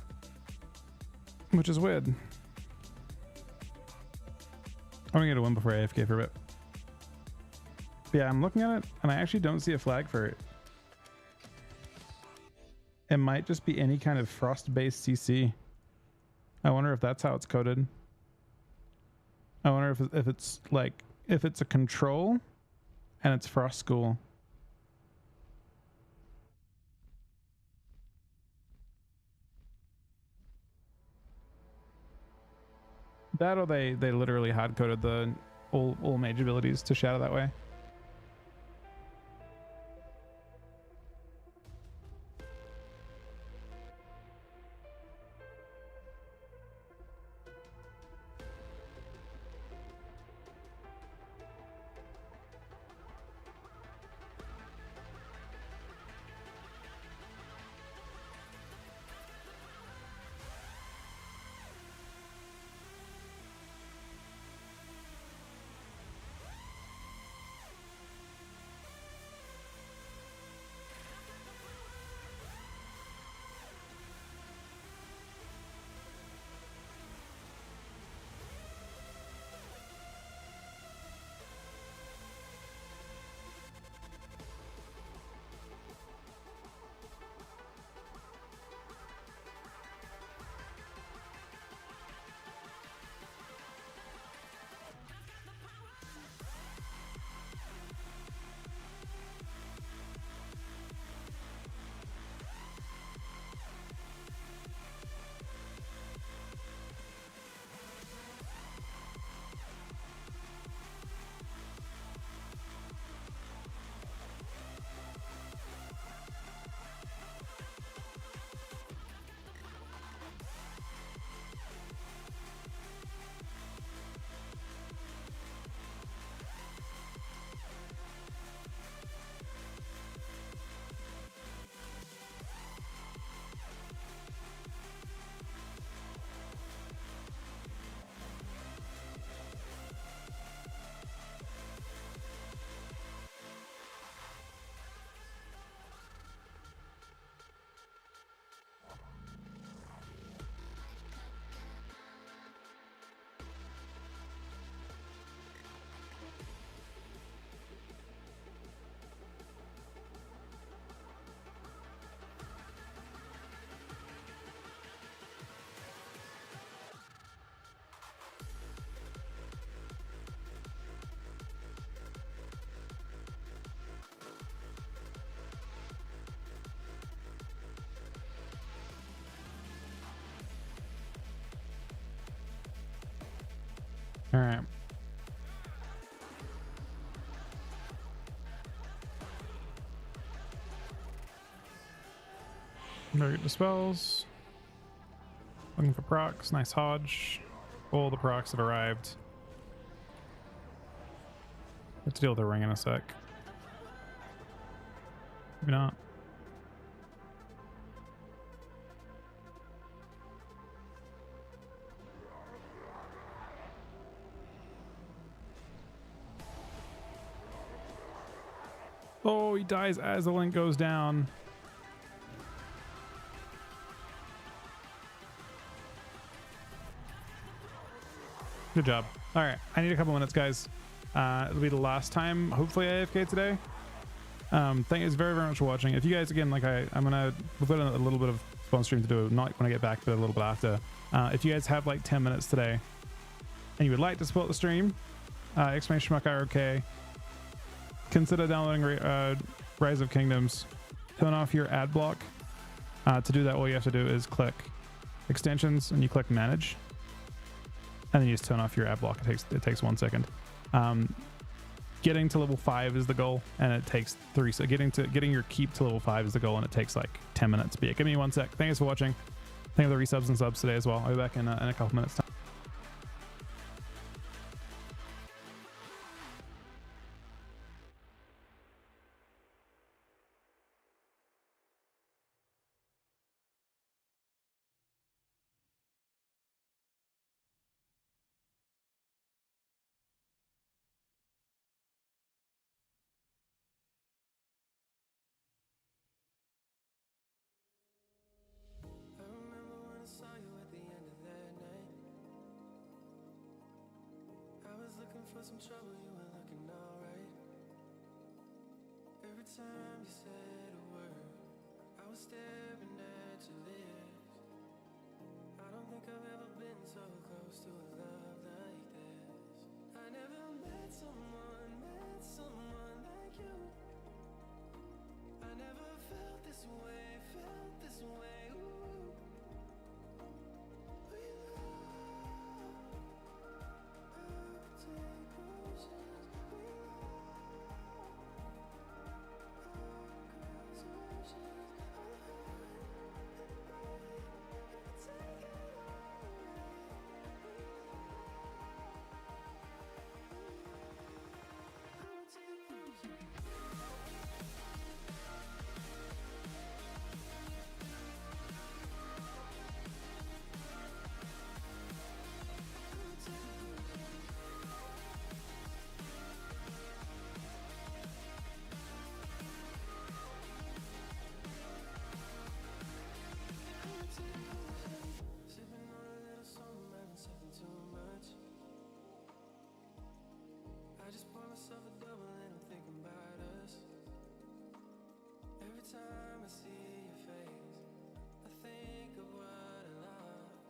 which is weird. I'm gonna get a win before AFK for a bit. But yeah, I'm looking at it and I actually don't see a flag for it. It might just be any kind of frost-based CC. I wonder if that's how it's coded. I wonder if it's like, if it's a control and it's Frost School. That or they literally hard coded the all mage abilities to shadow that way. All right. Target dispels. Looking for procs. Nice Hodge. All the procs that arrived. Let's deal with the ring in a sec. Maybe not. Oh, he dies as the link goes down. Good job. All right, I need a couple minutes, guys. It'll be the last time, hopefully, AFK today. Thank you very, very much for watching. If you guys, again, like we've got a little bit of spawn stream to do, not when I get back, but a little bit after. If you guys have like 10 minutes today and you would like to support the stream, exclamation mark IRK, consider downloading Rise of Kingdoms. Turn off your ad block. To do that, all you have to do is click extensions and you click manage, and then you just turn off your ad block. It takes 1 second. Getting to level 5 is the goal, and it takes 3. So getting your keep to level 5 is the goal, and it takes like 10 minutes. But yeah, give me 1 sec. Thanks for watching. Thank you for the resubs and subs today as well. I'll be back in a couple minutes time. I remember when I saw you at the end of that night. I was looking for some trouble, you were looking alright. Every time you said a word, I was staring at your lips. I don't think I've ever been so close to a love like this. I never met someone like you. I never felt this way. Ooh. We love, I'll take potions. We love, conversations. I'll hide and break, take it all away. I'll take potions. Sipping on a little something, I haven't sipping too much. I just pour myself a double and I'm thinking about us. Every time I see your face, I think of what I lost.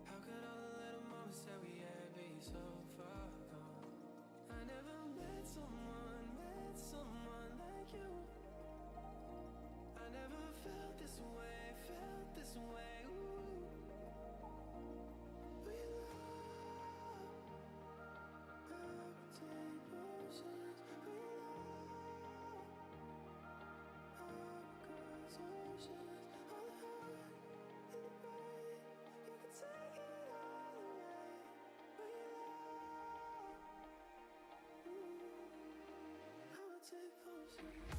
How could all the little moments that we had be so far gone? I never met someone like you. I never felt this way. Ooh. We love, I'll take potions. We love, conversations. I'll hide in the rain. You can take it all away. We love, I'll take potions.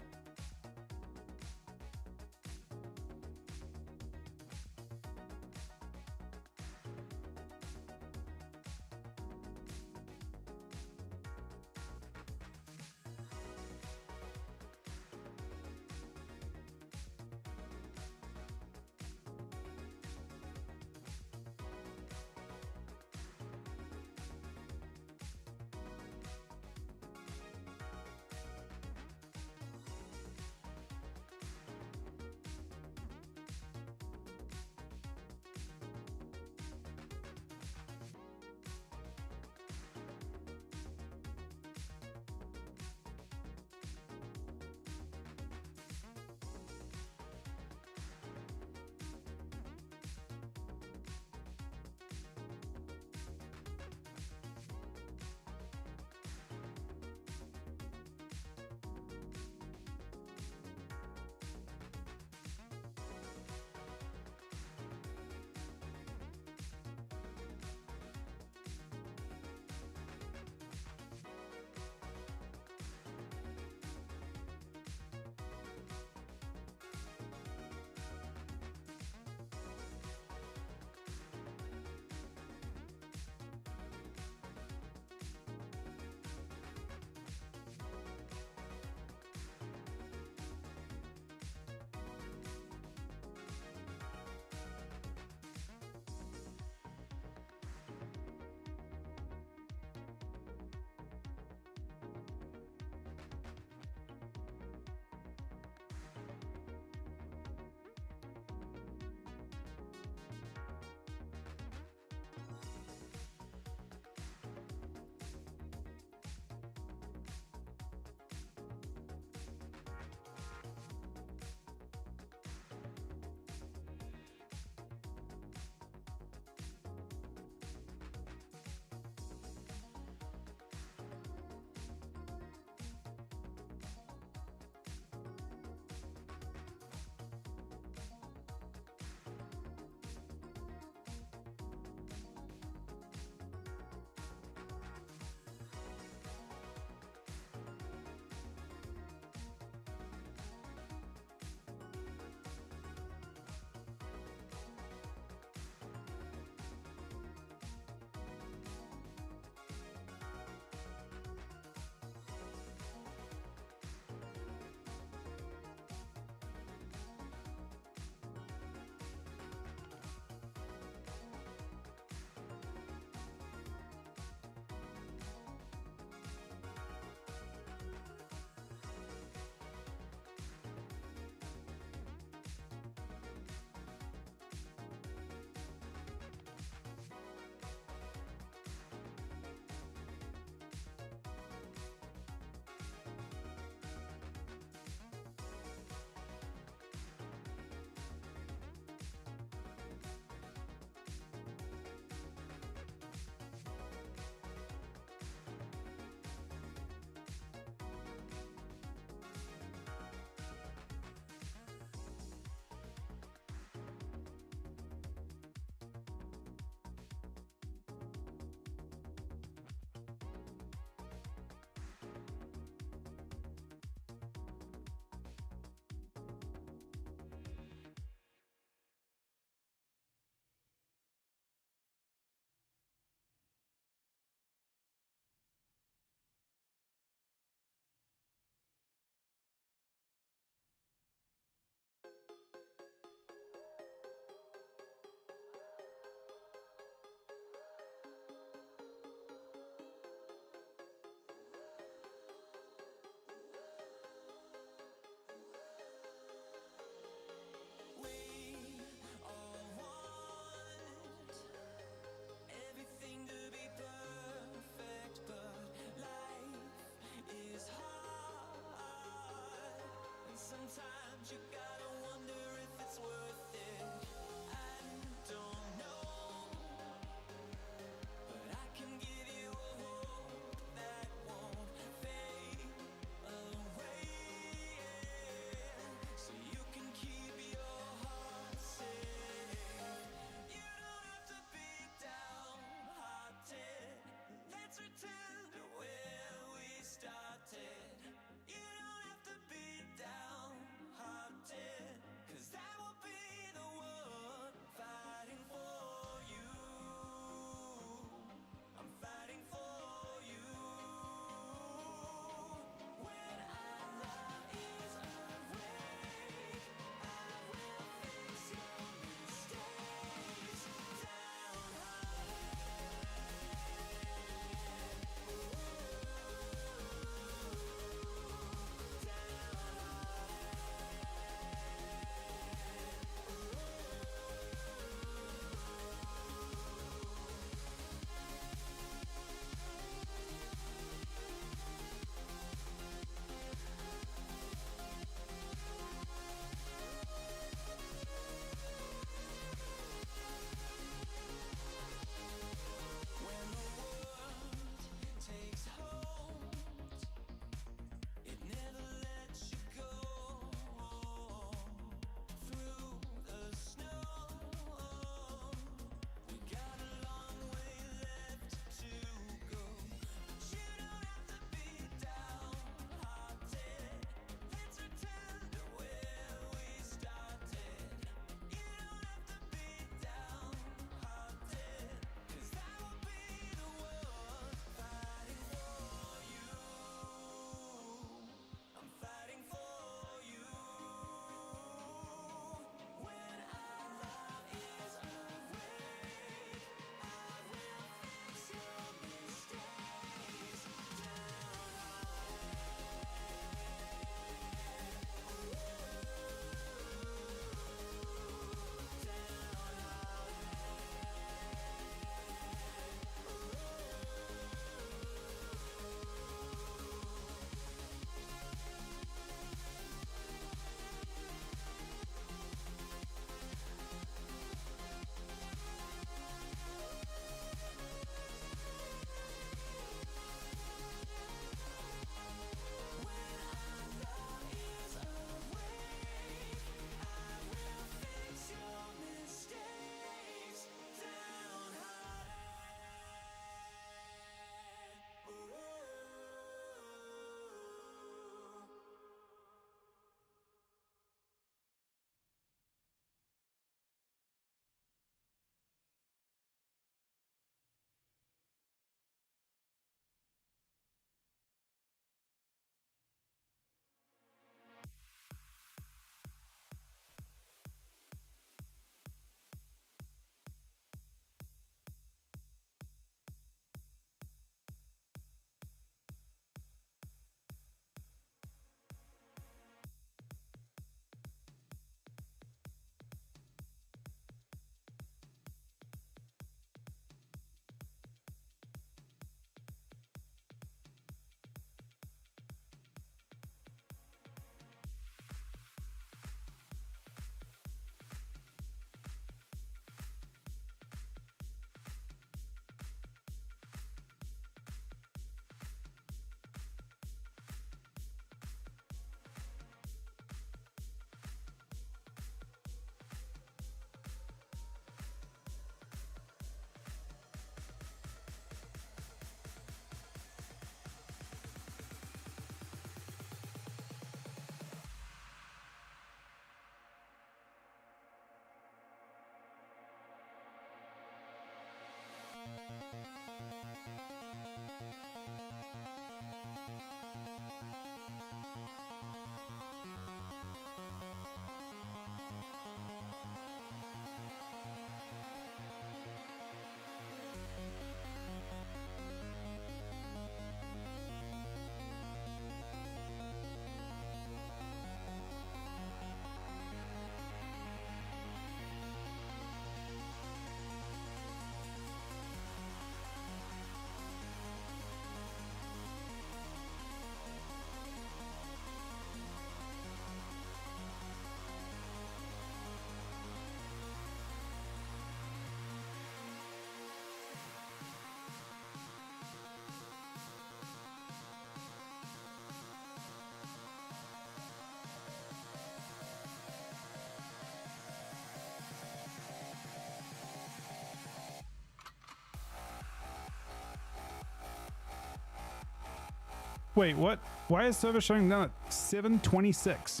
Wait, what? Why is server shutting down at 7:26?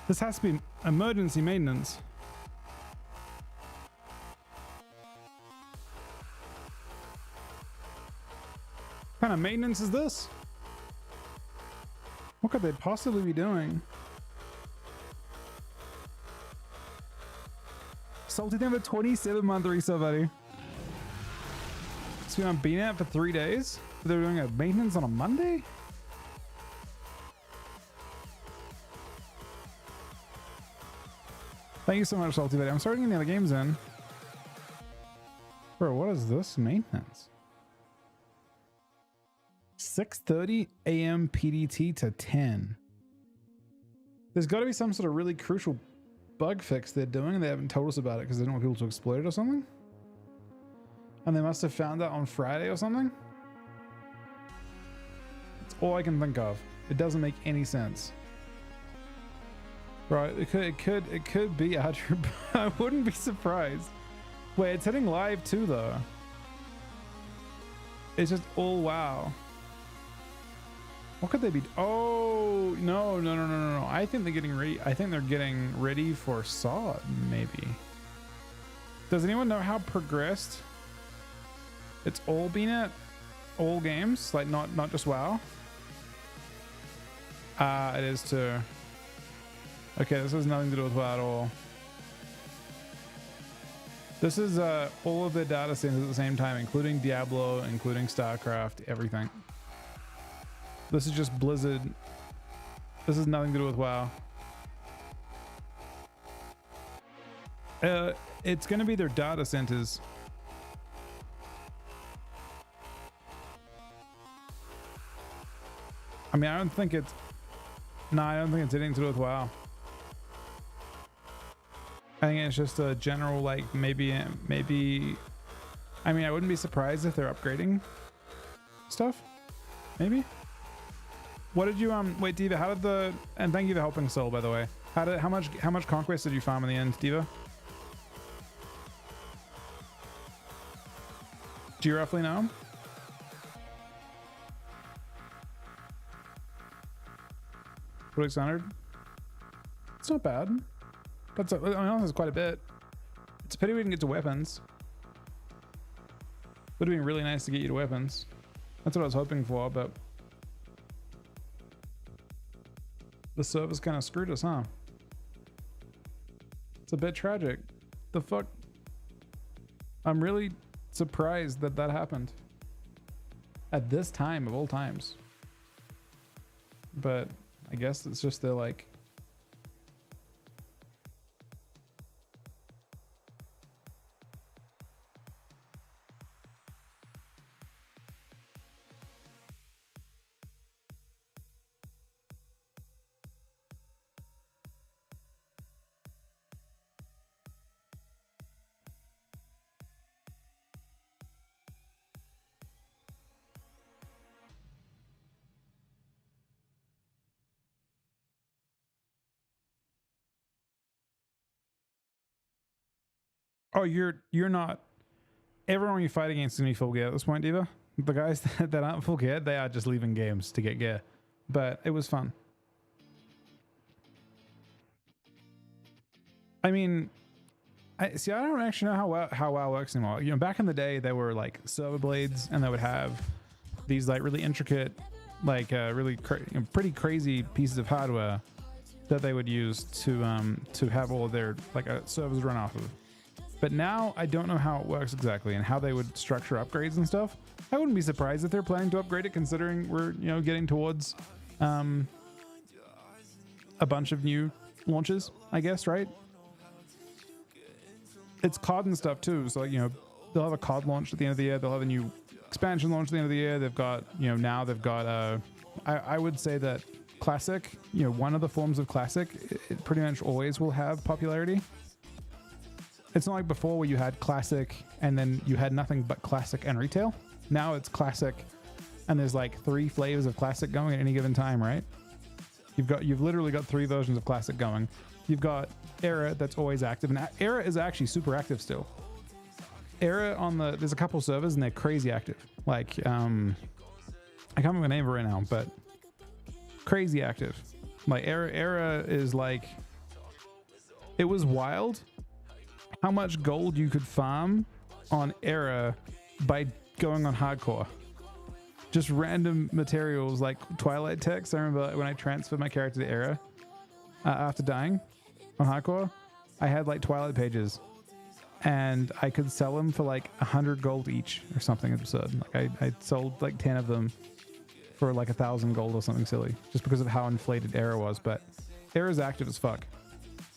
This has to be emergency maintenance. What kind of maintenance is this? What could they possibly be doing? Salty number 27-month resale value. So I've been out for 3 days. They're doing a maintenance on a Monday? Thank you so much, Salty Buddy. I'm starting any other games in. Bro, what is this maintenance? 6:30 a.m. PDT to 10. There's got to be some sort of really crucial bug fix they're doing and they haven't told us about it because they don't want people to exploit it or something. And they must have found that on Friday or something. That's all I can think of. It doesn't make any sense. Right, it could be Adrian, but I wouldn't be surprised. Wait, it's hitting live too though. It's just all wow. What could they be? Oh no. I think they're getting ready. I think they're getting ready for SOD, maybe. Does anyone know how progressed it's all been at? All games, like not just WoW. It is too. Okay, this has nothing to do with WoW at all. This is all of the data centers at the same time, including Diablo, including StarCraft, everything. This is just Blizzard. This has nothing to do with WoW. It's going to be their data centers. I mean, I don't think it's... No, I don't think it's anything to do with WoW. I think it's just a general, like, maybe... I mean, I wouldn't be surprised if they're upgrading stuff. Maybe. What did you wait, Diva? How did the... And thank you for helping Soul, by the way. How much conquest did you farm in the end, Diva? Do you roughly know? What 600? It's not bad. That's honestly quite a bit. It's a pity we didn't get to weapons. Would have been really nice to get you to weapons. That's what I was hoping for, but the server's kind of screwed us, huh? It's a bit tragic. The fuck? I'm really surprised that happened at this time of all times. But I guess it's just they're like... Oh, you're not. Everyone you fight against is gonna be full gear at this point, Diva. The guys that aren't full gear, they are just leaving games to get gear. But it was fun. I mean, I don't actually know how WoW works anymore. You know, back in the day, there were like server blades, and they would have these like really intricate, like pretty crazy pieces of hardware that they would use to have all of their servers run off of. But now I don't know how it works exactly and how they would structure upgrades and stuff. I wouldn't be surprised if they're planning to upgrade it, considering we're getting towards a bunch of new launches, I guess, right? It's COD and stuff too, so they'll have a COD launch at the end of the year. They'll have a new expansion launch at the end of the year. They've got now they've got I would say that Classic, one of the forms of Classic, it pretty much always will have popularity. It's not like before where you had Classic and then you had nothing but Classic and Retail. Now it's Classic and there's like 3 flavors of Classic going at any given time, right? You've literally got 3 versions of Classic going. You've got Era that's always active, and Era is actually super active still. Era there's a couple servers and they're crazy active. Like I can't remember the name right now, but crazy active. Like era is like, it was wild how much gold you could farm on era by going on hardcore. Just random materials like Twilight text. I remember when I transferred my character to era after dying on hardcore, I had like Twilight pages and I could sell them for like 100 gold each or something absurd. Like I sold like 10 of them for like 1,000 gold or something silly, just because of how inflated era was. But era is active as fuck.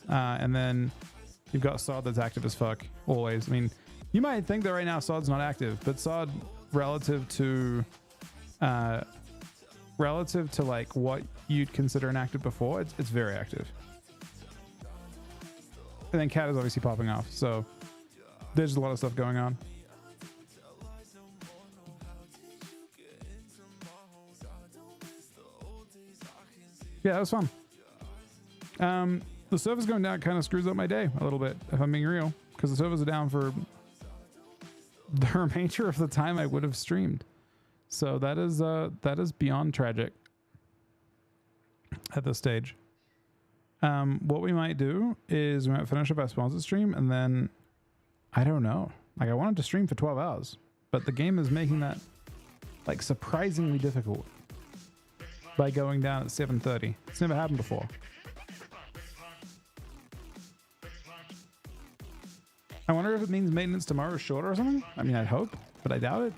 And then you've got SOD that's active as fuck always. I mean, you might think that right now SOD's not active, but SOD relative to like what you'd consider an active before, it's very active. And then Cat is obviously popping off, so there's a lot of stuff going on. Yeah, that was fun. The servers going down kind of screws up my day a little bit, if I'm being real, because the servers are down for the remainder of the time I would have streamed. So that is beyond tragic at this stage. What we might do is we might finish up our sponsored stream, and then I don't know. Like, I wanted to stream for 12 hours, but the game is making that like surprisingly difficult by going down at 7:30. It's never happened before. I wonder if it means maintenance tomorrow is shorter or something. I mean, I'd hope, but I doubt it.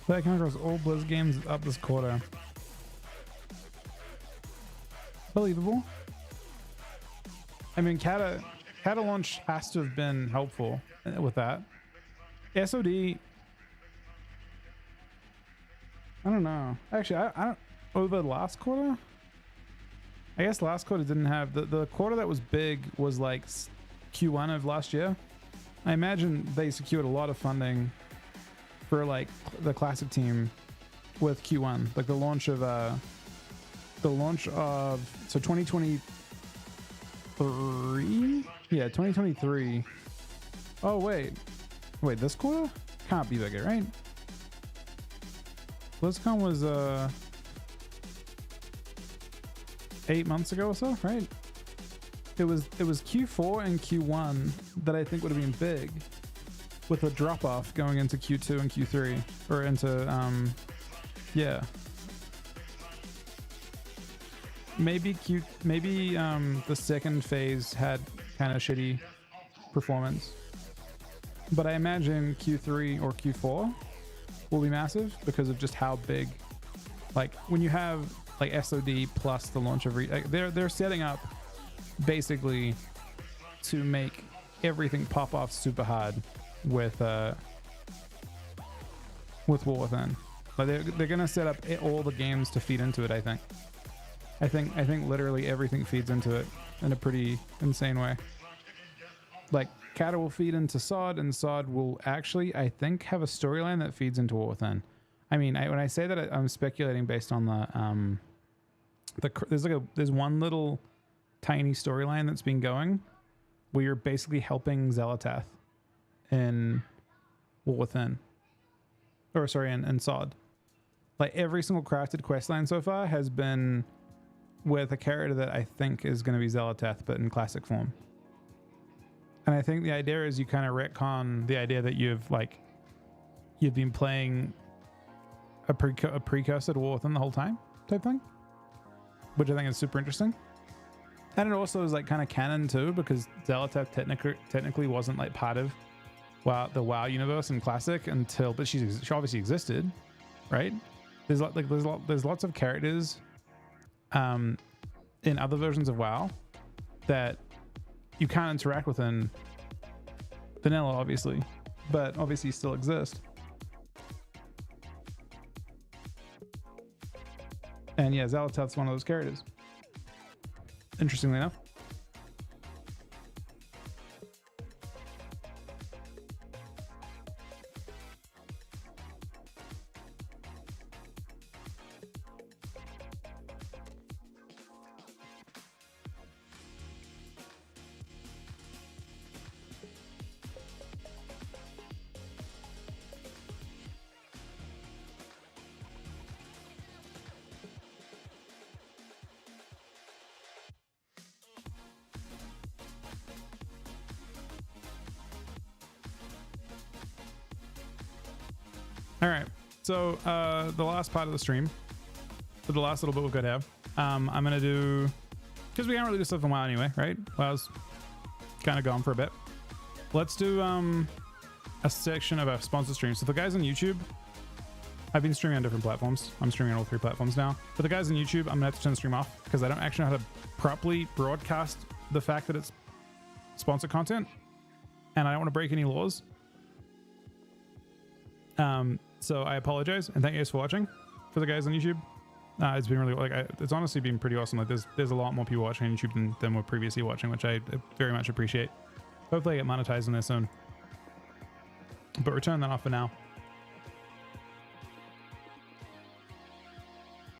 That came across all Blizz games up this quarter. Believable. I mean, Cata launch has to have been helpful with that. SOD, I don't know. Actually, I don't, over the last quarter? I guess last quarter didn't have, the quarter that was big was like Q1 of last year. I imagine they secured a lot of funding for like the classic team with Q1, like the launch of so 2023. Yeah, 2023. Oh wait, this quarter can't be bigger, right? BlizzCon was 8 months ago or so, right? It was Q4 and Q1 that I think would have been big, with a drop off going into Q2 and Q3, or into yeah. Maybe the second phase had kind of shitty performance, but I imagine Q3 or Q4 will be massive because of just how big. Like when you have like SOD plus the launch of they're setting up basically to make everything pop off super hard with War Within. Like they're gonna set up all the games to feed into it. I think literally everything feeds into it in a pretty insane way. Like Cata will feed into Sod, and Sod will actually, I think, have a storyline that feeds into War Within. I mean, when I say that, I'm speculating based on there's one little tiny storyline that's been going where you're basically helping Zelatath in War Within, or sorry, in Sod. Like every single crafted questline so far has been with a character that I think is going to be Zelatath, but in classic form. And I think the idea is you kind of retcon the idea that you've been playing a precursor to War Within the whole time type thing, which I think is super interesting. And it also is like kind of canon too, because Zelatath technically wasn't like part of the WoW universe in classic until, but she obviously existed, right? There's lots of characters in other versions of WoW that you can't interact with in vanilla, obviously, but obviously still exist. And yeah, Zelatath's one of those characters, interestingly enough. All right, so the last part of the stream, for the last little bit we're going to have, I'm going to do, because we can't really do stuff in WoW anyway, right? WoW's kind of gone for a bit. Let's do a section of our sponsor streams. So the guys on YouTube, I've been streaming on different platforms. I'm streaming on all 3 platforms now. For the guys on YouTube, I'm going to have to turn the stream off because I don't actually know how to properly broadcast the fact that it's sponsored content, and I don't want to break any laws. So I apologize, and thank you guys for watching. For the guys on YouTube, it's been really it's honestly been pretty awesome. Like there's a lot more people watching on YouTube than were previously watching, which I very much appreciate. Hopefully I get monetized on this soon, but we're turning that off for now.